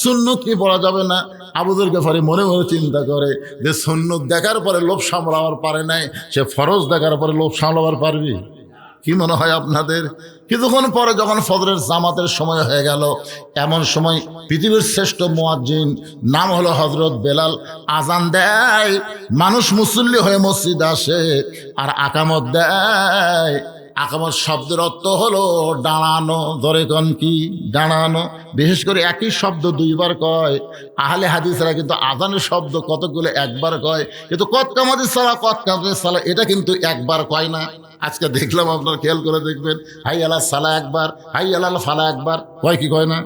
সুন্নত কি পড়া যাবে না? আবু যর গফারি মনে মনে চিন্তা করে যে সুন্নত দেখার পরে লোভ সামলাবার পারে নাই, সে ফরজ দেখার পরে লোভ সামলাবার পারবি? কি মনে হয় আপনাদের? কিছুক্ষণ পরে যখন ফজরের জামাতের সময় হয়ে গেল, এমন সময় পৃথিবীর শ্রেষ্ঠ মুয়াজ্জিন নাম হলো হযরত বেলাল আজান দেয়, মানুষ মুসল্লি হয়ে মসজিদ আসে আর আকামত দেয়। আকামত শব্দের অর্থ হলো দাঁড়ানো। ধরে কোন কি? দাঁড়ানো। বিশেষ করে একই শব্দ দুইবার কয়। আহলে হাদিসরা কিন্তু আজানের শব্দ কতগুলো একবার কয়, কিন্তু কত কামাতিস সালাহ এটা কিন্তু একবার কয় না। আজকে দেখলাম, আপনার খেয়াল করে দেখবেন, হাই আলা সালা একবার, হাই আলাল ফালা একবার কয়, কি কয় না?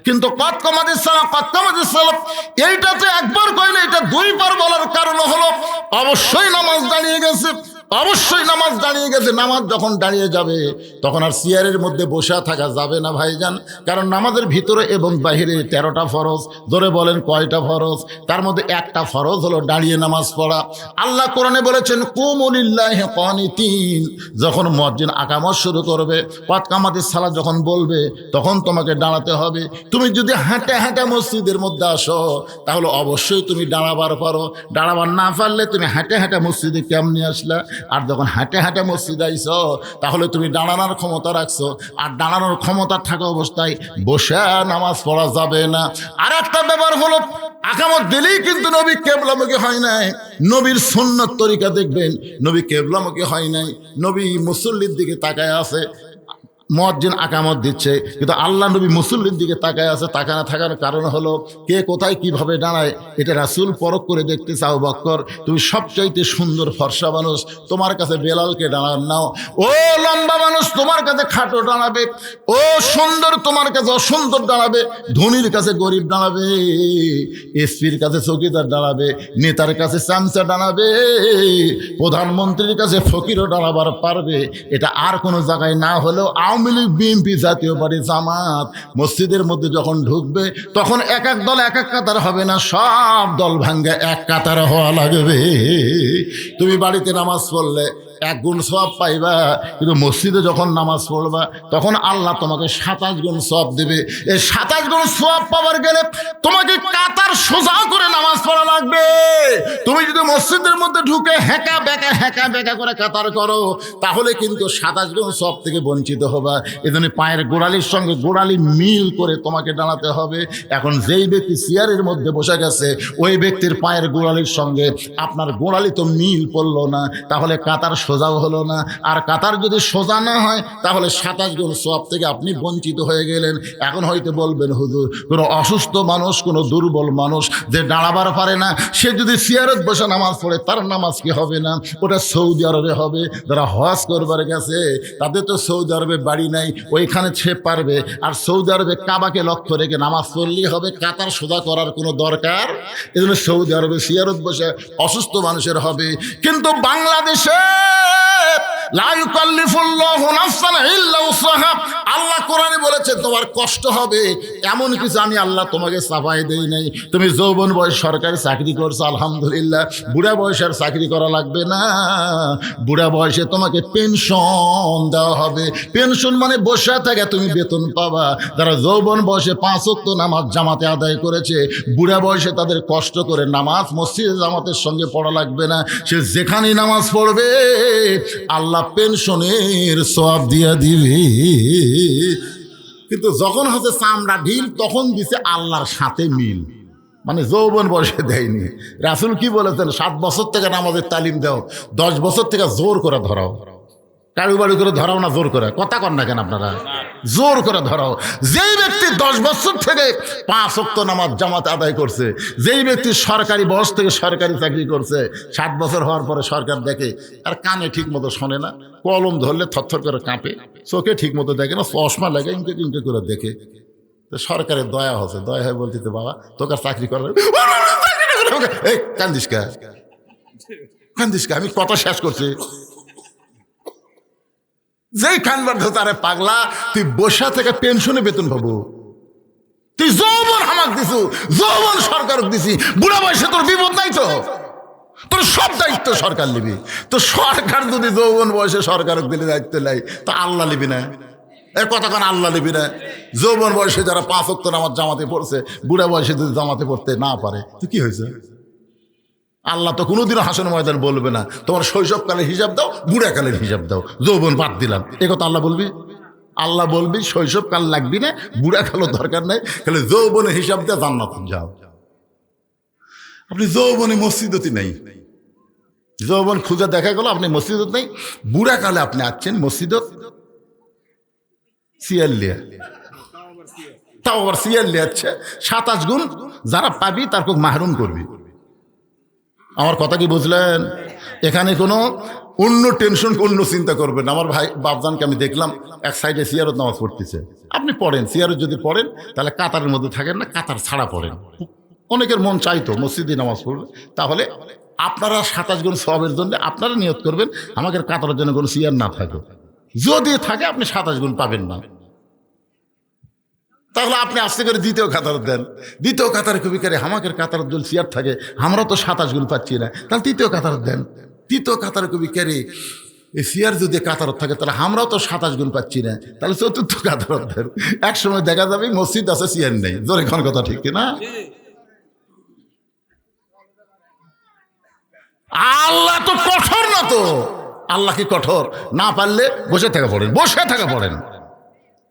কিন্তু কত কামাতিস সালাহ এইটা তো একবার কয় না, এটা দুইবার বলার কারণ হলো অবশ্যই নামাজ দাঁড়িয়ে গেছে, অবশ্যই নামাজ দাঁড়িয়ে গেছে। নামাজ যখন দাঁড়িয়ে যাবে তখন আর চেয়ারের মধ্যে বসে থাকা যাবে না ভাইজান, কারণ নামাজের ভিতরে এবং বাহিরে 13টা ফরজ। ধরে বলেন কয়টা ফরজ? তার মধ্যে একটা ফরজ হলো দাঁড়িয়ে নামাজ পড়া। আল্লাহ কোরআনে বলেছেন কুমু লিল্লাহি কানিতিন। যখন মুয়াজ্জিন আকামত শুরু করবে, ওয়াত কামাতিস সালাত যখন বলবে, তখন তোমাকে দাঁড়াতে হবে। তুমি যদি হাঁটে হাঁটে মসজিদের মধ্যে আসো তাহলে অবশ্যই তুমি দাঁড়াবার পারো, দাঁড়াবার না পারলে তুমি হাঁটে হাঁটে মসজিদে কেমনি আসলা? আর যখন হাঁটে হাঁটে মসজিদে আইছো তাহলে তুমি দাঁড়ানোর ক্ষমতা রাখছো, আর দাঁড়ানোর ক্ষমতা থাকা অবস্থায় বসে নামাজ পড়া যাবে না। আর একটা ব্যাপার হলো, আকামত দিলেই কিন্তু নবী কেবলামুখী হয় নাই। নবীর সুন্নত তরিকা দেখবেন, নবী কেবলামুখী হয় নাই, নবী মুসল্লির দিকে তাকায় আছে। মুয়াজ্জিন আকামত দিচ্ছে কিন্তু আল্লাহ নবী মুসল্লির দিকে তাকায় আছে। তাকানো থাকার কারণ হলো কে কোথায় কিভাবে দাঁড়ায় এটা রাসূল পরখ করে দেখতে চাও। বকর, তুমি সবচাইতে সুন্দর ফর্সা মানুষ, তোমার কাছে বেলালকে দাঁড়ান নাও। ও লম্বা মানুষ, তোমার কাছে খাটো দাঁড়াবে। ও সুন্দর, তোমার কাছে অসুন্দর দাঁড়াবে। ধনীর কাছে গরিব দাঁড়াবে, এসপির কাছে চৌকিদার দাঁড়াবে, নেতার কাছে চামচা দাঁড়াবে, প্রধানমন্ত্রীর কাছে ফকিরও দাঁড়াবার পারবে। এটা আর কোনো জায়গায় না হলেও আওয়ামী লীগ, বিএনপি, জাতীয় পার্টি, জামাত মসজিদের মধ্যে যখন ঢুকবে তখন এক এক দল এক এক কাতার হবে না, সব দল ভাঙ্গে এক কাতার হওয়া লাগবে। তুমি বাড়িতে নামাজ পড়লে 1 গুণ সওয়াব পাইবা, কিন্তু মসজিদে যখন নামাজ পড়বা তখন আল্লাহ তোমাকে 27 গুণ সওয়াব দেবে। এই 27 গুণ সওয়াব পাওয়ার গেলে তোমাকে কাতার সোজা করে নামাজ পড়া লাগবে। তুমি যদি মসজিদের মধ্যে ঢুকে হ্যাঁকা বেঁকা করে কাতার করো তাহলে কিন্তু 27 গুণ সওয়াব থেকে বঞ্চিত হবা। এজন্য পায়ের গোড়ালির সঙ্গে গোড়ালি মিল করে তোমাকে দাঁড়াতে হবে। এখন যেই ব্যক্তি চেয়ারের মধ্যে বসে গেছে ওই ব্যক্তির পায়ের গোড়ালির সঙ্গে আপনার গোড়ালি তো মিল পড়লো না, তাহলে কাতার সোজাও হলো না। আর কাতার যদি সোজা না হয় তাহলে 27 গুণ সওয়াব থেকে আপনি বঞ্চিত হয়ে গেলেন। এখন হয়তো বলবেন, হুজুর, কোনো অসুস্থ মানুষ, কোনো দুর্বল মানুষ যে দাঁড়াবার পারে না, সে যদি চেয়ারত বসে নামাজ পড়ে তার নামাজ কি হবে না? ওটা সৌদি আরবে হবে। যারা হজ করবার গেছে তাদের তো সৌদি আরবে বাড়ি নাই, ওইখানে সে পারবে। আর সৌদি আরবে কাবাকে লক্ষ্য রেখে নামাজ পড়লেই হবে, কাতার সোজা করার কোনো দরকার। এজন্য সৌদি আরবে চেয়ারত বসে অসুস্থ মানুষের হবে। কিন্তু বাংলাদেশে লা ইউকাল্লিফুল্লাহু নাফসান ইল্লা উসআহা। আল্লাহ কোরআনে বলেছে তোমার কষ্ট হবে, এমন কিছু আমি আল্লাহ তোমাকে চাপাই দেই নাই। তুমি যৌবন বয়স সরকারি চাকরি করছো, আলহামদুলিল্লাহ। বুড়া বয়সের চাকরি করা লাগবে না, বুড়া বয়সে তোমাকে পেনশন দেওয়া হবে। পেনশন মানে বসে থেকে তুমি বেতন পাবা। যারা যৌবন বয়সে 5 ওয়াক্ত নামাজ জামাতে আদায় করেছে, বুড়া বয়সে তাদের কষ্ট করে নামাজ মসজিদে জামাতের সঙ্গে পড়া লাগবে না। সে যেখানেই নামাজ পড়বে আল্লাহ পেনশনের সওয়াব দিয়া দিবে। কিন্তু যখন হচ্ছে চামড়া ঢিল তখন দিছে আল্লাহর সাথে মিল, মানে যৌবন বয়সে দেয়নি। রাসূল কি বলেছেন? 7 বছর থেকে নামাজের তালিম দাও, 10 বছর থেকে জোর করে ধরাও। কারুবাড়ি করে ধরাও না, জোর করে। কথা কন না কেন আপনারা? জোর করে ধরাও। যেই ব্যক্তি 10 বছর থেকে 5 ওয়াক্ত নামাজ জামাত আদায় করছে, যেই ব্যক্তি সরকারি বয়স থেকে সরকারি চাকরি করছে, 60 বছর হওয়ার পরে সরকার দেখে আর কানে ঠিক মতো শোনে না, কলম ধরলে থরথর করে কাঁপে, চোখে ঠিক মতো দেখে না, চশমা লাগে ইনকে করে দেখে, তো সরকারের দয়া হচ্ছে, দয়া হয় বলতে, বাবা তোকে আর চাকরি করার। এই কান্দিস কা, আমি কথা শেষ করছি। যেই খানবার তারে পাগলা, তুই বসা থেকে পেনশনে বেতন পাবো। তুই যৌবন হামাক দিছু, যৌবন সরকার দিছি, বুড়া বয়সে তোর বিপদ নাই তো, তোর সব দায়িত্ব সরকার নিবি। তো সরকার যদি যৌবন বয়সে সরকার দিলে দায়িত্ব নাই তা আল্লাহ নিবি না? এর কথা কেন আল্লাহ নেবি না? যৌবন বয়সে যারা 5 ওয়াক্ত নামাজ জামাতে পড়ছে, বুড়া বয়সে যদি জামাতে পড়তে না পারে তো কি হয়েছে? আল্লাহ তো কোনোদিনও হাসন ময়দান বলবে না তোমার শৈশবকালের হিসাব দাও, বুড়াকালের হিসাব দাও, যৌবন বাদ দিলাম, এ কথা আল্লাহ বলবি? আল্লাহ বলবি শৈশবকাল লাগবি না, বুড়াকালও দরকার নাই, তাহলে যৌবনের হিসাব দিয়ে জান্নাতে যাও। আপনি যৌবনে মসজিদতি নেই, যৌবন খুঁজে দেখা গেল আপনি মসজিদত নেই, বুড়াকালে আপনি আসছেন মসজিদত সিয়াল লিয়া, তাও আবার সিয়াল লিয়াচ্ছে 27 গুণ যারা পাবি তার খুব মাহরুম করবি। আমার কথা কি বুঝলেন? এখানে কোনো অন্য টেনশন, অন্য চিন্তা করবেন না। আমার ভাই বাপজানকে আমি দেখলাম এক সাইডে সিয়ারত নামাজ পড়তেছে। আপনি পড়েন, সিয়ারত যদি পড়েন তাহলে কাতারের মধ্যে থাকেন না, কাতার ছাড়া পড়েন। অনেকের মন চাইতো মসজিদে নামাজ পড়বে, তাহলে আপনারা 27 গুণ সওয়াবের জন্য আপনারা নিয়ত করবেন আমাদের কাতারের জন্য কোনো সিয়ার না থাকে। যদি থাকে আপনি 27 গুণ পাবেন না, তাহলে আপনি আস্তে করে দ্বিতীয় কাতার দেন। দ্বিতীয় কাতারে কবি করে আমাদের কাতার যদি সিয়ার থাকে আমরা তো 27 গুণ পাচ্ছি না, তাহলে তৃতীয় কাতার দেন। তৃতীয় কাতারে কবি করে এই সিয়ার যদি কাতার থাকে তাহলে আমরাও তো 27 গুণ পাচ্ছি না, তাহলে চতুর্থ কাতার দেন। এক সময় দেখা যাবে মসজিদ আছে সিয়ার নেই। জোরে কোন কথা ঠিক না? আল্লাহ তো কঠোর না তো? আল্লাহ কি কঠোর? না পারলে বসে থেকে পড়েন, বসে থেকে পড়েন।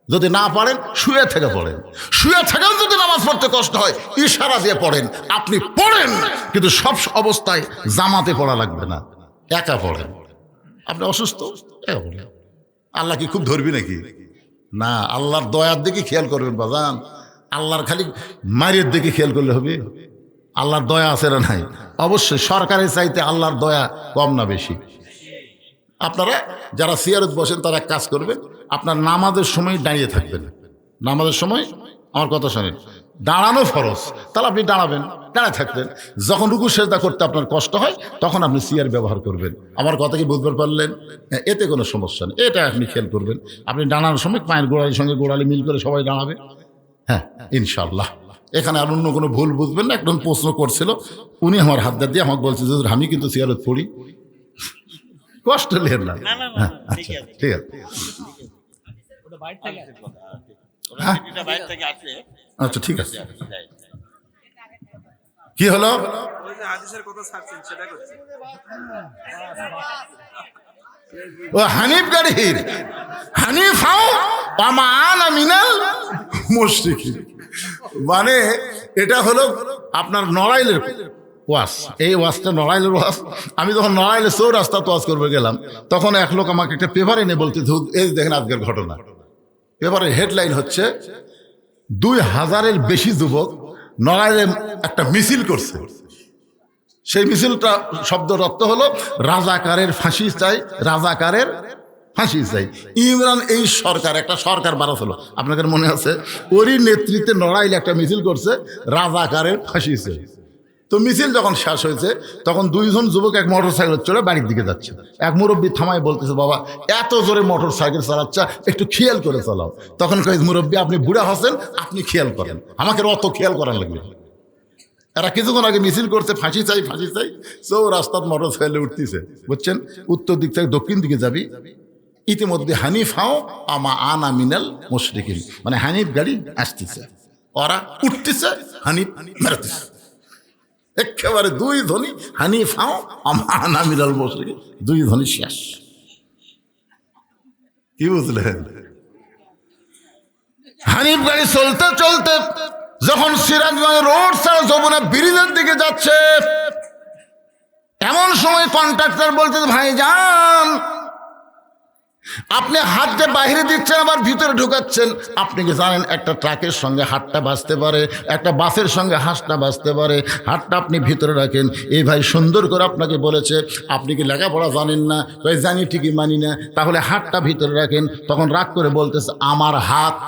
যদি না পারেন শুয়ে থেকে পড়েন, শুয়ে থেকেও যদি নামাজ পড়তে কষ্ট হয় ইশারা দিয়ে পড়েন। আপনি পড়েন, কিন্তু সব অবস্থায় জামাতে পড়া লাগবে না, একা পড়েন। আপনি অসুস্থ, একা পড়েন। আল্লাহ কি খুব ধরবি নাকি? না, আল্লাহর দয়ার দিকে খেয়াল করবেন বাজান। আল্লাহর খালি মায়ের দিকে খেয়াল করলে হবে? আল্লাহর দয়া আছে না নাই? অবশ্যই সরকারের চাইতে আল্লাহর দয়া কম না বেশি? আপনারা যারা সিয়ারত বসেন তারা এক কাজ করবেন, আপনার নামাজের সময় দাঁড়িয়ে থাকবেন। নামাজের সময় আমার কথা শোনেন, দাঁড়ানো ফরজ, তাহলে আপনি দাঁড়াবেন, দাঁড়ায় থাকবেন। যখন রুকু সেজদা করতে আপনার কষ্ট হয় তখন আপনি সিয়ার ব্যবহার করবেন। আমার কথা কি বুঝতে পারলেন? এতে কোনো সমস্যা নেই, এটা আপনি খেয়াল করবেন। আপনি দাঁড়ানোর সময় পায়ের গোড়ালির সঙ্গে গোড়ালি মিল করে সবাই দাঁড়াবে। হ্যাঁ, ইনশাল্লাহ। এখানে আর অন্য কোনো ভুল বুঝবেন না। একজন প্রশ্ন করছিল, উনি আমার হাত দিয়ে আমাকে বলছে যে আমি কিন্তু সিয়ারত পড়ি, কষ্ট নেন না। হ্যাঁ, আচ্ছা ঠিক আছে। আচ্ছা ঠিক আছে। কি হলো? ও হানিফ গাড়ির হানিফ হাও পামান মিনাল মুশরিকিন, মানে এটা হলো আপনার নড়াইলের ওয়াজ। এই ওয়াজটা নড়াইলের ওয়াজ। আমি যখন নড়াইলে চৌরাস্তা ওয়াজ করবে গেলাম, তখন এক লোক আমাকে একটা পেপার এনে বলতে, এই দেখেন আজকের ঘটনা। পেপারের হেডলাইন হচ্ছে 2000-এর বেশি যুবক নড়াইলে একটা মিছিল করছে। সেই মিছিলটা শব্দের অর্থ হলো রাজাকারের ফাঁসি চাই, রাজাকারের ফাঁসি চাই। ইমরান এই সরকার, একটা সরকার বানাত হলো, আপনাদের মনে আছে? ওরই নেতৃত্বে নড়াইলে একটা মিছিল করছে রাজাকারের ফাঁসি চাই। তো মিছিল যখন শেষ হয়েছে তখন 2 জন যুবক এক মোটর সাইকেল চলে বাড়ির দিকে যাচ্ছে। এক মুরব্বী থামায় বলতেছে, বাবা এত জোরে মোটর সাইকেল চালাচ্ছে, একটু খেয়াল করে চালাও। তখন কই মুরব্বী, আপনি বুড়া হচ্ছেন, আপনি খেয়াল করেন, আমাকে অত খেয়াল করার লাগবে। এরা কিছুক্ষণ আগে মিছিল করছে ফাঁসি চাই ফাঁসি চাই, সো রাস্তার মোটর সাইকেলে উঠতেছে, বুঝছেন? উত্তর দিক থেকে দক্ষিণ দিকে যাবি, ইতিমধ্যে হানিফ হাও আমা আনা মিনাল মুশরিকিন, মানে হানিফ গাড়ি আসতেছে, ওরা উঠতেছে, হানিফ মেরতেছে। একেবারে 2 ধ্বনি, হানিফ হাও আমা আনা মিনাল মুশরিকিন, 2 ধ্বনি শেষ। কি বুঝলেন? হানিফ গাড়ি চলতে চলতে যখন সিরাজগঞ্জ রোড ছাড়া যমুনা ব্রিজের দিকে যাচ্ছে, এমন সময় কন্ট্রাক্টর বলতেছে, ভাইজান আপনি হাতটা বাইরে দিচ্ছেন আবার ভিতরে ঢুকাচ্ছেন। আপনি কি জানেন একটা ট্রাকের সঙ্গে হাতটা বাঁচতে পারে, একটা বাসের সঙ্গে হাতটা বাঁচতে পারে, হাতটা আপনি ভিতরে রাখেন। এই ভাই সুন্দর করে আপনাকে বলেছে, আপনি কি লেখাপড়া জানেন না? তাই জানি, ঠিকই মানি না, তাহলে হাতটা ভিতরে রাখেন। তখন রাগ করে বলতেছে, আমার হাত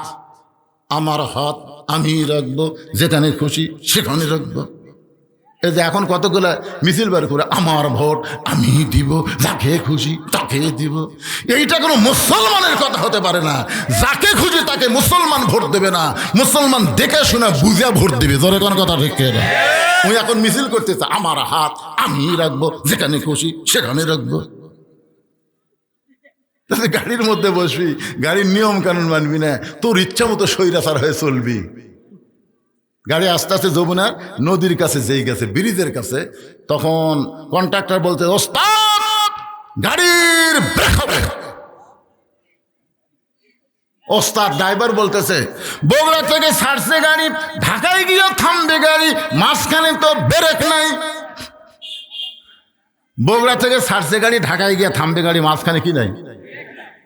আমি রাখবো, যেখানে খুশি সেখানে রাখবো। এই যে এখন কতগুলো মিছিল বের করে, আমার ভোট আমি দিব, যাকে খুশি তাকে দিব। এইটা কোনো মুসলমানের কথা হতে পারে না। যাকে খুশি তাকে মুসলমান ভোট দেবে না, মুসলমান দেখে শুনে বুঝে ভোট দেবে। জোরে কোন কথা ঠিক না? ওই এখন মিছিল করতেছে, আমার হাত আমি রাখবো, যেখানে খুশি সেখানে রাখবো। তাহলে গাড়ির মধ্যে বসবি, গাড়ির নিয়ম কানুন মানবি না, তোর ইচ্ছা মতো স্বৈরাচার হয়ে চলবি। গাড়ি আস্তে আস্তে যমুনা নদীর কাছে যেই গেছে, ব্রিজের কাছে, তখন কন্ট্রাক্টর বলতে, ওস্তাদ গাড়ির ব্রেক হবে। ওস্তাদ ড্রাইভার বলতেছে, বগুড়া থেকে ছাড়ছে গাড়ি, ঢাকায় গিয়ে থামবে গাড়ি, মাঝখানে তো ব্রেক নাই। বগুড়া থেকে ছাড়ছে গাড়ি, ঢাকায় গিয়ে থামবে গাড়ি, মাঝখানে কি নাই?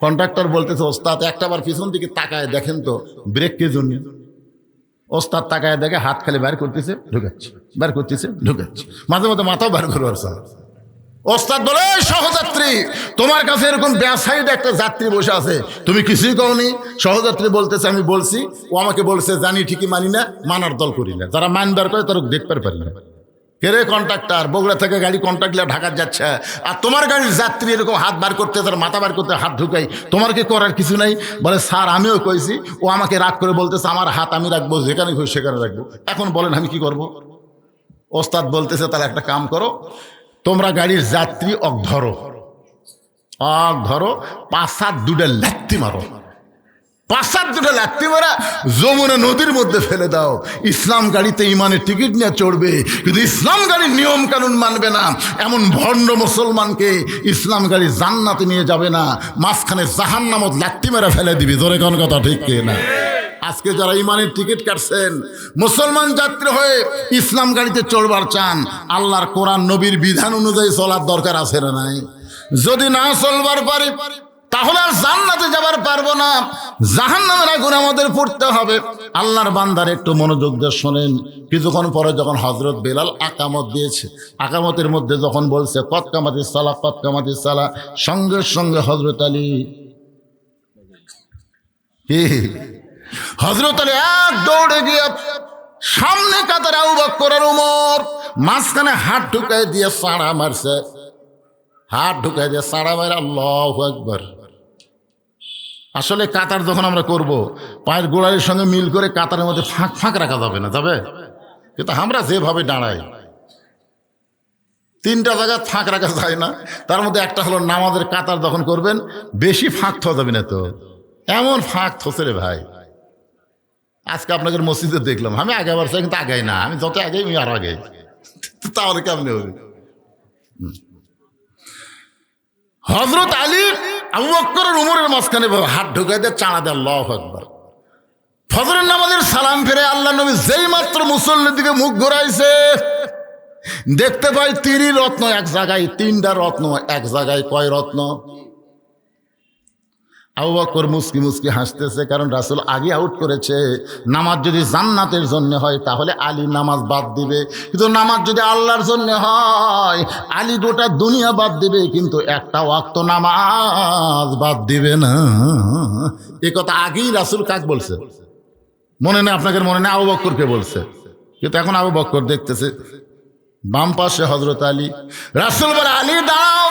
কন্ট্রাক্টর বলতেছে, ওস্তাদ একটাবার পিছন দিকে তাকায় দেখেন তো ব্রেক কে জন্য। ওস্তাদ তাকায় দেখে হাত খালি বের করতেছে, ঢুকাচ্ছে, বের করতেছে, ঢুকাচ্ছে, মাঝে মাঝে মাথাও বের করবার। ওস্তাদ বলে, সহযাত্রী তোমার কাছে এরকম ব্যাসাইড একটা যাত্রী বসে আছে, তুমি কিছুই কওনি। সহযাত্রী বলতেছে, আমি বলছি। ও আমাকে বলছে, জানি ঠিকই মানি না, মানার দল করি না। যারা মানবার করে তারা দেখতে পারি না। কেরে কন্ট্রাক্টর, বগুড়া থেকে গাড়ি কন্ট্রাক্ট নিয়ে ঢাকা যাচ্ছে, আর তোমার গাড়ির যাত্রী এরকম হাত বার করতে, তার মাথা বার করতে, হাত ঢুকাই, তোমার কি করার কিছু নাই? বলে, স্যার আমিও কইছি। ও আমাকে রাগ করে বলতেছে, আমার হাত আমি রাখবো, যেখানে খুশি সেখানে রাখবো। এখন বলেন আমি কি করব? ওস্তাদ বলতেছে, তাহলে একটা কাম করো, তোমরা গাড়ির যাত্রী ধরো, পাঁচ দুটা লাত্তি মারো, পাঁচ দুটা লাত্তি মারা যমুনা নদীর মধ্যে ফেলে দাও। ইসলাম গাড়িতে ইমানের টিকিট নিয়ে চড়বে, কিন্তু ইসলাম গাড়ির নিয়ম কানুন মানবে না এমন ভণ্ড মুসলমানকে ইসলাম গাড়ি জান্নাতে নিয়ে যাবে না, মাঝখানে জাহান্নামত লাত্তি মেরা ফেলে দিবি। ধরে কোন কথা ঠিক না? আজকে যারা ইমানের টিকিট কাটছেন, মুসলমান যাত্রী হয়ে ইসলাম গাড়িতে চড়বার চান, আল্লাহর কোরআন নবীর বিধান অনুযায়ী চলার দরকার আছে না নাই? যদি না চলবার পারি তাহলে আর জান্নাতে যাবার পারবো না, জাহান্নামের আগুন আমাদের পড়তে হবে। আল্লাহর বান্দার একটু মনোযোগ দিয়ে শোনেন। কিছুক্ষণ পরে যখন হযরত বেলাল আকামত দিয়েছে, আকামতের মধ্যে যখন বলছে কদ কামাতিস সালাহ, কদ কামাতিস সালাহ, সঙ্গে সঙ্গে হযরত আলী এক দৌড়ে গিয়ে সামনে কাতারে আবু বকর আর ওমর, মাঝখানে হাত ঢুকাই দিয়ে সাড়া মারছে, হাত ঢুকাই দিয়ে সাড়া মারে আল্লাহু আকবার। আসলে কাতার যখন আমরা করব, পায়ের গোড়ালির সঙ্গে মিল করে কাতারের মধ্যে ফাঁক ফাঁক রাখা যাবে না, যাবে? কিন্তু আমরা যেভাবে দাঁড়াই, তিনটা জায়গা ফাঁক রাখা যায় না। তার মধ্যে একটা হলো নামাজের কাতার যখন করবেন, বেশি ফাঁক থা যাবে না। তো এমন ফাঁক থসে রে ভাই, আজকে আপনাদের মসজিদে দেখলাম, আমি আগে বাড়ছি কিন্তু আগাই না, আমি যত আগে আমি আরো আগে, তাহলে কেমন হবে? হযরত আলী আবু বকর আর ওমরের মাঝখানে হাত ঢুকাই দিয়ে চাড়া দেয় আল্লাহু আকবার। ফজরের নামাজের সালাম ফিরে আল্লাহ নবী যেই মাত্র মুসল্লির দিকে মুখ ঘুরাইছে, দেখতে পাই 3 রত্ন এক জায়গায়, 3টা রত্ন এক জায়গায়। কয় রত্ন? আবু বকর মুস্কি মুস্কি হাসতেছে, কারণ রাসূল আগে আউট করেছে, নামাজ যদি জান্নাতের জন্য হয় তাহলে আলী নামাজ বাদ দিবে, কিন্তু নামাজ যদি আল্লাহর জন্য হয় আলী গোটা দুনিয়া বাদ দিবে, কিন্তু একটা ওয়াক্ত নামাজ বাদ দিবে না। এ কথা আগেই রাসূল কাক বলছে মনে নেই? আপনাদের মনে নেই? আবু বকরকে বলছে। কিন্তু এখন আবু বকর দেখতেছে বাম পাশে হযরত আলী, রাসূল বলে আলী দাঁড়াও।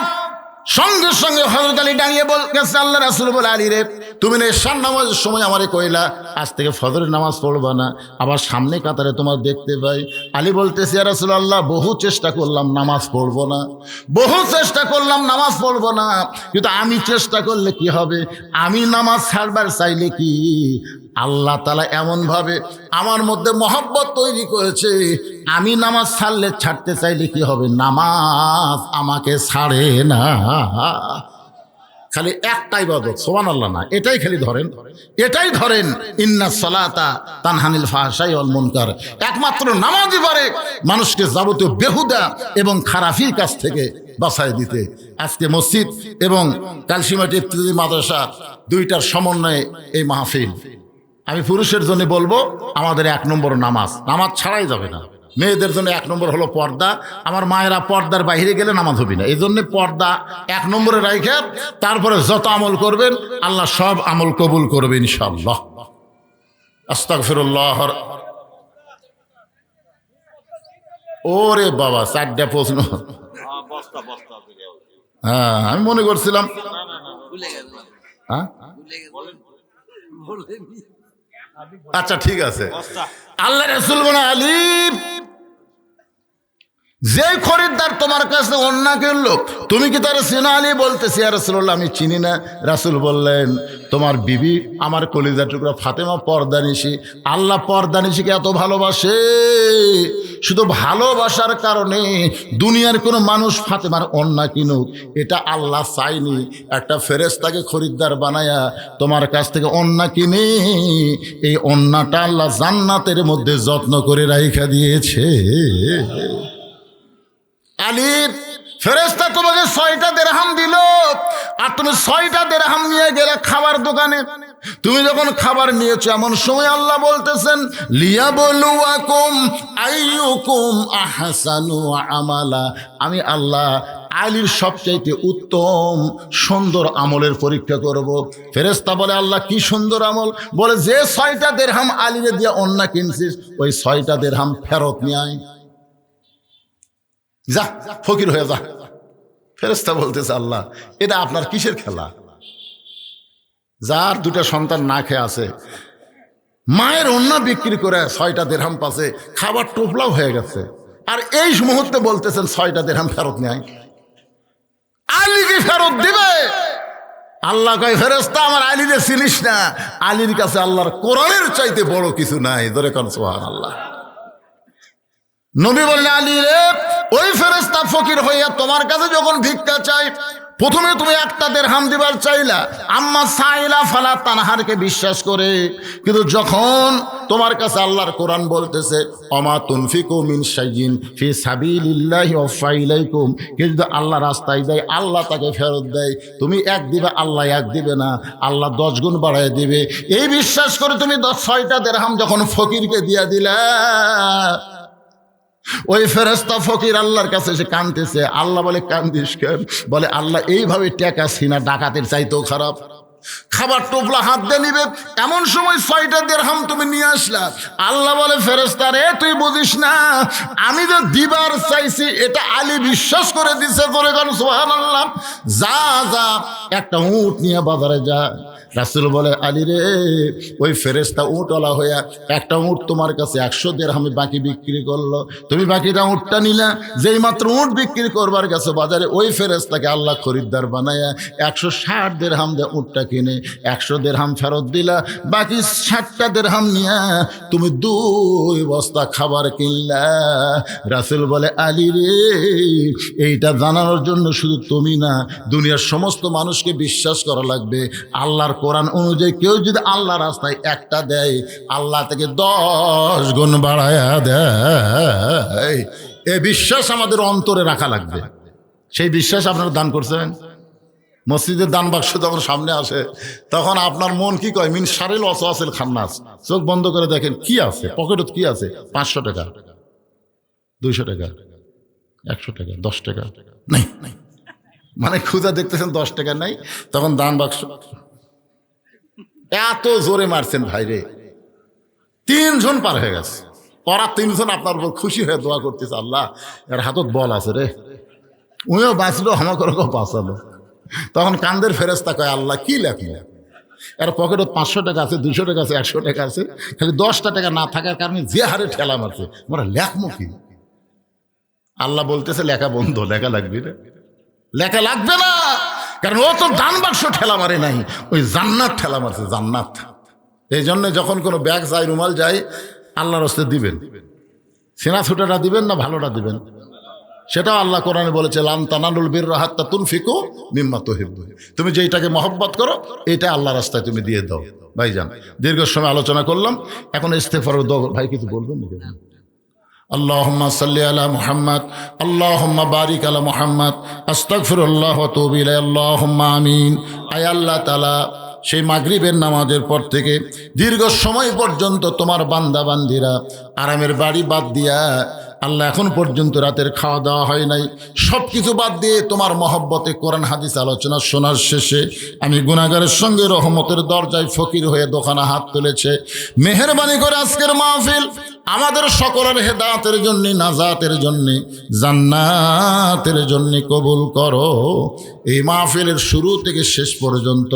সঙ্গে সঙ্গে হযরত আলী দাঁড়িয়ে বলতেছে, আল্লাহ রাসূল বলে, আলী রে, তুমি না এশার নামাজের সময় আমারে কইলা আজ থেকে ফজরের নামাজ পড়বা না, আবার সামনে কাতারে তোমার দেখতে পাই। আলী বলতেছে, ইয়া রাসূলুল্লাহ, বহু চেষ্টা করলাম নামাজ পড়বো না, বহু চেষ্টা করলাম নামাজ পড়বো না, কিন্তু আমি চেষ্টা করলে কি হবে? আমি নামাজ ছাড়বার চাইলে কি আল্লাহ তাআলা এমনভাবে আমার মধ্যে মহব্বত তৈরি করেছে, আমি নামাজ ছাড়তে চাইলে কি হবে? নামাজ আমাকে ছাড়ে না। খালি একটাই ইবাদত, সুবহানাল্লাহ না, এটাই খালি ধরেন, এটাই ধরেন, ইন্নাস সালাতা তানহানিল ফাহশাই ওয়াল মুনকার। একমাত্র নামাজই পারে মানুষকে যাবতীয় বেহুদা এবং খারাপির কাছ থেকে বাঁচায় দিতে। আজকে মসজিদ এবং কালসিমাটি ইফতেদায়ী মাদ্রাসা দুইটার সমন্বয়ে এই মাহফিল। আমি পুরুষের জন্য বলবো, আমাদের 1 নম্বর নামাজ, নামাজ ছাড়াই যাবে না। মেয়েদের জন্য 1 নম্বর হলো পর্দা। আমার মায়েরা পর্দার বাইরে গেলে নামাজ হবে না, এই জন্য পর্দা 1 নম্বরে রাখে তারপরে যত আমল করবেন আল্লাহ সব আমল কবুল করবে ইনশাআল্লাহ। আস্তাগফিরুল্লাহ। ওরে বাবা, 4টা প্রশ্ন। হ্যাঁ, আমি মনে করছিলাম। হ্যাঁ, আচ্ছা ঠিক আছে। আল্লাহ রাসূল বলে, আলী যে খরিদ্দার তোমার কাছে অন্যায় কিনলো, তুমি কি তার চেনা? আলী বলতেছি ইয়া রাসূলুল্লাহ আমি চিনি না। রাসূল বললেন তোমার বিবি আমার কলিজার টুকরা ফাতেমা পর্দানিশী। আল্লাহ পর্দানিশীকে এত ভালোবাসে, শুধু ভালোবাসার কারণে দুনিয়ার কোনো মানুষ ফাতেমার অন্যায় কিনুক এটা আল্লাহ চাইনি। একটা ফেরেশতাকে খরিদ্দার বানায়া তোমার কাছ থেকে অন্যায় কিনে এই অন্যটা আল্লাহ জান্নাতের মধ্যে যত্ন করে রাইখা দিয়েছে। আলী ফেরেশতা তোমাকে 6টা দিরহাম দিল, আর তুমি 6টা দিরহাম নিয়ে গেলে খাবার দোকানে। তুমি যখন খাবার নিয়েছো এমন সময় আল্লাহ বলতেছেন লিয়াবলুয়াকুম আইয়ুকুম আহসানু আমালা। আমি আল্লাহ আলীর সবচাইতে উত্তম সুন্দর আমলের পরীক্ষা করব। ফেরেশতা বলে আল্লাহ কি সুন্দর আমল? বলে যে 6টা দিরহাম আলীরে দিয়ে অন্যায় কিনছিস ওই 6টা দিরহাম ফেরত নিয়ে আয়, যা ফকির হয়ে যা। ফেরেশতা বলতেছে আল্লাহ এটা আপনার কিসের খেলা? যার 2টা সন্তান না খেয়ে আছে, মায়ের অন্যায় বিক্রি করে 6টা দিরহাম পাশে, খাবার টোপলাও হয়ে গেছে, আর এই মুহূর্তে বলতেছেন 6টা দিরহাম ফেরত নেয়। আলী কি ফেরত দিবে? আল্লাহ কয় ফেরেশতা আমার আলীরে চিনিস না, আলীর কাছে আল্লাহর কোরআনের চাইতে বড় কিছু নাই। ধরে কোন সুবহানাল্লাহ। নবী বললেন আলী রে, ওই ফেরেশতা ফকির হইয়া তোমার কাছে যখন ভিক্ষা চাই, প্রথমে তুমি 1টা দিরহাম দিবার চাইলা, আম্মা সাইলা ফালা তানহারকে বিশ্বাস করে। কিন্তু যখন তোমার কাছে আল্লাহর কোরআন বলতেছে অমা তুনফিকু মিন শাইইন ফি সাবিলিল্লাহি ওয়াফা ইলাইকুম, কিন্তু আল্লাহ রাস্তায় যায় আল্লাহ তাকে ফেরত দেয়। তুমি 1 দিবে, আল্লাহ 1 দিবে না, আল্লাহ 10 গুণ বাড়ায় দিবে। এই বিশ্বাস করে তুমি 6টা দিরহাম যখন ফকিরকে দিয়া দিলা, ওই ফেরেশতা ফকির আল্লাহর কাছে এসে কাঁদতেছে। আল্লাহ বলে কান্দিস কেন? বলে আল্লাহ এইভাবে টাকা সিনা ডাকাতের চাইতেও খারাপ। খাবার টোপলা হাত দিয়ে নিবে, এমন সময় 6টা দিরহাম তুমি নিয়ে আসলা। আল্লাহ বলে ফেরেশতা রে তুই বুঝিস না, আমি যে দিবার চাইছি এটা আলী বিশ্বাস করে দিছে। করে কারণ সুবহানাল্লাহ। যা যা একটা উট নিয়ে বাজারে যা। রাসূল বলে আলী রে, ওই ফেরেশতা উটওয়ালা হইয়া একটা উট তোমার কাছে 100 দিরহামে বাকি বিক্রি করলো, তুমি বাকিটা উটটা নিলা। যেই মাত্র উট বিক্রি করবার গেছে বাজারে, ওই ফেরেশতাকে আল্লাহ খরিদ্দার বানায়া 160 দিরহাম দিয়ে উটটা কিনে 100 দিরহাম ফেরত দিলা। বাকি 60টা দিরহাম নিয়ে তুমি 2 বস্তা খাবার কিনলা। রাসূল বলে আলী রে, এইটা জানানোর জন্য শুধু তুমি না, দুনিয়ার সমস্ত মানুষকে বিশ্বাস করা লাগবে আল্লাহর কোরআন অনুযায়ী কেউ যদি আল্লাহ রাস্তায় 1টা দেয়, আল্লাহ থেকে 10 গুণ বাড়ায়া দেয়। এই বিশ্বাস আমাদের অন্তরে রাখা লাগবে। সেই বিশ্বাস আপনারা দান করছেন। মসজিদের দান বাক্স যখন সামনে আসে তখন আপনার মন কি কয়? মিন শারিল ওয়াসওয়াসিল খান্নাস। চোখ বন্ধ করে দেখেন কি আছে পকেটত, কি আছে? 500 টাকা, 200 টাকা, 100 টাকা, 10 টাকা নাই। মানে খুঁজা দেখতেছেন 10 টাকা নাই, তখন দান বাক্স এত জোরে মারছেন ভাই রে, 3 জন পার হয়ে গেছে। ওরা 3 জন আপনার উপর খুশি হয়ে দোয়া করতেছে আল্লাহ এর হাতত বল আছে রে, উনিও বাঁচলো আমাকে বাঁচালো। তখন কান্দের ফেরেশতা কয় আল্লাহ কি লেখলো? এর পকেটে 500 টাকা আছে, 200 টাকা আছে, 100 টাকা আছে, খালি 10টা টাকা না থাকার কারণে যে হারে ঠেলা মারছে, মোরা লেখমো কি? আল্লাহ বলতেছে লেখা বন্ধ, লেখা লাগবে না, লেখা লাগবে না, কারণ ও তো দান বাক্স ঠেলা মারে নাই, ওই জান্নাত ঠেলা মারছে, জান্নাত। এই জন্য যখন কোনো ব্যাগ যায়, রুমাল যায়, আল্লাহর হস্তে দিবেন। সেনা ছুটাটা দিবেন না ভালোটা দিবেন, সেটাও আল্লাহ কোরআনে বলেছে লান তানালুল বিররা হাত্তা তুনফিকু মিম্মা তুহিব্বুন। তুমি যেইটাকে মহব্বত করো এটা আল্লাহ রাস্তায় তুমি দিয়ে দাও। ভাইজান দীর্ঘ সময় আলোচনা করলাম, এখন ইস্তেগফারের দোয়া। ভাই কিছু বলবেন নাকি? আল্লাহুম্মা সাল্লি আলা মুহাম্মদ, আল্লাহুম্মা বারিক আলা মুহাম্মদ, আস্তাগফিরুল্লাহ ওয়া আতুবু ইলাইহি, আল্লাহুম্মা আমিন। আয় আল্লাহ তাআলা, সেই মাগরিবের নামাজের পর থেকে দীর্ঘ সময় পর্যন্ত তোমার বান্দা বান্দিরা আরামের বাড়ি বাদ দিয়া আল্লাহ এখন পর্যন্ত রাতের খাওয়া দাওয়া হয় নাই, সব কিছু বাদ দিয়ে তোমার মহব্বতে কোরআন হাদিস আলোচনা শোনার শেষে আমি গুনাহগারের সঙ্গে রহমতের দরজায় ফকির হয়ে দোকানে হাত তুলেছে। মেহেরবানি করে আজকের মাহফিল আমাদের সকলের হেদায়েতের জন্য, নাজাতের জন্য, জান্নাতের জন্য কবুল করো। এই মাহফিলের শুরু থেকে শেষ পর্যন্ত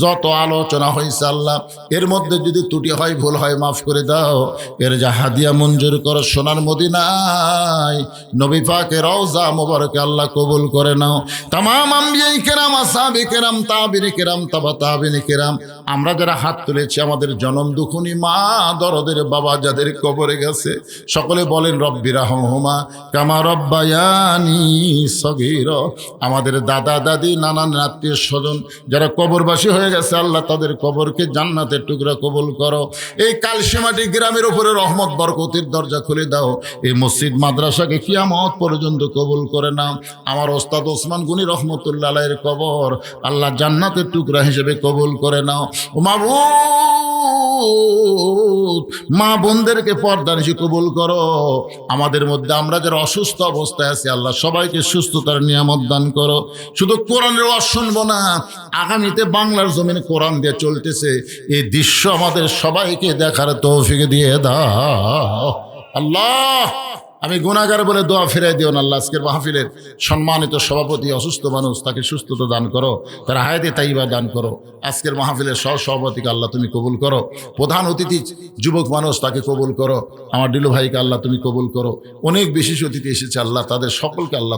যত আলোচনা হয়েছে আল্লাহ, এর মধ্যে যদি ত্রুটি হয়, ভুল হয়, মাফ করে দাও। এর যা হাদিয়া মঞ্জুর করো সোনার মদিনায় নবী পাকের রওজা মোবারকে আল্লাহ কবুল করে নাও। তামাম আম্বিয়ায়ে কেরাম, আসহাবে কেরাম, তাবিঈনে কেরাম, তাবা তাবিঈনে কেরাম, আমরা যারা হাত তুলেছি, আমাদের জনম দুখুনি মা, দরদের বাবা যাদের কবরে গেছে, সকলে বলেন রব্বি রাহমহুমা কামা রব্বায়ানি সগীরা। আমাদের দাদা দাদি, নানান আত্মীয় স্বজন যারা কবরবাসী হয়ে গেছে আল্লাহ, তাদের কবরকে জান্নাতের টুকরা কবুল করো। এই কালসীমাটি গ্রামের উপরে রহমত বরকতের দরজা খুলে দাও। এই মসজিদ মাদ্রাসাকে কিয়ামত পর্যন্ত কবুল করে নাও। আমার ওস্তাদ ওসমান গনি রহমতুল্লাহ আলাইহির কবর আল্লাহ জান্নাতের টুকরা হিসেবে কবুল করে নাও। ও মাবুদ, মা বোনদেরকে পর্দানিশি কবুল করো। আমাদের মধ্যে আমরা যারা অসুস্থ অবস্থায় আছি আল্লাহ সবাইকে সুস্থতার নিয়ামত দান করো। শুধু কোরআনের ওয়াজ শুনবো না, আগামীতে বাংলার জমিনে কোরআন দিয়ে চলতেছে এই দৃশ্য আমাদের সবাইকে দেখার তৌফিক দিয়ে দাও আল্লাহ। আমি গুনাহগার বলে দোয়া ফিরাই দিও না আল্লাহ। আজকের মাহফিলের সম্মানিত সভাপতি অসুস্থ মানুষ, তাকে সুস্থতা দান করো, তার হায়াতে তাইবা দান করো। আজকের মাহফিলের সভাপতিকে আল্লাহ তুমি কবুল করো। প্রধান অতিথি যুবক মানুষ, তাকে কবুল করো। আমার ডিলু ভাইকে আল্লাহ তুমি কবুল করো। অনেক বিশেষ অতিথি এসেছে আল্লাহ, তাদের সকলকে আল্লাহ